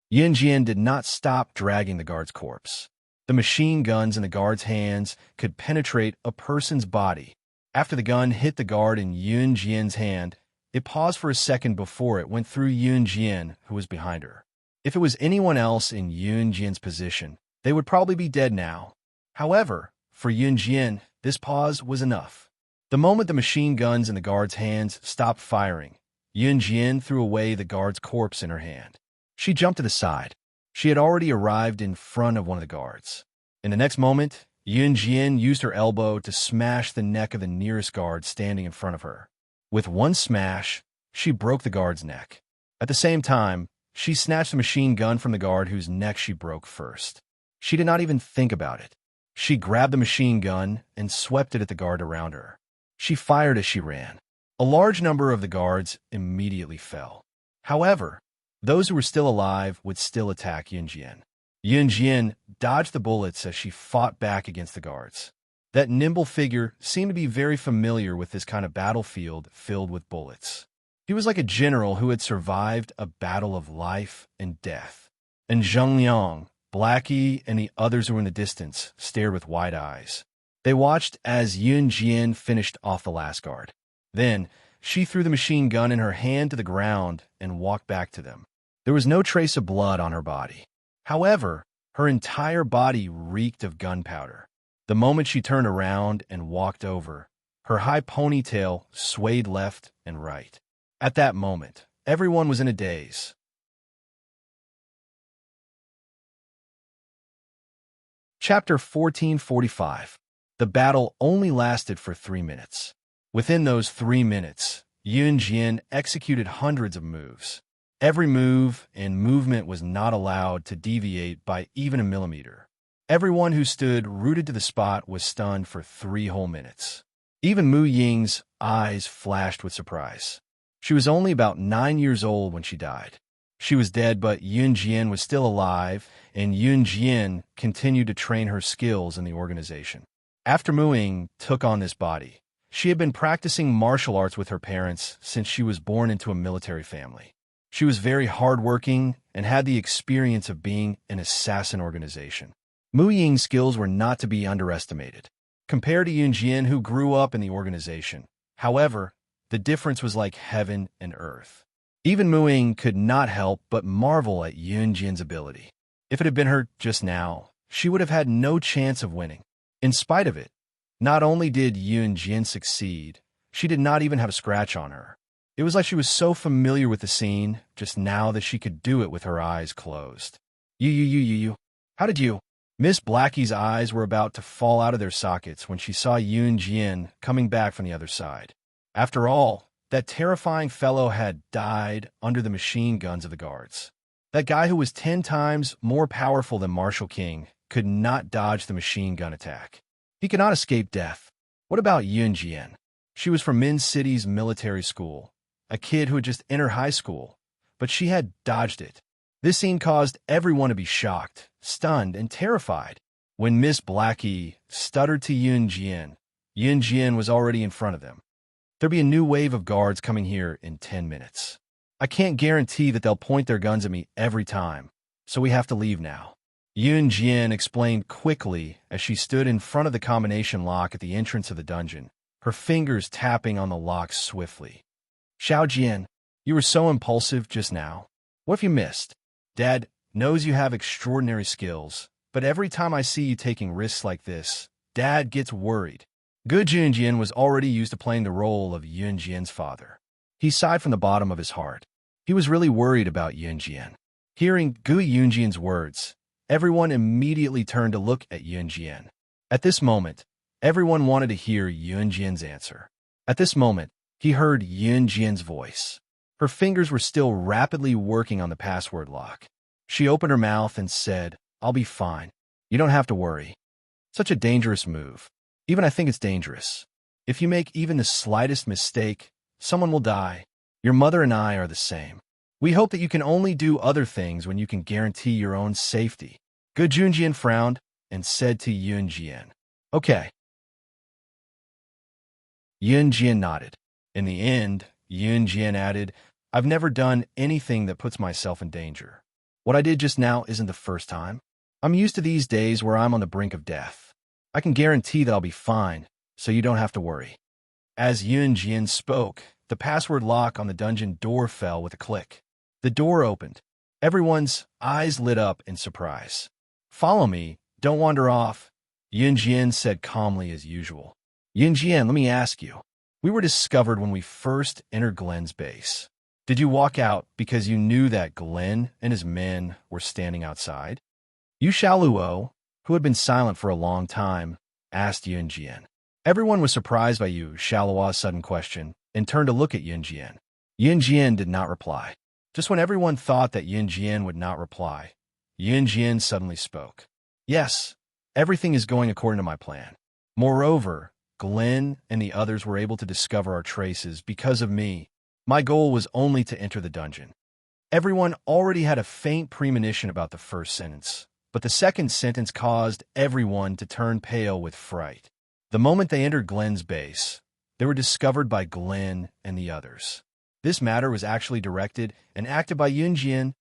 Yun Jian did not stop dragging the guard's corpse. The machine guns in the guard's hands could penetrate a person's body. After the gun hit the guard in Yun Jian's hand, it paused for a second before it went through Yun Jian, who was behind her. If it was anyone else in Yun Jian's position, they would probably be dead now. However, for Yun Jian, this pause was enough. The moment the machine guns in the guard's hands stopped firing, Yun Jian threw away the guard's corpse in her hand. She jumped to the side. She had already arrived in front of one of the guards. In the next moment, Yun Jian used her elbow to smash the neck of the nearest guard standing in front of her. With one smash, she broke the guard's neck. At the same time, she snatched the machine gun from the guard whose neck she broke first. She did not even think about it. She grabbed the machine gun and swept it at the guard around her. She fired as she ran. A large number of the guards immediately fell. However, those who were still alive would still attack Yun Jian. Yun Jian dodged the bullets as she fought back against the guards. That nimble figure seemed to be very familiar with this kind of battlefield filled with bullets. He was like a general who had survived a battle of life and death. And Zhang Liang, Blackie, and the others who were in the distance stared with wide eyes. They watched as Yun Jian finished off the last guard. Then, she threw the machine gun in her hand to the ground and walked back to them. There was no trace of blood on her body. However, her entire body reeked of gunpowder. The moment she turned around and walked over, her high ponytail swayed left and right. At that moment, everyone was in a daze. Chapter 1445. The battle only lasted for 3 minutes. Within those 3 minutes, Yun Jian executed hundreds of moves. Every move and movement was not allowed to deviate by even a millimeter. Everyone who stood rooted to the spot was stunned for 3 whole minutes. Even Mu Ying's eyes flashed with surprise. She was only about 9 years old when she died. She was dead, but Yun Jian was still alive, and Yun Jian continued to train her skills in the organization. After Mu Ying took on this body, she had been practicing martial arts with her parents since she was born into a military family. She was very hardworking and had the experience of being an assassin organization. Mu Ying's skills were not to be underestimated. Compared to Yun Jian, who grew up in the organization, however, the difference was like heaven and earth. Even Mu Ying could not help but marvel at Yun Jian's ability. If it had been her just now, she would have had no chance of winning. In spite of it, not only did Yun Jian succeed, she did not even have a scratch on her. It was like she was so familiar with the scene just now that she could do it with her eyes closed. You. How did you? Miss Blackie's eyes were about to fall out of their sockets when she saw Yun Jian coming back from the other side. After all, that terrifying fellow had died under the machine guns of the guards. That guy who was 10 times more powerful than Marshal King could not dodge the machine gun attack. He could not escape death. What about Yun Jian? She was from Min City's military school, a kid who had just entered high school, but she had dodged it. This scene caused everyone to be shocked, stunned, and terrified. When Miss Blackie stuttered to Yun Jian was already in front of them. There'll be a new wave of guards coming here in 10 minutes. I can't guarantee that they'll point their guns at me every time, so we have to leave now. Yun Jian explained quickly as she stood in front of the combination lock at the entrance of the dungeon, her fingers tapping on the lock swiftly. Xiao Jian, you were so impulsive just now. What have you missed? Dad knows you have extraordinary skills, but every time I see you taking risks like this, Dad gets worried. Gu Junjian was already used to playing the role of Yunjian's father. He sighed from the bottom of his heart. He was really worried about Yunjian. Hearing Gu Yunjian's words, everyone immediately turned to look at Yunjian. At this moment, everyone wanted to hear Yunjian's answer. At this moment, he heard Yunjian's voice. Her fingers were still rapidly working on the password lock. She opened her mouth and said, "I'll be fine. You don't have to worry." Such a dangerous move. Even I think it's dangerous. If you make even the slightest mistake, someone will die. Your mother and I are the same. We hope that you can only do other things when you can guarantee your own safety. Gu Junjian frowned and said to Yunjian, "Okay." Yunjian nodded. In the end, Yunjian added, "I've never done anything that puts myself in danger. What I did just now isn't the first time. I'm used to these days where I'm on the brink of death. I can guarantee that I'll be fine, so you don't have to worry." As Yunjian spoke, the password lock on the dungeon door fell with a click. The door opened. Everyone's eyes lit up in surprise. "Follow me, don't wander off," Yunjian said calmly as usual. "Yunjian, let me ask you. We were discovered when we first entered Glenn's base. Did you walk out because you knew that Glenn and his men were standing outside?" Yu Xiaoluo, who had been silent for a long time, asked Yunjian. Everyone was surprised by Yu Xiaoluo's sudden question and turned to look at Yunjian. Yunjian did not reply. Just when everyone thought that Yunjian would not reply, Yunjian suddenly spoke. "Yes, everything is going according to my plan. Moreover, Glenn and the others were able to discover our traces because of me. My goal was only to enter the dungeon." Everyone already had a faint premonition about the first sentence, but the second sentence caused everyone to turn pale with fright. The moment they entered Glenn's base, they were discovered by Glenn and the others. This matter was actually directed and acted by Yunjian.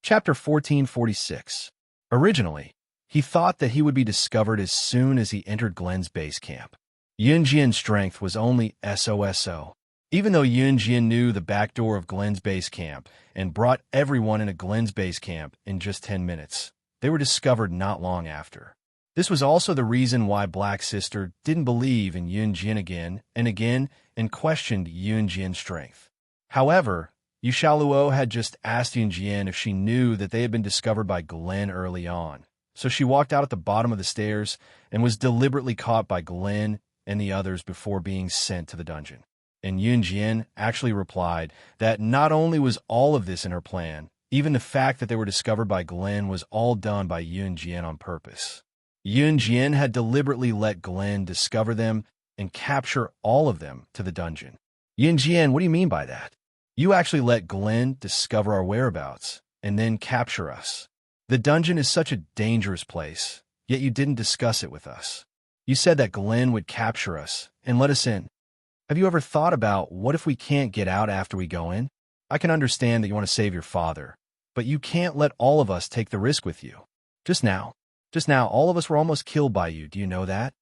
Chapter 1446. Originally, he thought that he would be discovered as soon as he entered Glenn's base camp. Yunjian's strength was only SOSO. Even though Yunjian knew the back door of Glenn's base camp and brought everyone into Glenn's base camp in just 10 minutes, they were discovered not long after. This was also the reason why Black Sister didn't believe in Yunjian again and questioned Yunjian's strength. However, Yu Xiaoluo had just asked Yunjian if she knew that they had been discovered by Glenn early on, so she walked out at the bottom of the stairs and was deliberately caught by Glenn and the others before being sent to the dungeon. And Yunjian actually replied that not only was all of this in her plan, even the fact that they were discovered by Glenn was all done by Yunjian on purpose. Yunjian had deliberately let Glenn discover them and capture all of them to the dungeon. "Yunjian, what do you mean by that? You actually let Glenn discover our whereabouts and then capture us. The dungeon is such a dangerous place, yet you didn't discuss it with us. You said that Glenn would capture us and let us in. Have you ever thought about what if we can't get out after we go in? I can understand that you want to save your father, but you can't let all of us take the risk with you. Just now, all of us were almost killed by you. Do you know that?"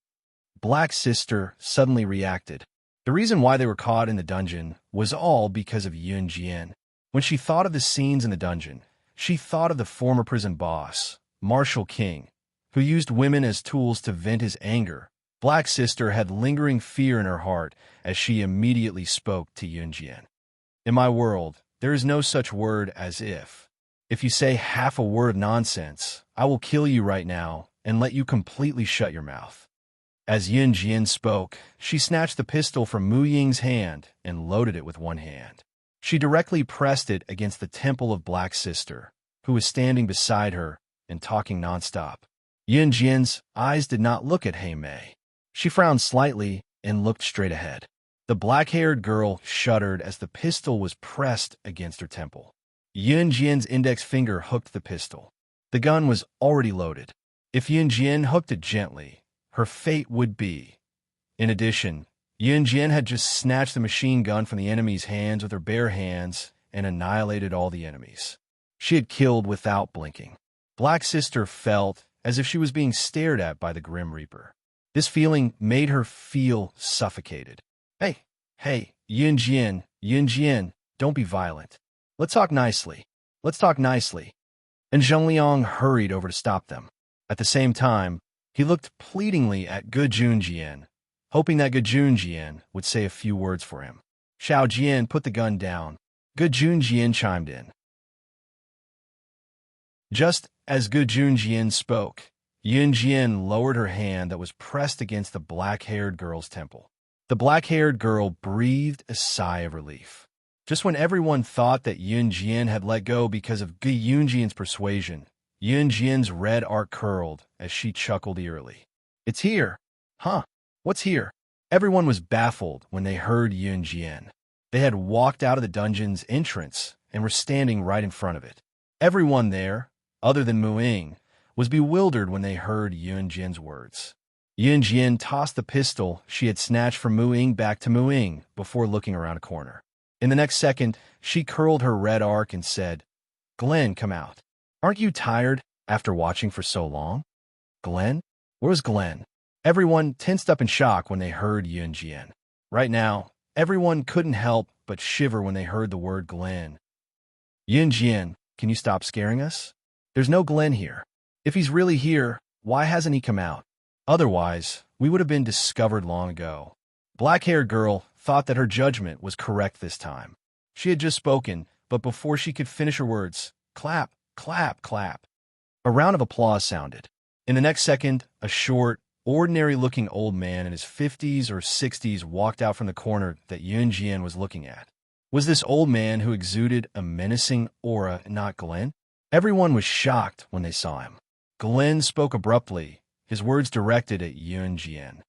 Black Sister suddenly reacted. The reason why they were caught in the dungeon was all because of Yunjian. When she thought of the scenes in the dungeon, she thought of the former prison boss, Marshal King, who used women as tools to vent his anger. Black Sister had lingering fear in her heart as she immediately spoke to Yunjian. "In my world, there is no such word as if. If you say half a word of nonsense, I will kill you right now and let you completely shut your mouth." As Yunjian spoke, she snatched the pistol from Mu Ying's hand and loaded it with one hand. She directly pressed it against the temple of Black Sister, who was standing beside her and talking nonstop. Yunjian's eyes did not look at Hei Mei. She frowned slightly and looked straight ahead. The black-haired girl shuddered as the pistol was pressed against her temple. Yunjian's index finger hooked the pistol. The gun was already loaded. If Yunjian hooked it gently, her fate would be. In addition, Yunjian had just snatched the machine gun from the enemy's hands with her bare hands and annihilated all the enemies. She had killed without blinking. Black Sister felt as if she was being stared at by the Grim Reaper. This feeling made her feel suffocated. Hey, Yunjian, don't be violent. Let's talk nicely. Let's talk nicely. And Zheng Liang hurried over to stop them. At the same time, he looked pleadingly at Gu Junjian, hoping that Gu Junjian would say a few words for him. Xiao Jian put the gun down. Gu Junjian chimed in. Just as Gu Junjian spoke, Yun Jian lowered her hand that was pressed against the black-haired girl's temple. The black-haired girl breathed a sigh of relief. Just when everyone thought that Yun Jian had let go because of Gu Yunjian's persuasion, Yun Jian's red arc curled as she chuckled eerily. It's here. Huh? What's here? Everyone was baffled when they heard Yun Jian. They had walked out of the dungeon's entrance and were standing right in front of it. Everyone there, other than Mu Ying, was bewildered when they heard Yun Jian's words. Yun Jian tossed the pistol she had snatched from Mu Ying back to Mu Ying before looking around a corner. In the next second, she curled her red arc and said, Glenn, come out. Aren't you tired after watching for so long? Glenn? Where's Glenn? Everyone tensed up in shock when they heard Yun Jian. Right now, everyone couldn't help but shiver when they heard the word Glenn. Yun Jian, can you stop scaring us? There's no Glenn here. If he's really here, why hasn't he come out? Otherwise, we would have been discovered long ago. Black-haired girl thought that her judgment was correct this time. She had just spoken, but before she could finish her words, clap, clap, clap. A round of applause sounded. In the next second, a short, ordinary-looking old man in his 50s or 60s walked out from the corner that Yun Jian was looking at. Was this old man who exuded a menacing aura not Glenn? Everyone was shocked when they saw him. Glenn spoke abruptly, his words directed at Yun Jian.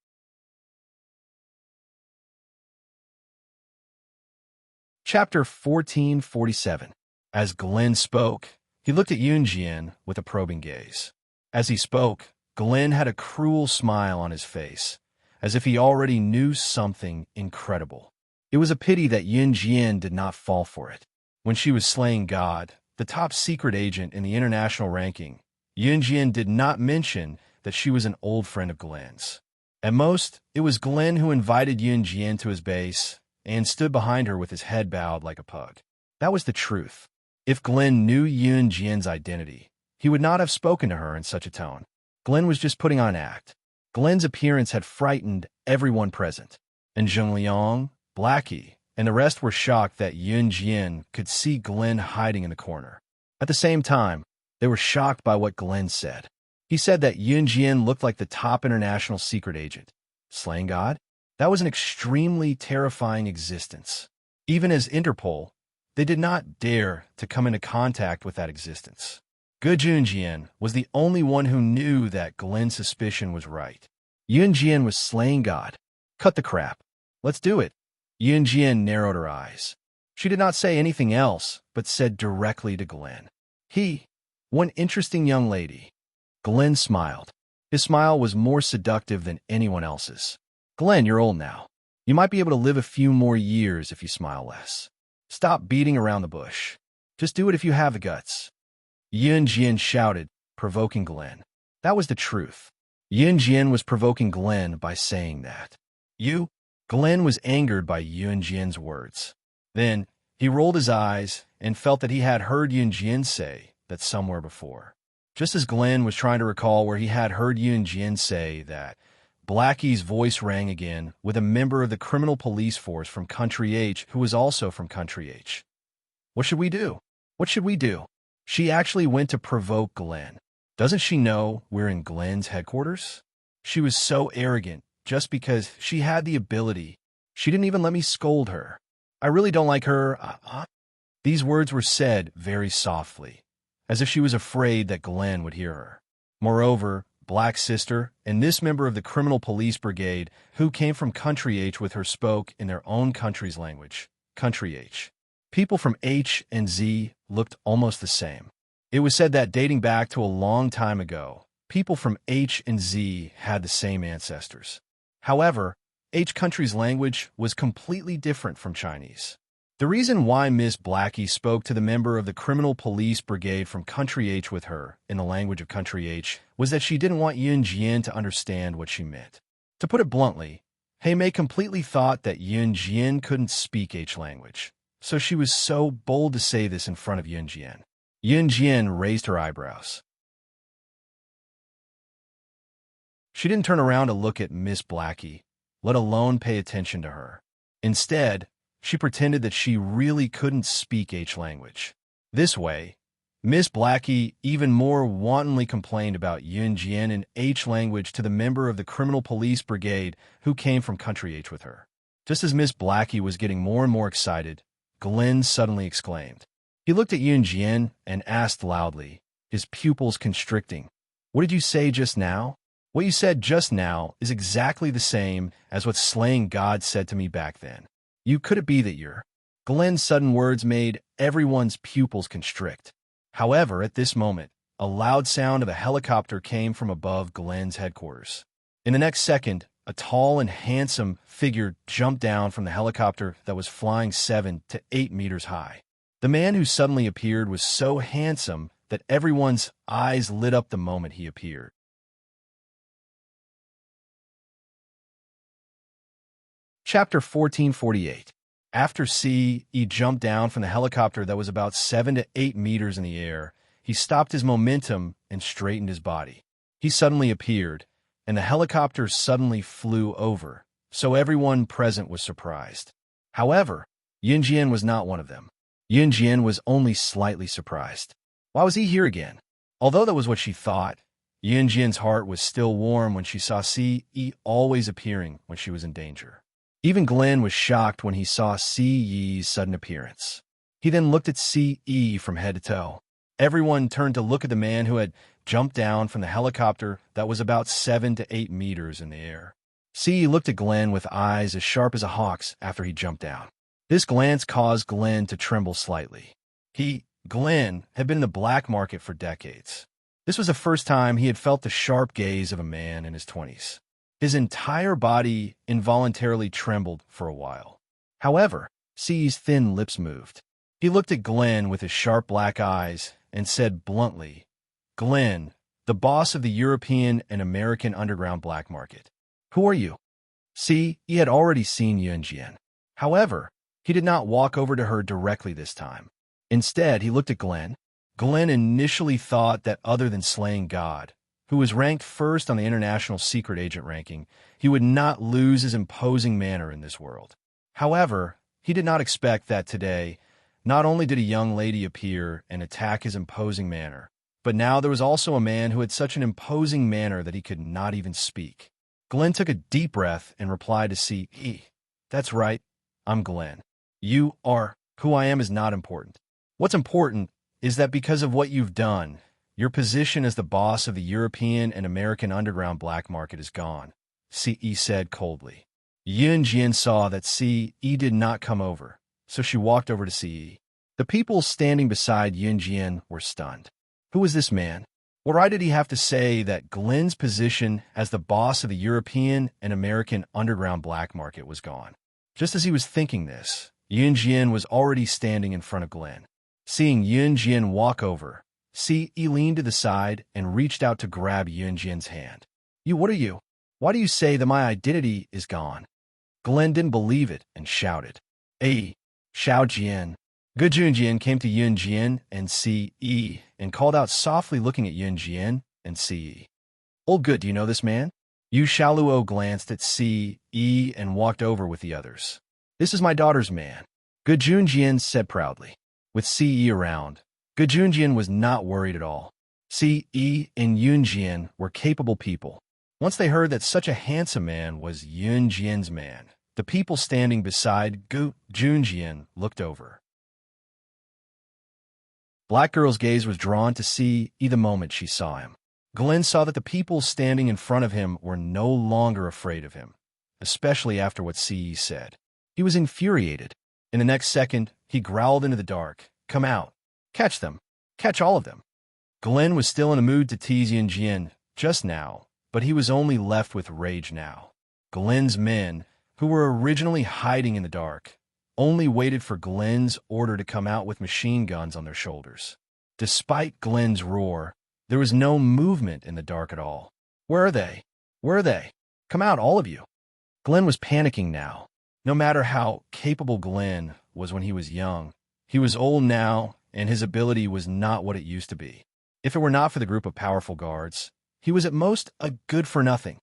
Chapter 1447. As Glenn spoke, he looked at Yun Jian with a probing gaze. As he spoke, Glenn had a cruel smile on his face, as if he already knew something incredible. It was a pity that Yun Jian did not fall for it. When she was slaying God, the top secret agent in the international ranking, Yun Jian did not mention that she was an old friend of Glenn's. At most, it was Glenn who invited Yun Jian to his base and stood behind her with his head bowed like a pug. That was the truth. If Glenn knew Yun Jian's identity, he would not have spoken to her in such a tone. Glenn was just putting on an act. Glenn's appearance had frightened everyone present, and Zheng Liang, Blackie, and the rest were shocked that Yun Jian could see Glenn hiding in the corner. At the same time, they were shocked by what Glenn said. He said that Yun Jian looked like the top international secret agent. Slaying God? That was an extremely terrifying existence. Even as Interpol, they did not dare to come into contact with that existence. Gu Junjian was the only one who knew that Glenn's suspicion was right. Yun Jian was slaying God. Cut the crap. Let's do it. Yun Jian narrowed her eyes. She did not say anything else, but said directly to Glenn. One interesting young lady. Glenn smiled. His smile was more seductive than anyone else's. Glenn, you're old now. You might be able to live a few more years if you smile less. Stop beating around the bush. Just do it if you have the guts. Yun Jian shouted, provoking Glenn. That was the truth. Yun Jian was provoking Glenn by saying that. Glenn was angered by Yun Jian's words. Then, he rolled his eyes and felt that he had heard Yun Jian say that somewhere before. Just as Glenn was trying to recall where he had heard Yun Jian say that, Blackie's voice rang again with a member of the criminal police force from Country H who was also from Country H. What should we do? What should we do? She actually went to provoke Glenn. Doesn't she know we're in Glenn's headquarters? She was so arrogant just because she had the ability. She didn't even let me scold her. I really don't like her. These words were said very softly, as if she was afraid that Glenn would hear her. Moreover, Black Sister and this member of the criminal police brigade who came from Country H with her spoke in their own country's language, Country H. People from H and Z looked almost the same. It was said that dating back to a long time ago, people from H and Z had the same ancestors. However, H country's language was completely different from Chinese. The reason why Miss Blackie spoke to the member of the criminal police brigade from Country H with her in the language of Country H was that she didn't want Yun Jian to understand what she meant. To put it bluntly, Mei completely thought that Yun Jian couldn't speak H language. so she was so bold to say this in front of Yunjian. Yunjian raised her eyebrows. She didn't turn around to look at Miss Blackie, let alone pay attention to her. Instead, she pretended that she really couldn't speak H language. This way, Miss Blackie even more wantonly complained about Yunjian in H language to the member of the criminal police brigade who came from Country H with her. Just as Miss Blackie was getting more and more excited, Glenn suddenly exclaimed. He looked at Yunjian and asked loudly, his pupils constricting, "What did you say just now?" "What you said just now is exactly the same as what slaying God said to me back then. Could it be that you're—" Glenn's sudden words made everyone's pupils constrict. However, at this moment, a loud sound of a helicopter came from above Glenn's headquarters. In the next second, a tall and handsome figure jumped down from the helicopter that was flying 7 to 8 meters high. The man who suddenly appeared was so handsome that everyone's eyes lit up the moment he appeared. Chapter 1448. After C.E. jumped down from the helicopter that was about 7 to 8 meters in the air, he stopped his momentum and straightened his body. He suddenly appeared, and the helicopter suddenly flew over, so everyone present was surprised. However, Yunjian was not one of them. Yunjian was only slightly surprised. Why was he here again? Although that was what she thought, Yunjian's heart was still warm when she saw C.E. always appearing when she was in danger. Even Glenn was shocked when he saw C.E.'s sudden appearance. He then looked at C.E. from head to toe. Everyone turned to look at the man who had jumped down from the helicopter that was about 7 to 8 meters in the air. C.E. looked at Glenn with eyes as sharp as a hawk's after he jumped down. This glance caused Glenn to tremble slightly. Glenn, had been in the black market for decades. This was the first time he had felt the sharp gaze of a man in his 20s. His entire body involuntarily trembled for a while. However, C.'s thin lips moved. He looked at Glenn with his sharp black eyes and said bluntly, "Glenn, the boss of the European and American underground black market. Who are you?" C.E. had already seen Yunjian. However, he did not walk over to her directly this time. Instead, he looked at Glenn. Glenn initially thought that other than slaying God, who was ranked first on the International Secret Agent ranking, he would not lose his imposing manner in this world. However, he did not expect that today, not only did a young lady appear and attack his imposing manner, but now there was also a man who had such an imposing manner that he could not even speak. Glenn took a deep breath and replied to C.E., "That's right, I'm Glenn. Who I am is not important. What's important is that because of what you've done, your position as the boss of the European and American underground black market is gone," C.E. said coldly. Yunjian saw that C.E. did not come over, so she walked over to C.E. The people standing beside Yunjian were stunned. Who was this man? What right did he have to say that Glenn's position as the boss of the European and American underground black market was gone? Just as he was thinking this, Yunjian was already standing in front of Glenn. Seeing Yunjian walk over, C.E. leaned to the side and reached out to grab Yunjian's hand. What are you? Why do you say that my identity is gone?" Glenn didn't believe it and shouted, "Hey, Xiao Jian." Good Yunjian came to Yunjian and C.E. and called out softly, looking at Yunjian and C.E. "Old Good, do you know this man?" Yu Shaluo glanced at C.E. and walked over with the others. "This is my daughter's man," Good Yunjian said proudly. With C.E. around, Good Yunjian was not worried at all. C.E. and Yunjian were capable people. Once they heard that such a handsome man was Yunjian's man, the people standing beside Gu Junjian looked over. Black Girl's gaze was drawn to C.E. the moment she saw him. Glenn saw that the people standing in front of him were no longer afraid of him, especially after what C.E. said. He was infuriated. In the next second, he growled into the dark, "Come out. Catch them. Catch all of them." Glenn was still in a mood to tease Yunjian just now, but he was only left with rage now. Glenn's men, who were originally hiding in the dark, only waited for Glenn's order to come out with machine guns on their shoulders. Despite Glenn's roar, there was no movement in the dark at all. Where are they? Where are they? Come out, all of you." Glenn was panicking now. No matter how capable Glenn was when he was young, he was old now, and his ability was not what it used to be. If it were not for the group of powerful guards, he was at most a good-for-nothing.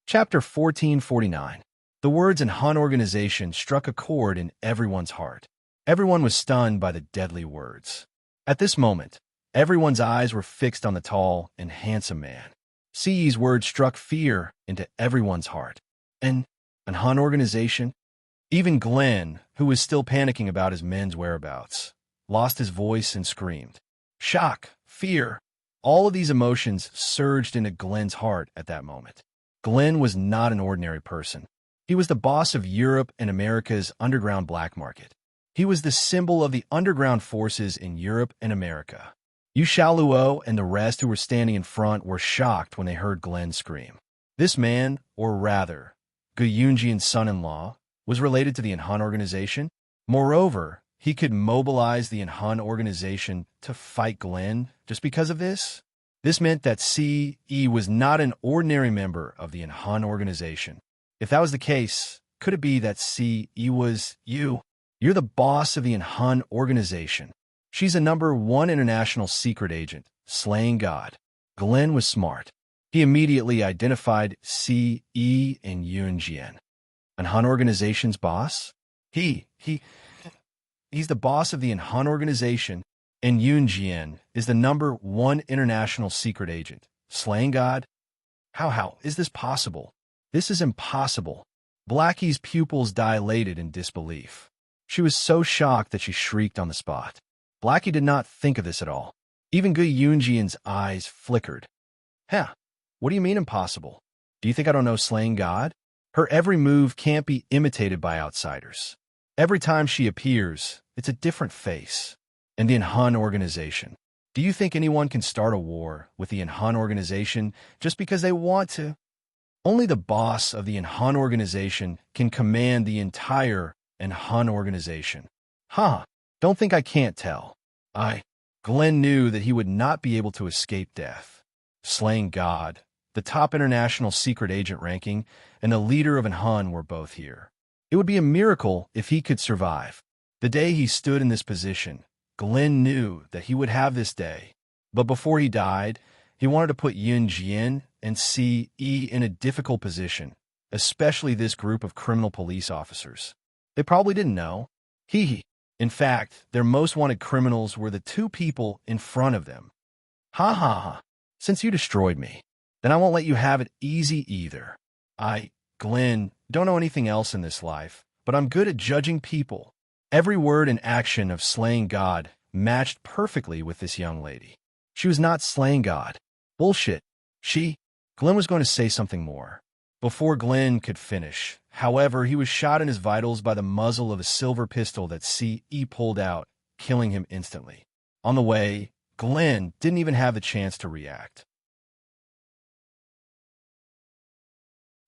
Chapter 1449. The words in Hun organization struck a chord in everyone's heart. Everyone was stunned by the deadly words. At this moment, everyone's eyes were fixed on the tall and handsome man. CE's words struck fear into everyone's heart. An Hun organization? Even Glenn, who was still panicking about his men's whereabouts, lost his voice and screamed. Shock, fear, all of these emotions surged into Glenn's heart at that moment. Glenn was not an ordinary person. He was the boss of Europe and America's underground black market. He was the symbol of the underground forces in Europe and America. Yu Shaoluo and the rest who were standing in front were shocked when they heard Glenn scream. This man, or rather, Gu Yunjian's son-in-law, was related to the Han organization. Moreover, he could mobilize the Han organization to fight Glenn just because of this. This meant that CE was not an ordinary member of the Han organization. If that was the case, could it be that CE was you? You're the boss of the Han organization. She's a #1 international secret agent, slaying God. Glenn was smart. He immediately identified CE and Yunjian. An Han organization's boss? He's the boss of the Han organization, and Yunjian is the #1 international secret agent, slaying God? How is this possible? This is impossible. Blackie's pupils dilated in disbelief. She was so shocked that she shrieked on the spot. Blackie did not think of this at all. Even Gu Yunjian's eyes flickered. What do you mean impossible? Do you think I don't know slaying God? Her every move can't be imitated by outsiders. Every time she appears, it's a different face. And the Han organization. Do you think anyone can start a war with the Han organization just because they want to? Only the boss of the Han organization can command the entire Han organization. Don't think I can't tell. Glenn knew that he would not be able to escape death. Slaying God, the top international secret agent ranking, and the leader of Han were both here. It would be a miracle if he could survive. The day he stood in this position, Glenn knew that he would have this day. But before he died, he wanted to put Yunjian and CE in a difficult position, especially this group of criminal police officers. They probably didn't know. In fact, their most wanted criminals were the two people in front of them. Since you destroyed me, then I won't let you have it easy either. Glenn, don't know anything else in this life, but I'm good at judging people. Every word and action of slaying God matched perfectly with this young lady. She was not slaying God. Bullshit. Glenn was going to say something more. Before Glenn could finish, however, he was shot in his vitals by the muzzle of a silver pistol that CE pulled out, killing him instantly. On the way, Glenn didn't even have the chance to react.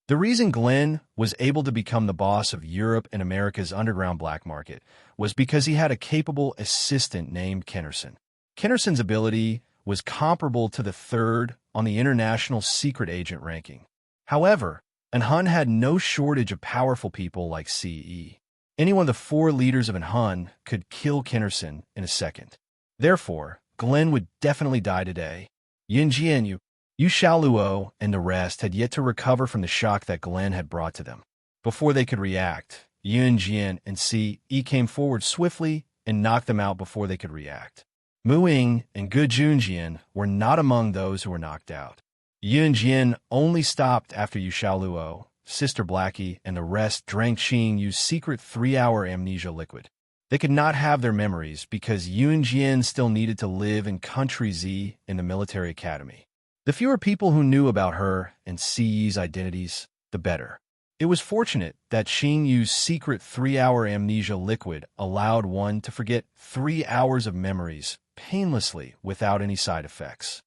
The reason Glenn was able to become the boss of Europe and America's underground black market was because he had a capable assistant named Kennerson. Kennerson's ability was comparable to the third on the international secret agent ranking. However, Han had no shortage of powerful people like CE. Any one of the 4 leaders of Han could kill Kennerson in a second. Therefore, Glenn would definitely die today. Yunjian, Yu Shaoluo, and the rest had yet to recover from the shock that Glenn had brought to them. Before they could react, Yunjian and CE came forward swiftly and knocked them out before they could react. Muing and Gu Junjian were not among those who were knocked out. Yunjian only stopped after Yu Shaoluo, Sister Blackie, and the rest drank Qing Yu's secret 3-hour amnesia liquid. They could not have their memories because Yunjian still needed to live in Country Z in the military academy. The fewer people who knew about her and CE's identities, the better. It was fortunate that Qing Yu's secret 3-hour amnesia liquid allowed one to forget 3 hours of memories painlessly without any side effects.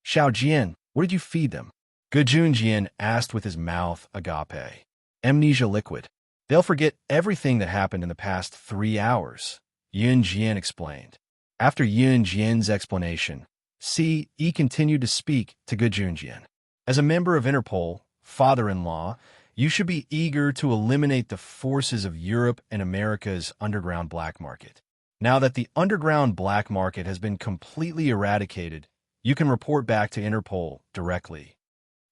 Xiaojian, what did you feed them? Gu Junjian asked with his mouth agape. Amnesia liquid. They'll forget everything that happened in the past 3 hours, Yunjian explained. After Yunjian's explanation, CE continued to speak to Gu Junjian. As a member of Interpol, father-in-law, you should be eager to eliminate the forces of Europe and America's underground black market. Now that the underground black market has been completely eradicated, you can report back to Interpol directly.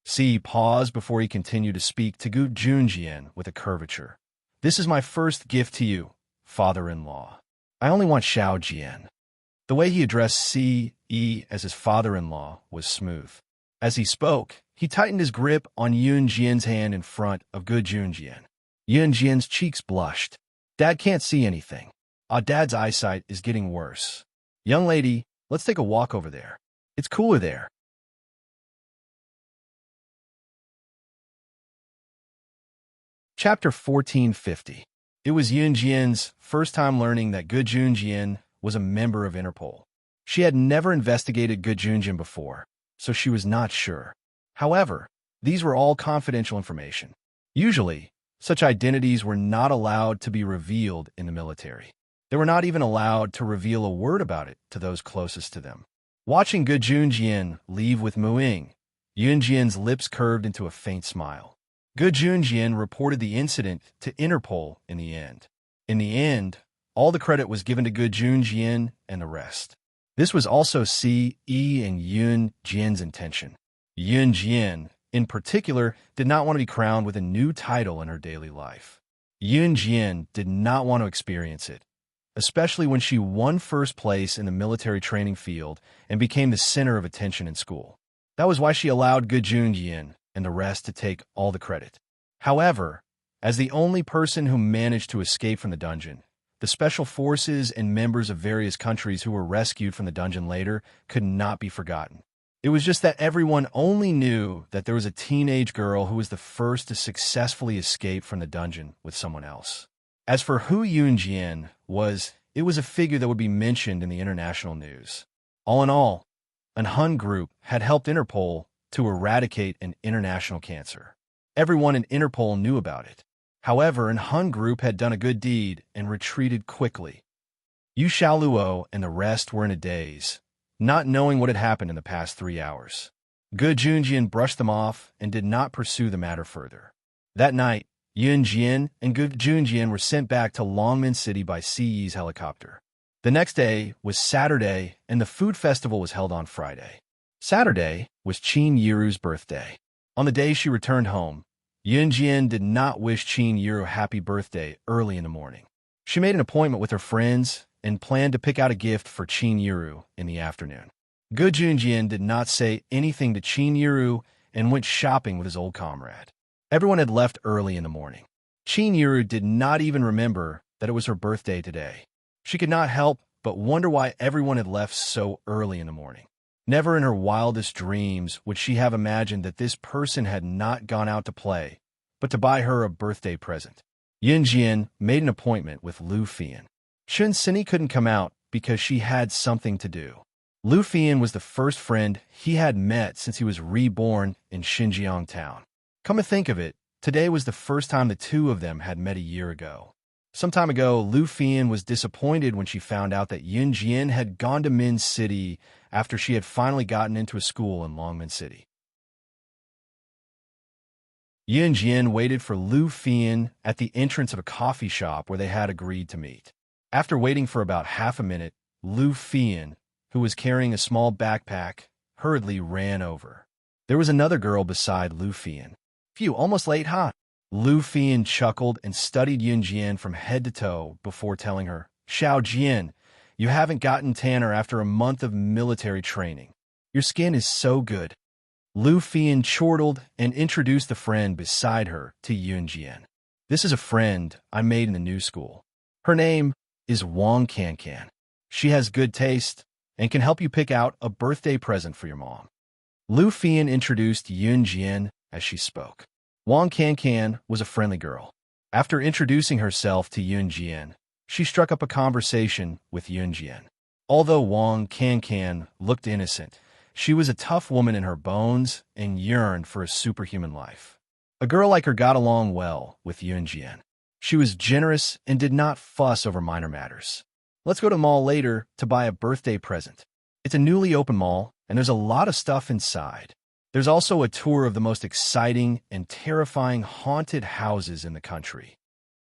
C paused before he continued to speak to Gu Junjian with a curvature. This is my first gift to you, father-in-law. I only want Xiao Jian. The way he addressed C.E. as his father-in-law was smooth. As he spoke, he tightened his grip on Yun Jian's hand in front of Gu Junjian. Yun Jian's cheeks blushed. Dad can't see anything. Dad's eyesight is getting worse. Young lady, let's take a walk over there. It's cooler there. Chapter 1450. It was Yun Jian's first time learning that Gu Junjian was a member of Interpol. She had never investigated Gu Junjian before, so she was not sure. However, these were all confidential information. Usually, such identities were not allowed to be revealed in the military. They were not even allowed to reveal a word about it to those closest to them. Watching Gu Junjian leave with Muing, Yun Jian's lips curved into a faint smile. Gu Junjian reported the incident to Interpol in the end. In the end, all the credit was given to Gu Junjian and the rest. This was also C.E. and Yun Jian's intention. Yun Jian, in particular, did not want to be crowned with a new title in her daily life. Yun Jian did not want to experience it, especially when she won first place in the military training field and became the center of attention in school. That was why she allowed Gu Junjian and the rest to take all the credit. However, as the only person who managed to escape from the dungeon, the special forces and members of various countries who were rescued from the dungeon later could not be forgotten. It was just that everyone only knew that there was a teenage girl who was the first to successfully escape from the dungeon with someone else. As for who Yun Jian was, it was a figure that would be mentioned in the international news. All in all, an Hun group had helped Interpol to eradicate an international cancer. Everyone in Interpol knew about it. However, an Hun group had done a good deed and retreated quickly. Yu Xiaoluo and the rest were in a daze, not knowing what had happened in the past 3 hours. Gu Junjian brushed them off and did not pursue the matter further. That night, Yun Jian and Gu Junjian were sent back to Longmen City by CE's helicopter. The next day was Saturday, and the food festival was held on Friday. Saturday was Qin Yiru's birthday. On the day she returned home, Yun Jian did not wish Qin Yiru happy birthday early in the morning. She made an appointment with her friends and planned to pick out a gift for Qin Yiru in the afternoon. Gu Junjian did not say anything to Qin Yiru and went shopping with his old comrade. Everyone had left early in the morning. Qin Yiru did not even remember that it was her birthday today. She could not help but wonder why everyone had left so early in the morning. Never in her wildest dreams would she have imagined that this person had not gone out to play, but to buy her a birthday present. Yun Jian made an appointment with Lu Fian. Chun Sini couldn't come out because she had something to do. Lu Fian was the first friend he had met since he was reborn in Xinjiang town. Come to think of it, today was the first time the two of them had met a year ago. Some time ago, Lu Fian was disappointed when she found out that Yun Jian had gone to Min City after she had finally gotten into a school in Longmen City. Yun Jian waited for Lu Fian at the entrance of a coffee shop where they had agreed to meet. After waiting for about half a minute, Lu Fian, who was carrying a small backpack, hurriedly ran over. There was another girl beside Lu Fian. Phew, almost late, huh? Lu Fian chuckled and studied Yun Jian from head to toe before telling her, Xiao Jian, you haven't gotten tanner after a month of military training. Your skin is so good. Lu Fian chortled and introduced the friend beside her to Yun Jian. This is a friend I made in the new school. Her name is Wang Cancan. She has good taste and can help you pick out a birthday present for your mom. Lu Fian introduced Yun Jian as she spoke. Wang Cancan was a friendly girl. After introducing herself to Yun Jian, she struck up a conversation with Yun Jian. Although Wang Cancan looked innocent, she was a tough woman in her bones and yearned for a superhuman life. A girl like her got along well with Yun Jian. She was generous and did not fuss over minor matters. Let's go to the mall later to buy a birthday present. It's a newly opened mall, and there's a lot of stuff inside. There's also a tour of the most exciting and terrifying haunted houses in the country.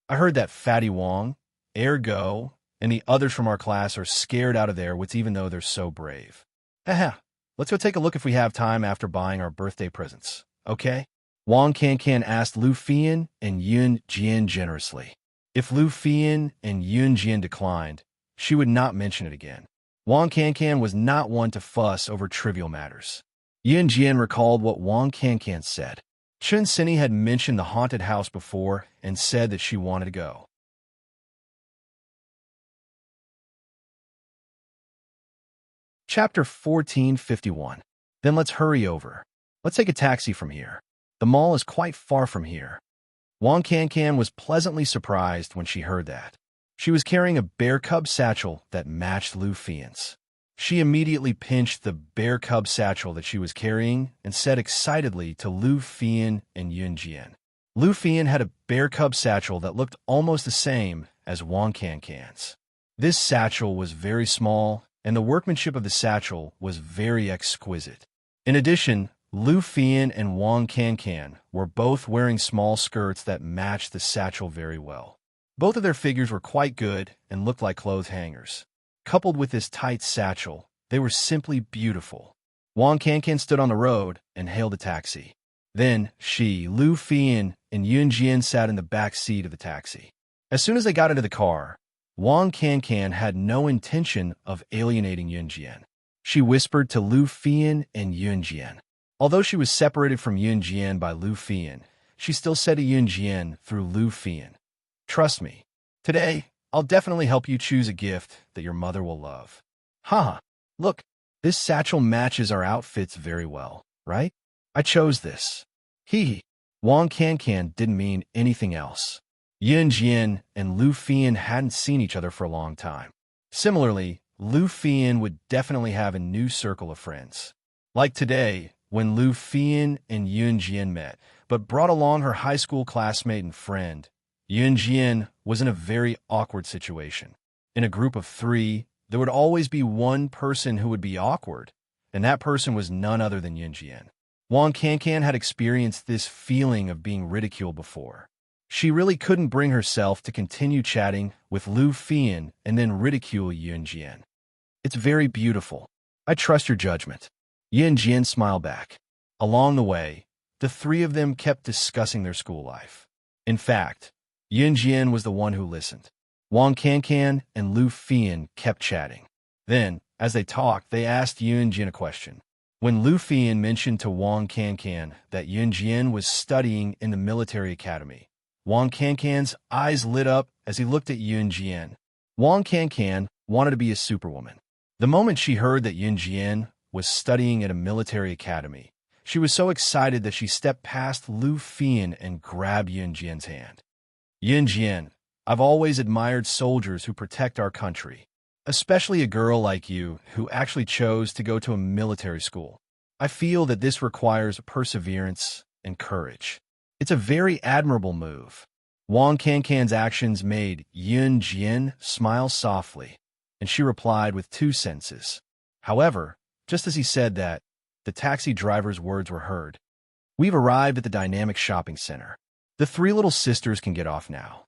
I heard that Fatty Wong, Ergo, and the others from our class are scared out of their wits even though they're so brave. Haha, let's go take a look if we have time after buying our birthday presents, okay? Wang Cancan asked Lu Fian and Yun Jian generously. If Lu Fian and Yun Jian declined, she would not mention it again. Wang Cancan was not one to fuss over trivial matters. Yun Jian recalled what Wang Cancan said. Chun Sini had mentioned the haunted house before and said that she wanted to go. Chapter 1451. Then let's hurry over. Let's take a taxi from here. The mall is quite far from here. Wang Cancan was pleasantly surprised when she heard that. She was carrying a bear cub satchel that matched Lu Fian's. She immediately pinched the bear cub satchel that she was carrying and said excitedly to Lu Fian and Yun Jian. Lu Fian had a bear cub satchel that looked almost the same as Wang Cancan's. This satchel was very small, and the workmanship of the satchel was very exquisite. In addition, Lu Fian and Wang Cancan were both wearing small skirts that matched the satchel very well. Both of their figures were quite good and looked like clothes hangers. Coupled with this tight satchel, they were simply beautiful. Wang Cancan stood on the road and hailed a taxi. Then she, Lu Fian, and Yun Jian sat in the back seat of the taxi. As soon as they got into the car, Wang Cancan had no intention of alienating Yun Jian. She whispered to Lu Fian and Yun Jian. Although she was separated from Yun Jian by Lu Fian, she still said to Yun Jian through Lu Fian, "Trust me, today I'll definitely help you choose a gift that your mother will love." Haha, look, this satchel matches our outfits very well, right? I chose this. Hee hee. Wang Cancan didn't mean anything else. Yun Jian and Lu Fian hadn't seen each other for a long time. Similarly, Lu Fian would definitely have a new circle of friends. Like today, when Lu Fian and Yun Jian met, but brought along her high school classmate and friend, Yun Jian was in a very awkward situation. In a group of three, there would always be one person who would be awkward, and that person was none other than Yun Jian. Wang Cancan had experienced this feeling of being ridiculed before. She really couldn't bring herself to continue chatting with Lu Fian and then ridicule Yun Jian. "It's very beautiful. I trust your judgment." Yun Jian smiled back. Along the way, the three of them kept discussing their school life. In fact, Yun Jian was the one who listened. Wang Cancan and Lu Fian kept chatting. Then, as they talked, they asked Yun Jian a question. When Lu Fian mentioned to Wang Cancan that Yun Jian was studying in the military academy, Wang Cancan's eyes lit up as he looked at Yun Jian. Wang Cancan wanted to be a superwoman. The moment she heard that Yun Jian was studying at a military academy, she was so excited that she stepped past Lu Fian and grabbed Yun Jian's hand. "Yun Jian, I've always admired soldiers who protect our country, especially a girl like you who actually chose to go to a military school. I feel that this requires perseverance and courage. It's a very admirable move." Wang Cancan's actions made Yun Jian smile softly, and she replied with two sentences. However, just as he said that, the taxi driver's words were heard. "We've arrived at the dynamic shopping center. The three little sisters can get off now."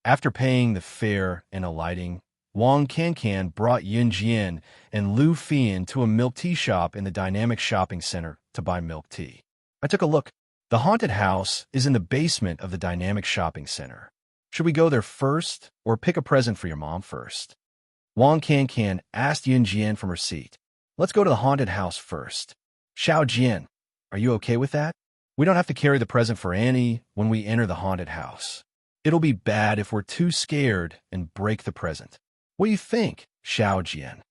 After paying the fare and alighting, Wang Cancan brought Yun Jian and Lu Fian to a milk tea shop in the dynamic shopping center to buy milk tea. I took a look. The haunted house is in the basement of the dynamic shopping center. Should we go there first or pick a present for your mom first? Wang Cancan asked Yun Jian from her seat. "Let's go to the haunted house first." "Xiao Jian, are you okay with that? We don't have to carry the present for Annie when we enter the haunted house. It'll be bad if we're too scared and break the present. What do you think, Xiao Jian?"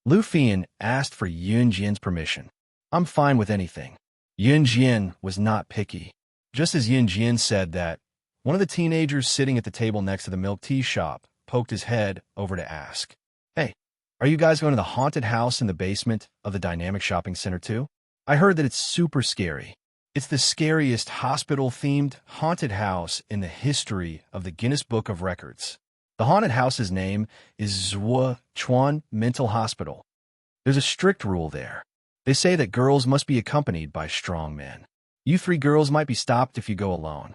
Lu Fian asked for Yun Jian's permission. "I'm fine with anything." Yun Jian was not picky. Just as Yun Jian said that, one of the teenagers sitting at the table next to the milk tea shop poked his head over to ask, "Hey, are you guys going to the haunted house in the basement of the dynamic shopping center too? I heard that it's super scary. It's the scariest hospital-themed haunted house in the history of the Guinness Book of Records. The haunted house's name is Zhuo Chuan Mental Hospital. There's a strict rule there. They say that girls must be accompanied by strong men. You 3 girls might be stopped if you go alone.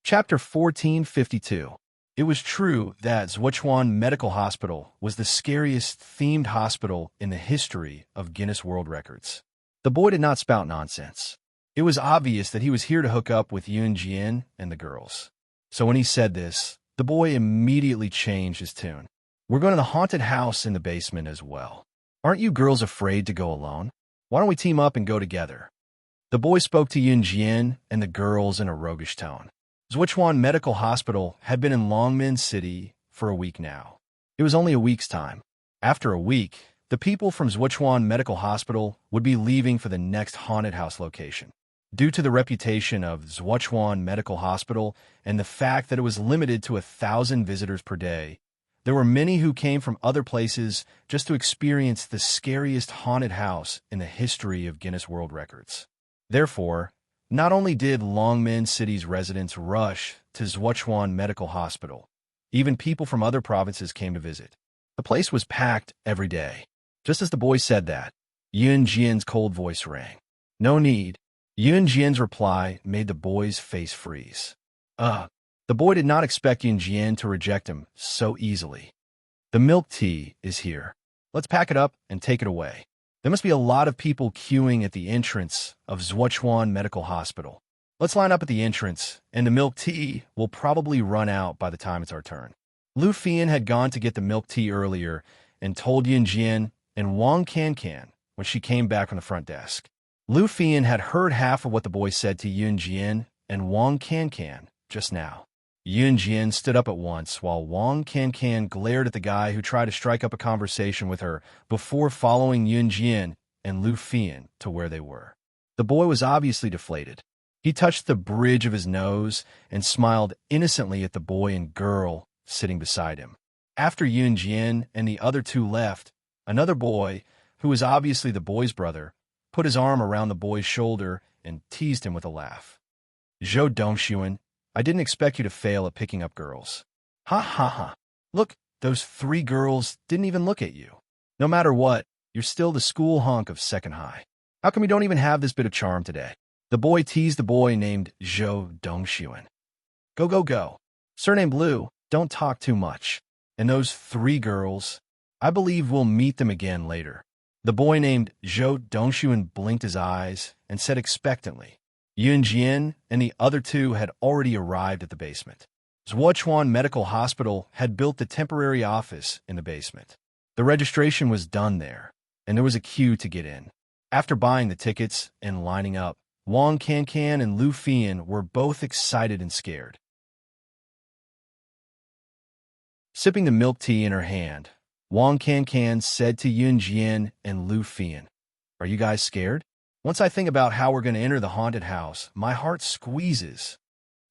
Chapter 1452. It was true that Zhuochuan Medical Hospital was the scariest themed hospital in the history of Guinness World Records. The boy did not spout nonsense. It was obvious that he was here to hook up with Yun Jian and the girls. So when he said this, the boy immediately changed his tune. We're going to the haunted house in the basement as well. Aren't you girls afraid to go alone? Why don't we team up and go together? The boy spoke to Yun Jian and the girls in a roguish tone. Zhuochuan Medical Hospital had been in Longmen City for a week now. It was only a week's time. After a week, the people from Zhuochuan Medical Hospital would be leaving for the next haunted house location. Due to the reputation of Zhuochuan Medical Hospital and the fact that it was limited to 1,000 visitors per day, there were many who came from other places just to experience the scariest haunted house in the history of Guinness World Records. Therefore, not only did Longmen City's residents rush to Zhuochuan Medical Hospital, even people from other provinces came to visit. The place was packed every day. Just as the boy said that, Yun Jian's cold voice rang. No need. Yun Jian's reply made the boy's face freeze. The boy did not expect Yun Jian to reject him so easily. The milk tea is here. Let's pack it up and take it away. There must be a lot of people queuing at the entrance of Zhuochuan Medical Hospital. Let's line up at the entrance, and the milk tea will probably run out by the time it's our turn. Lu Fian had gone to get the milk tea earlier and told Yun Jian and Wang Can when she came back from the front desk. Lu Fian had heard half of what the boy said to Yun Jian and Wang Can just now. Yun Jian stood up at once while Wang Can glared at the guy who tried to strike up a conversation with her before following Yun Jian and Lu Fian to where they were. The boy was obviously deflated. He touched the bridge of his nose and smiled innocently at the boy and girl sitting beside him. After Yun Jian and the other 2 left, another boy, who was obviously the boy's brother, put his arm around the boy's shoulder and teased him with a laugh. Zhou Dongshuan, I didn't expect you to fail at picking up girls. Ha ha ha. Look, those 3 girls didn't even look at you. No matter what, you're still the school hunk of second high. How come you don't even have this bit of charm today? The boy teased the boy named Zhou Dongshuan. Go, go, go. Surname Blue, don't talk too much. And those 3 girls, I believe we'll meet them again later. The boy named Zhou Dongshuan blinked his eyes and said expectantly. Yun Jian and the other 2 had already arrived at the basement. Zhuochuan Medical Hospital had built the temporary office in the basement. The registration was done there, and there was a queue to get in. After buying the tickets and lining up, Wang Can and Lu Fian were both excited and scared. Sipping the milk tea in her hand, Wang Can said to Yun Jian and Lu Fian, Are you guys scared? Once I think about how we're going to enter the haunted house, my heart squeezes.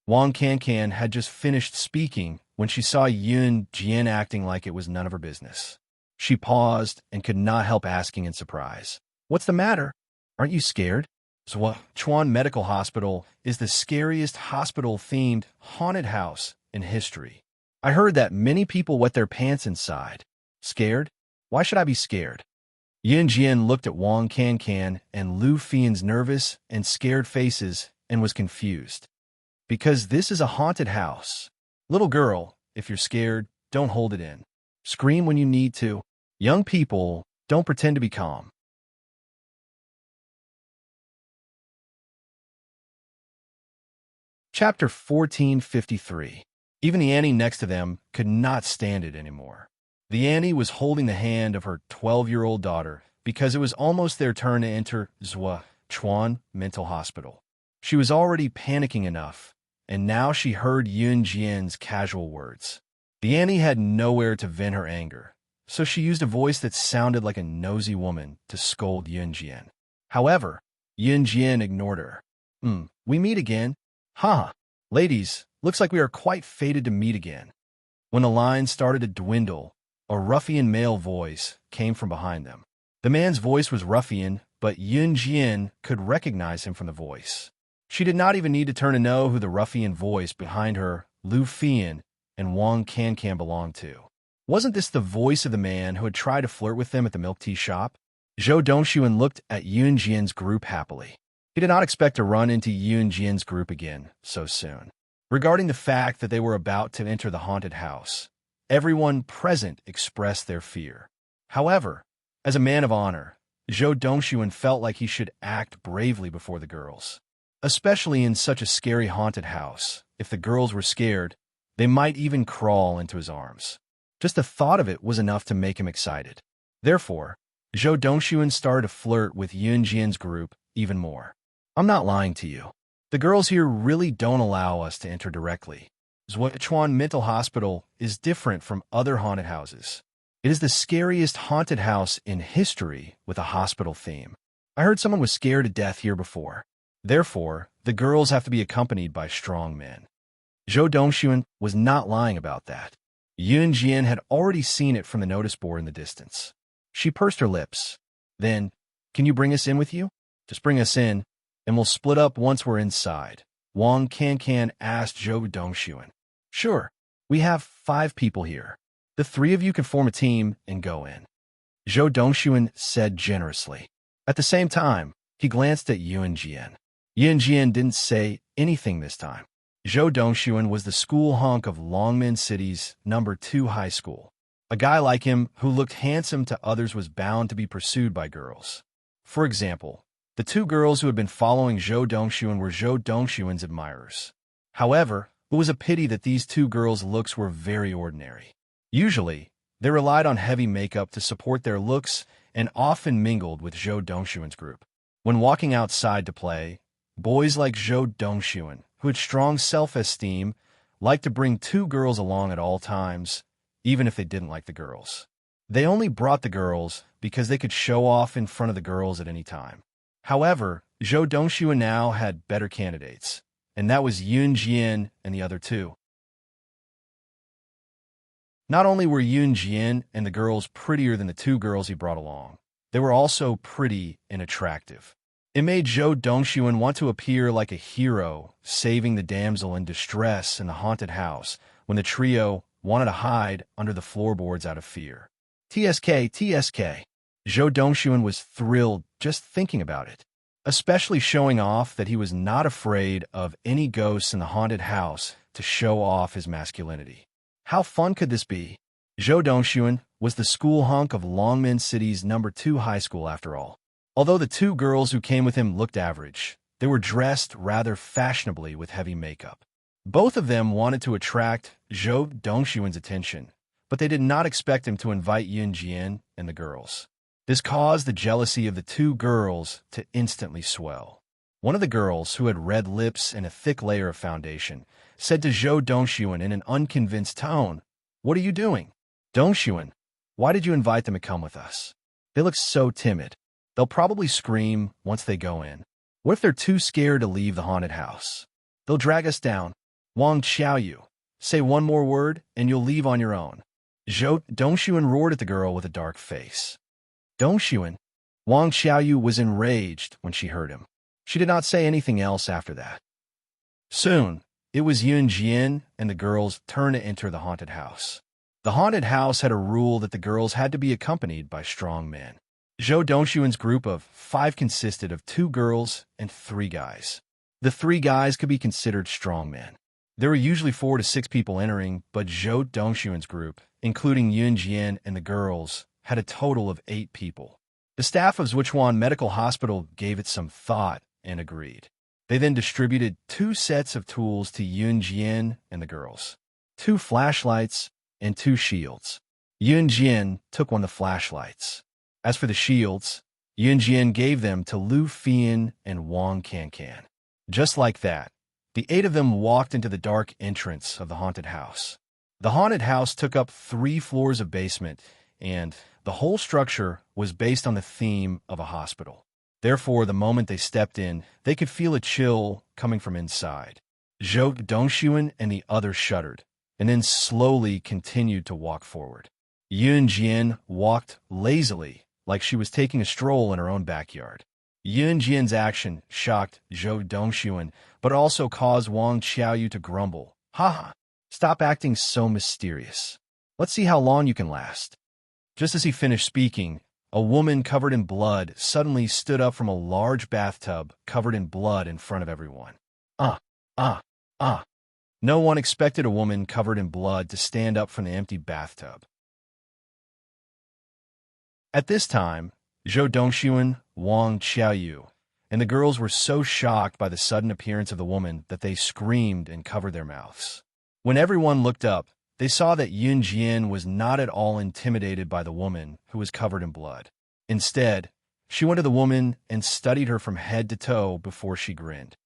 Wang Can had just finished speaking when she saw Yun Jian acting like it was none of her business. She paused and could not help asking in surprise, What's the matter? Aren't you scared? Zhuochuan Medical Hospital is the scariest hospital-themed haunted house in history. I heard that many people wet their pants inside. Scared? Why should I be scared? Yun Jian looked at Wang Can and Lu Fian's nervous and scared faces and was confused. Because this is a haunted house. Little girl, if you're scared, don't hold it in. Scream when you need to. Young people, don't pretend to be calm. Chapter 1453. Even the Annie next to them could not stand it anymore. The Annie was holding the hand of her 12-year-old daughter because it was almost their turn to enter Zhuochuan Mental Hospital. She was already panicking enough, and now she heard Yun Jian's casual words. The Annie had nowhere to vent her anger, so she used a voice that sounded like a nosy woman to scold Yun Jian. However, Yun Jian ignored her. We meet again? Ha! Ladies, looks like we are quite fated to meet again. When the line started to dwindle, a ruffian male voice came from behind them. The man's voice was ruffian, but Yun Jian could recognize him from the voice. She did not even need to turn to know who the ruffian voice behind her, Lu Fian, and Wang Can belonged to. Wasn't this the voice of the man who had tried to flirt with them at the milk tea shop? Zhou Dongxuan looked at Yun Jian's group happily. He did not expect to run into Yun Jian's group again so soon. Regarding the fact that they were about to enter the haunted house, everyone present expressed their fear. However, as a man of honor, Zhou Dongxuan felt like he should act bravely before the girls. Especially in such a scary haunted house, if the girls were scared, they might even crawl into his arms. Just the thought of it was enough to make him excited. Therefore, Zhou Dongxuan started to flirt with Yun Jian's group even more. I'm not lying to you. The girls here really don't allow us to enter directly. Zhuochuan Mental Hospital is different from other haunted houses. It is the scariest haunted house in history with a hospital theme. I heard someone was scared to death here before. Therefore, the girls have to be accompanied by strong men. Zhou Dongxuan was not lying about that. Yun Jian had already seen it from the notice board in the distance. She pursed her lips. Then, can you bring us in with you? Just bring us in, and we'll split up once we're inside. Wang Can asked Zhou Dongxuan. Sure, we have 5 people here. The 3 of you can form a team and go in. Zhou Dongxuan said generously. At the same time, he glanced at Yun Jian. Yun Jian didn't say anything this time. Zhou Dongxuan was the school hunk of Longmen City's No. 2 high school. A guy like him who looked handsome to others was bound to be pursued by girls. For example, the 2 girls who had been following Zhou Dongxuan were Zhou Dongxuan's admirers. However, it was a pity that these 2 girls' looks were very ordinary. Usually, they relied on heavy makeup to support their looks and often mingled with Zhou Dongxuan's group. When walking outside to play, boys like Zhou Dongxuan, who had strong self-esteem, liked to bring 2 girls along at all times, even if they didn't like the girls. They only brought the girls because they could show off in front of the girls at any time. However, Zhou Dongxuan now had better candidates, and that was Yun Jian and the other 2. Not only were Yun Jian and the girls prettier than the 2 girls he brought along, they were also pretty and attractive. It made Zhou Dongxuan want to appear like a hero, saving the damsel in distress in the haunted house when the trio wanted to hide under the floorboards out of fear. TSK. Zhou Dongxuan was thrilled just thinking about it, especially showing off that he was not afraid of any ghosts in the haunted house to show off his masculinity. How fun could this be? Zhou Dongxuan was the school hunk of Longmen City's No. 2 high school after all. Although the 2 girls who came with him looked average, they were dressed rather fashionably with heavy makeup. Both of them wanted to attract Zhou Dongxuan's attention, but they did not expect him to invite Yun Jian and the girls. This caused the jealousy of the 2 girls to instantly swell. One of the girls, who had red lips and a thick layer of foundation, said to Zhou Dongxuan in an unconvinced tone, "What are you doing? Dongxuan, why did you invite them to come with us? They look so timid. They'll probably scream once they go in. What if they're too scared to leave the haunted house? They'll drag us down. Wang Xiaoyu, say one more word and you'll leave on your own." Zhou Dongxuan roared at the girl with a dark face. Dongxuan. Wang Xiaoyu was enraged when she heard him. She did not say anything else after that. Soon, it was Yun Jian and the girls' turn to enter the haunted house. The haunted house had a rule that the girls had to be accompanied by strong men. Zhou Dongxuan's group of 5 consisted of 2 girls and 3 guys. The 3 guys could be considered strong men. There were usually 4 to 6 people entering, but Zhou Dongxuan's group, including Yun Jian and the girls, had a total of 8 people. The staff of Zhuochuan Medical Hospital gave it some thought and agreed. They then distributed 2 sets of tools to Yun Jian and the girls. 2 flashlights and 2 shields. Yun Jian took one of the flashlights. As for the shields, Yun Jian gave them to Lu Fian and Wang Can. Just like that, the 8 of them walked into the dark entrance of the haunted house. The haunted house took up 3 floors of basement, and the whole structure was based on the theme of a hospital. Therefore, the moment they stepped in, they could feel a chill coming from inside. Zhou Dongxuan and the others shuddered, and then slowly continued to walk forward. Yun Jian walked lazily, like she was taking a stroll in her own backyard. Yun Jian's action shocked Zhou Dongxuan, but also caused Wang Xiaoyu to grumble. "Ha ha! Stop acting so mysterious. Let's see how long you can last. Just as he finished speaking, a woman covered in blood suddenly stood up from a large bathtub covered in blood in front of everyone. Ah, ah, ah. No one expected a woman covered in blood to stand up from the empty bathtub. At this time, Zhou Dongxuan, Wang Xiaoyu, and the girls were so shocked by the sudden appearance of the woman that they screamed and covered their mouths. When everyone looked up, they saw that Yun Jian was not at all intimidated by the woman who was covered in blood. Instead, she went to the woman and studied her from head to toe before she grinned.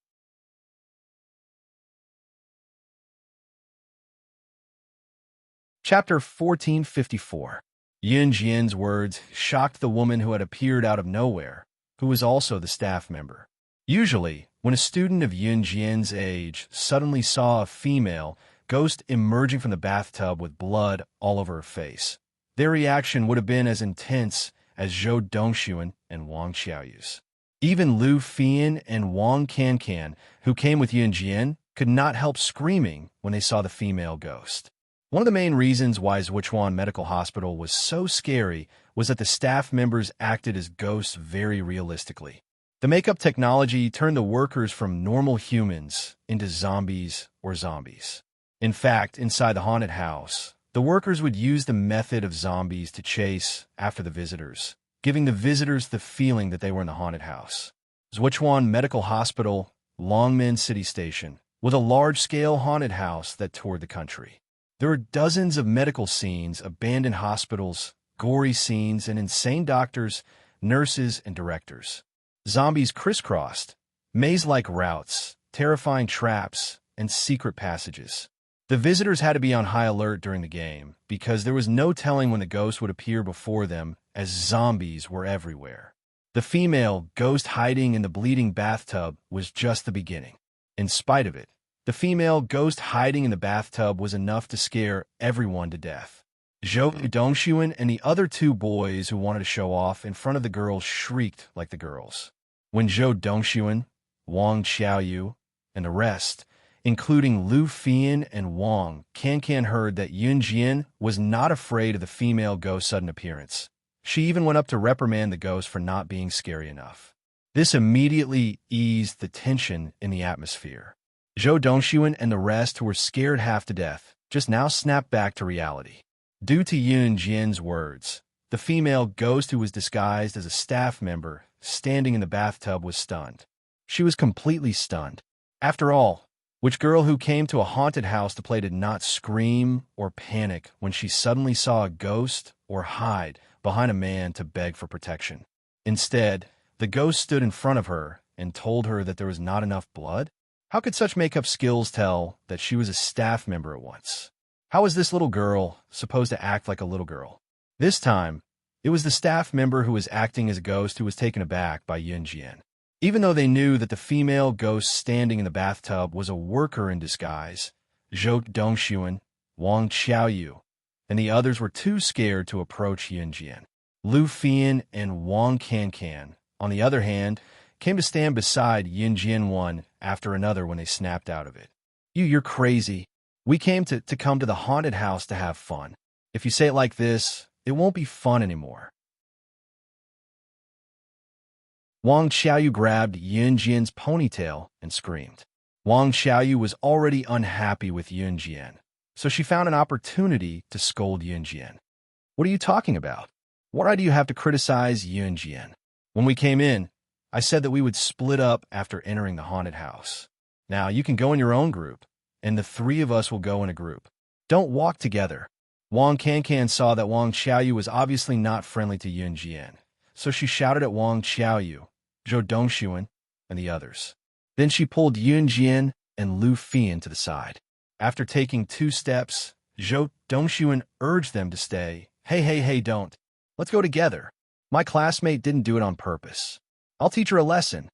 Chapter 1454. Yun Jian's words shocked the woman who had appeared out of nowhere, who was also the staff member. Usually, when a student of Yun Jian's age suddenly saw a female ghost emerging from the bathtub with blood all over her face, their reaction would have been as intense as Zhou Dongxuan and Wang Xiaoyu's. Even Lu Fian and Wang Cancan, who came with Yun Jian, could not help screaming when they saw the female ghost. One of the main reasons why Zhuchuan Medical Hospital was so scary was that the staff members acted as ghosts very realistically. The makeup technology turned the workers from normal humans into zombies or zombies. In fact, inside the haunted house, the workers would use the method of zombies to chase after the visitors, giving the visitors the feeling that they were in the haunted house. Zhuchuan Medical Hospital, Longmen City Station, with a large-scale haunted house that toured the country. There were dozens of medical scenes, abandoned hospitals, gory scenes, and insane doctors, nurses, and directors. Zombies crisscrossed, maze-like routes, terrifying traps, and secret passages. The visitors had to be on high alert during the game, because there was no telling when the ghost would appear before them, as zombies were everywhere. The female ghost hiding in the bleeding bathtub was just the beginning. In spite of it, the female ghost hiding in the bathtub was enough to scare everyone to death. Zhou Dongxuan and the other two boys who wanted to show off in front of the girls shrieked like the girls. When Zhou Dongxuan, Wang Xiaoyu, and the rest, including Lu Fian and Wang Cancan, heard that Yun Jian was not afraid of the female ghost's sudden appearance, she even went up to reprimand the ghost for not being scary enough. This immediately eased the tension in the atmosphere. Zhou Dongxuan and the rest, who were scared half to death, just now snapped back to reality. Due to Yun Jian's words, the female ghost who was disguised as a staff member standing in the bathtub was stunned. She was completely stunned. After all, which girl who came to a haunted house to play did not scream or panic when she suddenly saw a ghost or hide behind a man to beg for protection? Instead, the ghost stood in front of her and told her that there was not enough blood? How could such makeup skills tell that she was a staff member at once? How was this little girl supposed to act like a little girl? This time, it was the staff member who was acting as a ghost who was taken aback by Yun Jian. Even though they knew that the female ghost standing in the bathtub was a worker in disguise, Zhou Dongxuan, Wang Xiaoyu, and the others were too scared to approach Yun Jian. Lu Fian and Wang Cancan, on the other hand, came to stand beside Yun Jian one after another when they snapped out of it. You're crazy. We came to come to the haunted house to have fun. If you say it like this, it won't be fun anymore. Wang Xiaoyu grabbed Yun Jian's ponytail and screamed. Wang Xiaoyu was already unhappy with Yun Jian, so she found an opportunity to scold Yun Jian. What are you talking about? What right do you have to criticize Yun Jian? When we came in, I said that we would split up after entering the haunted house. Now, you can go in your own group, and the three of us will go in a group. Don't walk together. Wang Cancan saw that Wang Xiaoyu was obviously not friendly to Yun Jian, so she shouted at Wang Xiaoyu, Zhou Dongxuan, and the others. Then she pulled Yun Jian and Lu Fian to the side. After taking 2 steps, Zhou Dongxuan urged them to stay. Hey, don't. Let's go together. My classmate didn't do it on purpose. I'll teach her a lesson.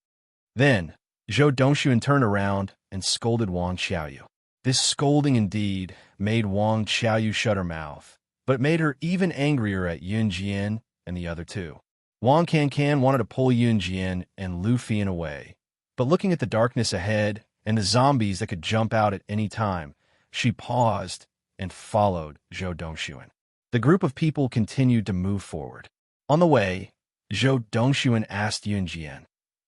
Then, Zhou Dongxuan turned around and scolded Wang Xiaoyu. This scolding indeed made Wang Xiaoyu shut her mouth, but it made her even angrier at Yun Jian and the other two. Wang Cancan wanted to pull Yun Jian and Lu Fian away, but looking at the darkness ahead and the zombies that could jump out at any time, She paused and followed Zhou Dongxuan. The group of people continued to move forward. On the way, Zhou Dongxuan asked Yunjian,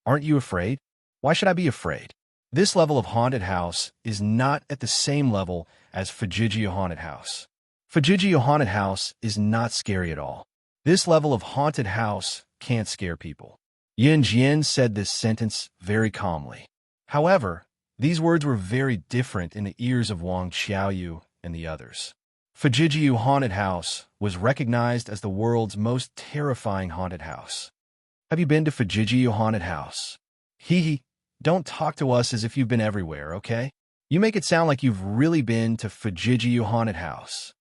"Aren't you afraid? Why should I be afraid? This level of haunted house is not at the same level as Fujijio Haunted House. Fujijio Haunted House is not scary at all. This level of haunted house can't scare people." Yunjian said this sentence very calmly. However, these words were very different in the ears of Wang Xiaoyu and the others. Fujijio Haunted House was recognized as the world's most terrifying haunted house. "Have you been to Fujijio Haunted House?" "Hee, don't talk to us as if you've been everywhere, okay? You make it sound like you've really been to Fujijio Haunted House."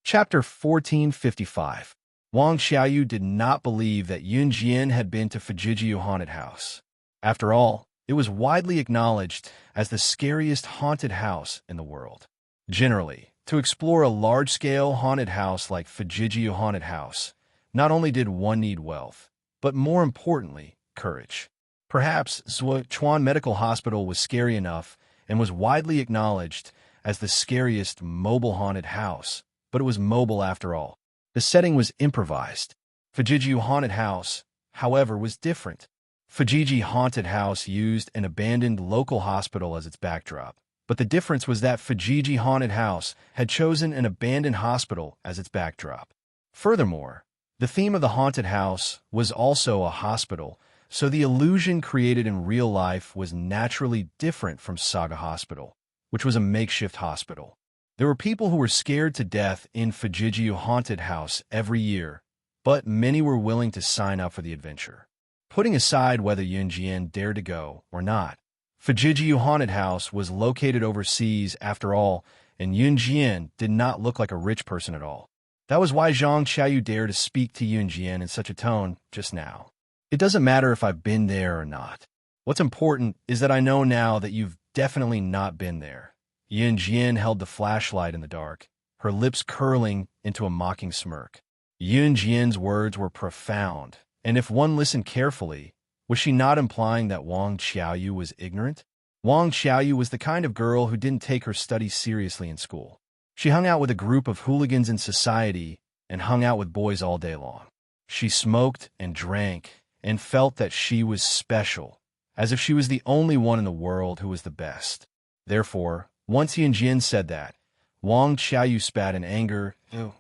Chapter 1455. Wang Xiaoyu did not believe that Yunjian had been to Fujijio Haunted House. After all, it was widely acknowledged as the scariest haunted house in the world. Generally, to explore a large-scale haunted house like Fujijio Haunted House, not only did one need wealth, but more importantly, courage. Perhaps Zhuochuan Medical Hospital was scary enough and was widely acknowledged as the scariest mobile haunted house, but it was mobile after all. The setting was improvised. Fujijio Haunted House, however, was different. Fujiji Haunted House used an abandoned local hospital as its backdrop, but the difference was that Fujiji Haunted House had chosen an abandoned hospital as its backdrop. Furthermore, the theme of the haunted house was also a hospital, so the illusion created in real life was naturally different from Saga Hospital, which was a makeshift hospital. There were people who were scared to death in Fujijio Haunted House every year, but many were willing to sign up for the adventure. Putting aside whether Yunjian dared to go or not, Fujijio Haunted House was located overseas after all, and Yunjian did not look like a rich person at all. That was why Zhang Xiaoyu dared to speak to Yunjian in such a tone just now. "It doesn't matter if I've been there or not. What's important is that I know now that you've definitely not been there." Yunjian held the flashlight in the dark, her lips curling into a mocking smirk. Yunjian's words were profound, and if one listened carefully, was she not implying that Wang Xiaoyu was ignorant? Wang Xiaoyu was the kind of girl who didn't take her studies seriously in school. She hung out with a group of hooligans in society and hung out with boys all day long. She smoked and drank and felt that she was special, as if she was the only one in the world who was the best. Therefore, once Yunjian said that, Wang Xiaoyu spat in anger. "Ew.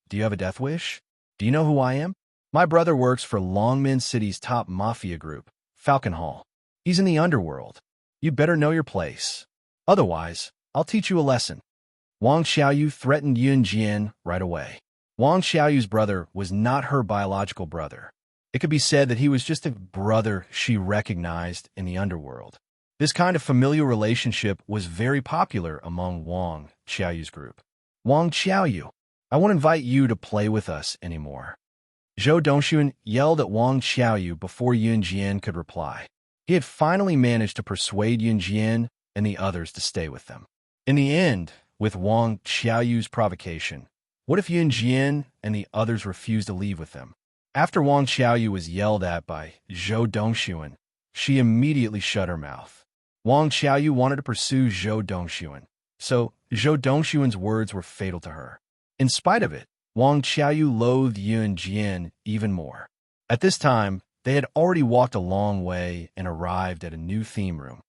Do you have a death wish? Do you know who I am? My brother works for Longmin City's top mafia group, Falcon Hall. He's in the underworld. You'd better know your place. Otherwise, I'll teach you a lesson." Wang Xiaoyu threatened Yunjian right away. Wang Xiaoyu's brother was not her biological brother. It could be said that he was just a brother she recognized in the underworld. This kind of familial relationship was very popular among Wang Xiaoyu's group. "Wang Xiaoyu, I won't invite you to play with us anymore." Zhou Dongxuan yelled at Wang Xiaoyu before Yunjian could reply. He had finally managed to persuade Yunjian and the others to stay with them. In the end, with Wang Xiaoyu's provocation, what if Yunjian and the others refused to leave with them? After Wang Xiaoyu was yelled at by Zhou Dongxuan, she immediately shut her mouth. Wang Xiaoyu wanted to pursue Zhou Dongxuan, so Zhou Dongxuan's words were fatal to her. In spite of it, Wang Xiaoyu loathed Yunjian even more. At this time, they had already walked a long way and arrived at a new theme room.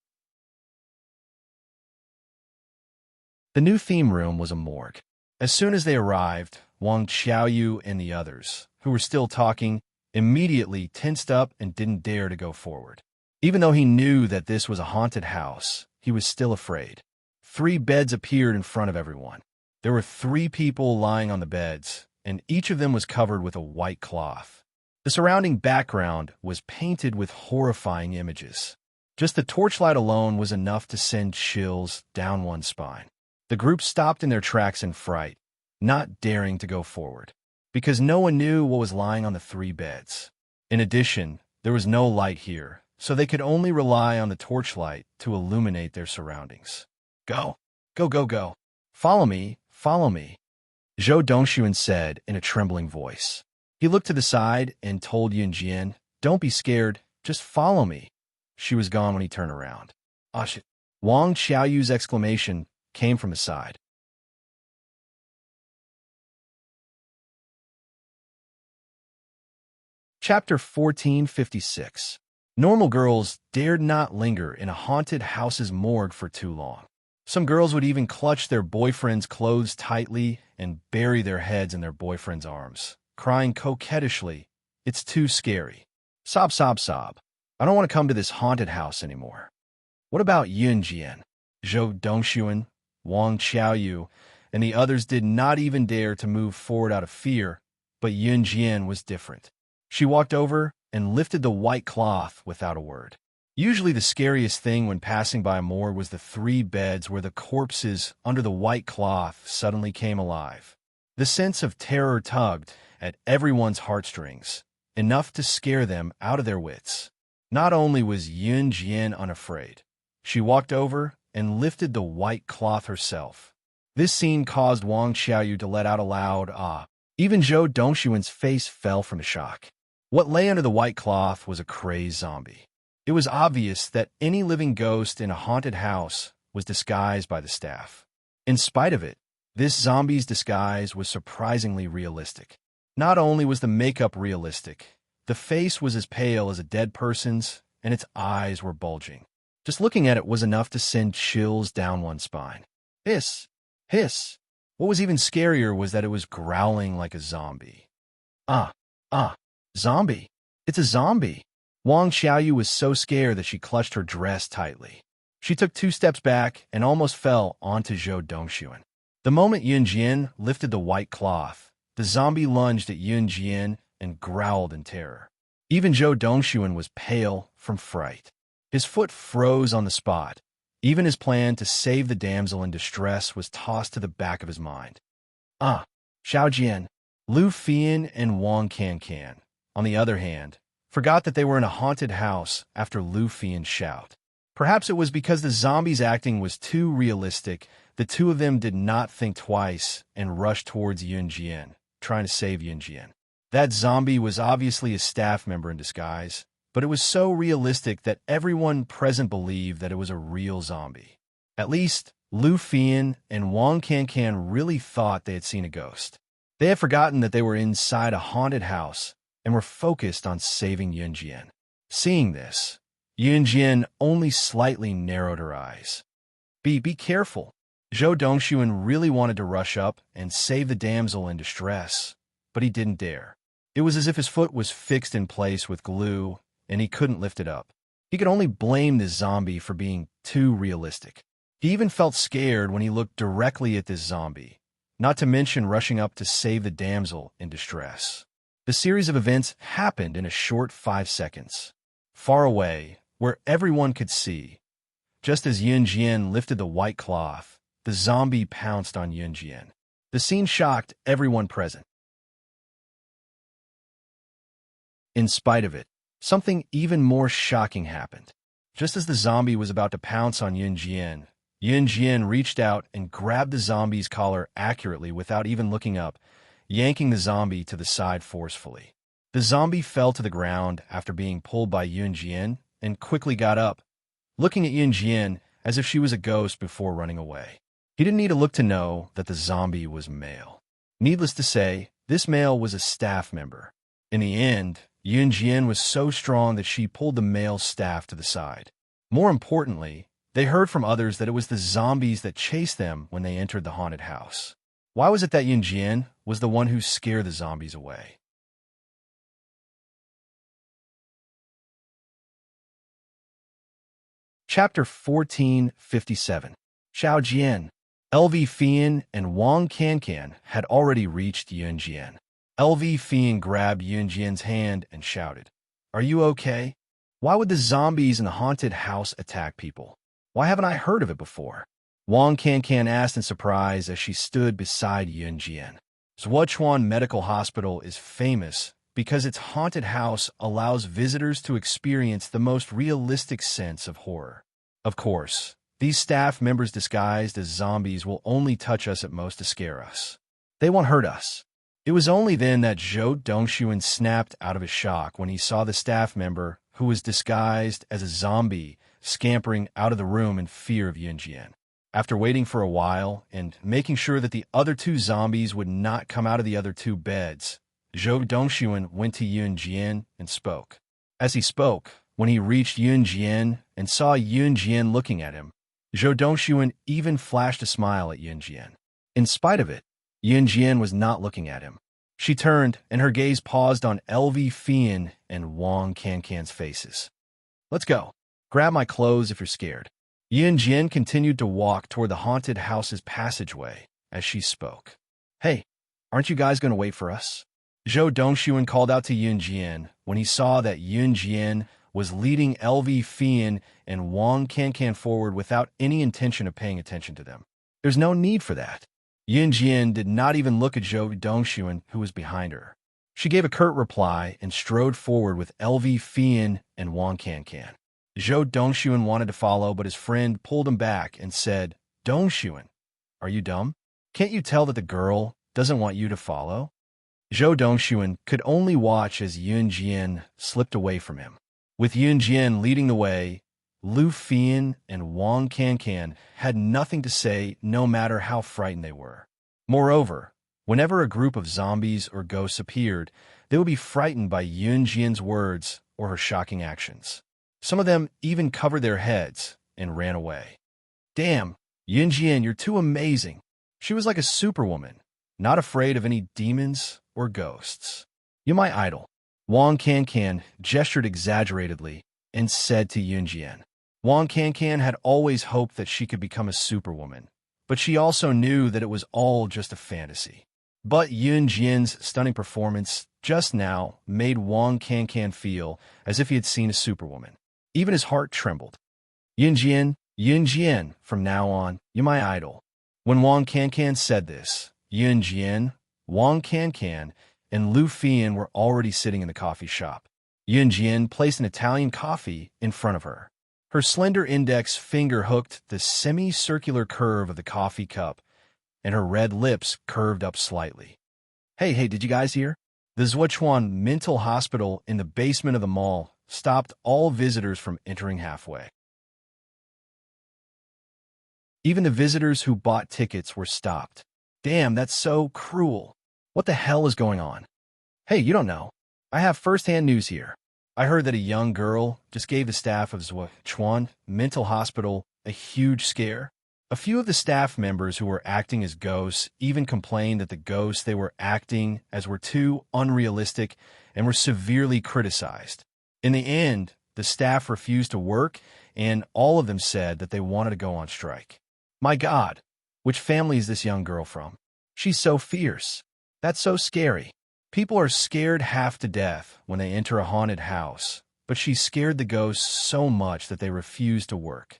The new theme room was a morgue. As soon as they arrived, Wang Xiaoyu and the others, who were still talking, immediately tensed up and didn't dare to go forward. Even though he knew that this was a haunted house, he was still afraid. 3 beds appeared in front of everyone. There were 3 people lying on the beds, and each of them was covered with a white cloth. The surrounding background was painted with horrifying images. Just the torchlight alone was enough to send chills down one's spine. The group stopped in their tracks in fright, not daring to go forward, because no one knew what was lying on the 3 beds. In addition, there was no light here, so they could only rely on the torchlight to illuminate their surroundings. "Go, go, go, go. Follow me, follow me," Zhou Dongxuan said in a trembling voice. He looked to the side and told Yunjian, "Don't be scared, Just follow me." She was gone when he turned around. "Ah, shit." Wang Xiaoyu's exclamation came from his side. Chapter 1456. Normal girls dared not linger in a haunted house's morgue for too long. Some girls would even clutch their boyfriend's clothes tightly and bury their heads in their boyfriend's arms, crying coquettishly, "It's too scary. Sob, sob, sob. I don't want to come to this haunted house anymore." What about Yun Jian, Zhou Dongxuan, Wang Xiaoyu, and the others did not even dare to move forward out of fear, but Yun Jian was different. She walked over and lifted the white cloth without a word. Usually the scariest thing when passing by a morgue was the 3 beds where the corpses under the white cloth suddenly came alive. The sense of terror tugged at everyone's heartstrings, enough to scare them out of their wits. Not only was Yun Jian unafraid, she walked over and lifted the white cloth herself. This scene caused Wang Xiaoyu to let out a loud "ah." Even Zhou Dongxuan's face fell from shock. What lay under the white cloth was a crazed zombie. It was obvious that any living ghost in a haunted house was disguised by the staff. In spite of it, this zombie's disguise was surprisingly realistic. Not only was the makeup realistic, the face was as pale as a dead person's, and its eyes were bulging. Just looking at it was enough to send chills down one's spine. Hiss! Hiss! What was even scarier was that it was growling like a zombie. Ah! Zombie! It's a zombie! Wang Xiaoyu was so scared that she clutched her dress tightly. She took 2 steps back and almost fell onto Zhou Dongxuan. The moment Yun Jian lifted the white cloth, the zombie lunged at Yun Jian and growled in terror. Even Zhou Dongxuan was pale from fright. His foot froze on the spot. Even his plan to save the damsel in distress was tossed to the back of his mind. Xiao Jian, Lu Fian, and Wang Can, on the other hand, forgot that they were in a haunted house after Lu Fian's shout. Perhaps it was because the zombie's acting was too realistic. The 2 of them did not think twice and rushed towards Yun Jian, trying to save Yun Jian. That zombie was obviously a staff member in disguise, but it was so realistic that everyone present believed that it was a real zombie. At least, Lu Fian and Wang Can really thought they had seen a ghost. They had forgotten that they were inside a haunted house and were focused on saving Yun Jian. Seeing this, Yun Jian only slightly narrowed her eyes. Be careful. Zhou Dongxuan really wanted to rush up and save the damsel in distress, but he didn't dare. It was as if his foot was fixed in place with glue, and he couldn't lift it up. He could only blame this zombie for being too realistic. He even felt scared when he looked directly at this zombie, not to mention rushing up to save the damsel in distress. The series of events happened in a short 5 seconds. Far away, where everyone could see, just as Yun Jian lifted the white cloth, the zombie pounced on Yun Jian. The scene shocked everyone present. In spite of it, something even more shocking happened. Just as the zombie was about to pounce on Yun Jian reached out and grabbed the zombie's collar accurately without even looking up, yanking the zombie to the side forcefully. The zombie fell to the ground after being pulled by Yun Jian and quickly got up, looking at Yun Jian as if she was a ghost before running away. He didn't need to look to know that the zombie was male. Needless to say, this male was a staff member. In the end, Yun Jian was so strong that she pulled the male staff to the side. More importantly, they heard from others that it was the zombies that chased them when they entered the haunted house. Why was it that Yun Jian was the one who scared the zombies away? Chapter 1457. Xiao Jian, LV Fian, and Wang Can had already reached Yun Jian. LV Fian grabbed Yun Jian's hand and shouted, "Are you okay? Why would the zombies in the haunted house attack people? Why haven't I heard of it before?" Wang Can asked in surprise as she stood beside Yun Jian. Zhuochuan Medical Hospital is famous because its haunted house allows visitors to experience the most realistic sense of horror. Of course, these staff members disguised as zombies will only touch us at most to scare us. They won't hurt us. It was only then that Zhou Dongxuan snapped out of his shock when he saw the staff member who was disguised as a zombie, scampering out of the room in fear of Yunjian. After waiting for a while and making sure that the other two zombies would not come out of the other two beds, Zhou Dongxuan went to Yunjian and spoke. As he spoke, when he reached Yunjian and saw Yunjian looking at him, Zhou Dongxuan even flashed a smile at Yunjian. In spite of it, Yunjian was not looking at him. She turned, and her gaze paused on LV Fian and Wang Cancan's faces. "Let's go. Grab my clothes if you're scared." Yunjian continued to walk toward the haunted house's passageway as she spoke. "Hey, aren't you guys going to wait for us?" Zhou Dongxuan called out to Yunjian when he saw that Yunjian was leading LV Fian and Wang Cancan forward without any intention of paying attention to them. There's no need for that. Yunjian did not even look at Zhou Dongxuan, who was behind her. She gave a curt reply and strode forward with LV Fian and Wang Cancan. Zhou Dongxuan wanted to follow, but his friend pulled him back and said, "Dongxuan, are you dumb? Can't you tell that the girl doesn't want you to follow?" Zhou Dongxuan could only watch as Yunjian slipped away from him. With Yunjian leading the way, Lu Fian and Wang Cancan had nothing to say no matter how frightened they were. Moreover, whenever a group of zombies or ghosts appeared, they would be frightened by Yunjian's words or her shocking actions. Some of them even covered their heads and ran away. "Damn, Yunjian, you're too amazing." She was like a superwoman, not afraid of any demons or ghosts. "You're my idol." Wang Cancan gestured exaggeratedly and said to Yunjian. Wang Cancan had always hoped that she could become a superwoman, but she also knew that it was all just a fantasy. But Yunjian's stunning performance just now made Wang Cancan feel as if he had seen a superwoman. Even his heart trembled. Yunjian, from now on, you're my idol." When Wang Cancan said this, Yunjian, Wang Cancan, and Lu Fian were already sitting in the coffee shop. Yunjian placed an Italian coffee in front of her. Her slender index finger hooked the semicircular curve of the coffee cup, and her red lips curved up slightly. Hey, did you guys hear? The Zhuochuan Mental Hospital in the basement of the mall stopped all visitors from entering halfway. Even the visitors who bought tickets were stopped. Damn, that's so cruel. What the hell is going on? Hey, you don't know. I have first-hand news here. I heard that a young girl just gave the staff of Zhuochuan Mental Hospital a huge scare. A few of the staff members who were acting as ghosts even complained that the ghosts they were acting as were too unrealistic and were severely criticized. In the end, the staff refused to work, and all of them said that they wanted to go on strike. My God, which family is this young girl from? She's so fierce. That's so scary. People are scared half to death when they enter a haunted house, but she scared the ghosts so much that they refused to work.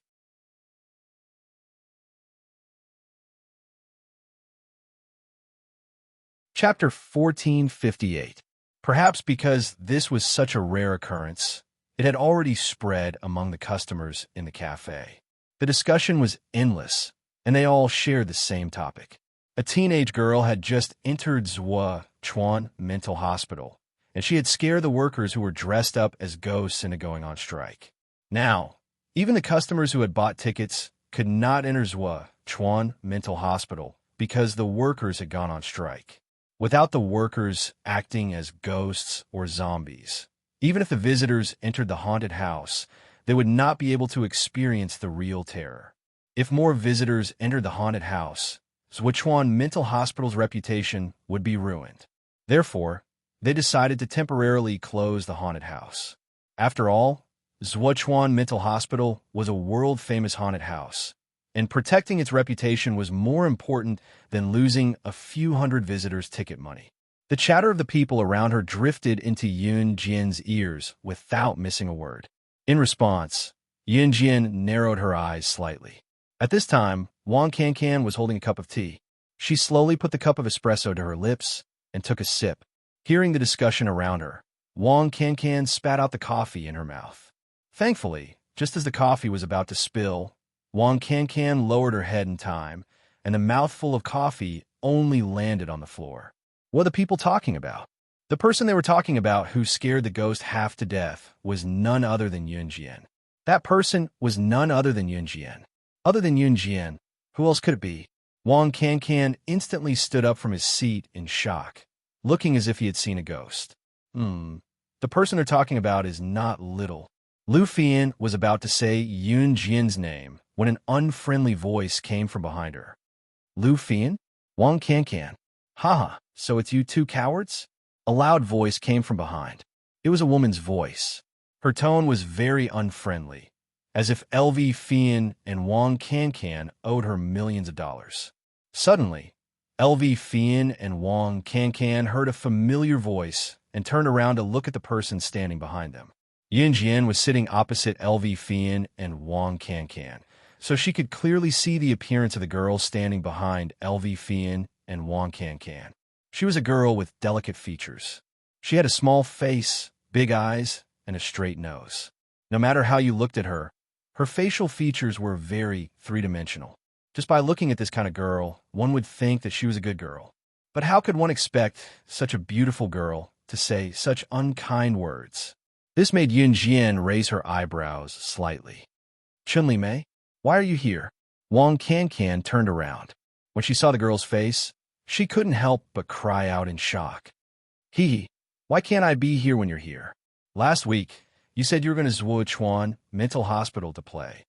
Chapter 1458. Perhaps because this was such a rare occurrence, it had already spread among the customers in the cafe. The discussion was endless, and they all shared the same topic. A teenage girl had just entered Zhuochuan Mental Hospital, and she had scared the workers who were dressed up as ghosts into going on strike. Now, even the customers who had bought tickets could not enter Zhuochuan Mental Hospital because the workers had gone on strike. Without the workers acting as ghosts or zombies, even if the visitors entered the haunted house, they would not be able to experience the real terror. If more visitors entered the haunted house, Zhuochuan Mental Hospital's reputation would be ruined. Therefore, they decided to temporarily close the haunted house. After all, Zhuochuan Mental Hospital was a world-famous haunted house, and protecting its reputation was more important than losing a few hundred visitors' ticket money. The chatter of the people around her drifted into Yunjian's ears without missing a word. In response, Yunjian narrowed her eyes slightly. At this time, Wang Cancan was holding a cup of tea. She slowly put the cup of espresso to her lips and took a sip. Hearing the discussion around her, Wang Cancan spat out the coffee in her mouth. Thankfully, just as the coffee was about to spill, Wang Cancan lowered her head in time, and the mouthful of coffee only landed on the floor. What are the people talking about? The person they were talking about who scared the ghost half to death was none other than Yunjian. That person was none other than Yunjian. Other than Yunjian, who else could it be? Wang Cancan instantly stood up from his seat in shock, looking as if he had seen a ghost. The person they're talking about is not little. Lu Fian was about to say Yun Jian's name when an unfriendly voice came from behind her. Lu Fian? Wang Cancan. Haha, so it's you two cowards? A loud voice came from behind. It was a woman's voice. Her tone was very unfriendly, as if LV Fian and Wang Cancan owed her millions of dollars. Suddenly, LV Fian and Wang Cancan heard a familiar voice and turned around to look at the person standing behind them. Yin Jian was sitting opposite LV Fian and Wang Cancan, so she could clearly see the appearance of the girl standing behind LV Fian and Wang Cancan. She was a girl with delicate features. She had a small face, big eyes, and a straight nose. No matter how you looked at her, her facial features were very three-dimensional. Just by looking at this kind of girl, one would think that she was a good girl. But how could one expect such a beautiful girl to say such unkind words? This made Yun Jian raise her eyebrows slightly. Chun-Li Mei, why are you here? Wang Cancan turned around. When she saw the girl's face, she couldn't help but cry out in shock. Hee, why can't I be here when you're here? Last week, you said you were going to Zhuochuan Mental Hospital to play.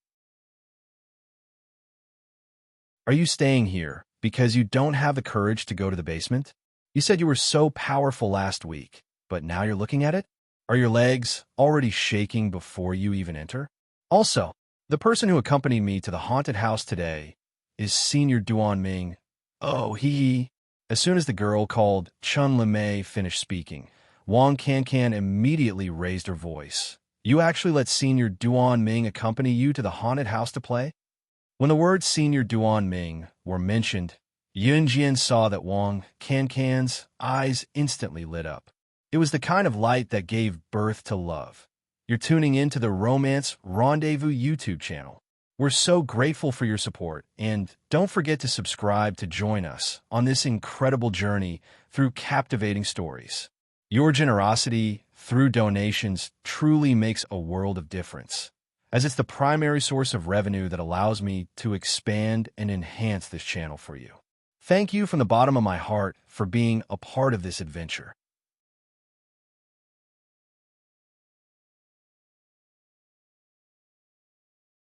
Are you staying here because you don't have the courage to go to the basement? You said you were so powerful last week, but now you're looking at it? Are your legs already shaking before you even enter? Also, the person who accompanied me to the haunted house today is Senior Duan Ming. Oh, hee. As soon as the girl called Chun-Li Mei finished speaking, Wang Cancan immediately raised her voice. You actually let Senior Duan Ming accompany you to the haunted house to play? When the words Senior Duan Ming were mentioned, Yun Jian saw that Wang Cancan's eyes instantly lit up. It was the kind of light that gave birth to love. You're tuning in to the Romance Rendezvous YouTube channel. We're so grateful for your support, and don't forget to subscribe to join us on this incredible journey through captivating stories. Your generosity through donations truly makes a world of difference, as it's the primary source of revenue that allows me to expand and enhance this channel for you. Thank you from the bottom of my heart for being a part of this adventure.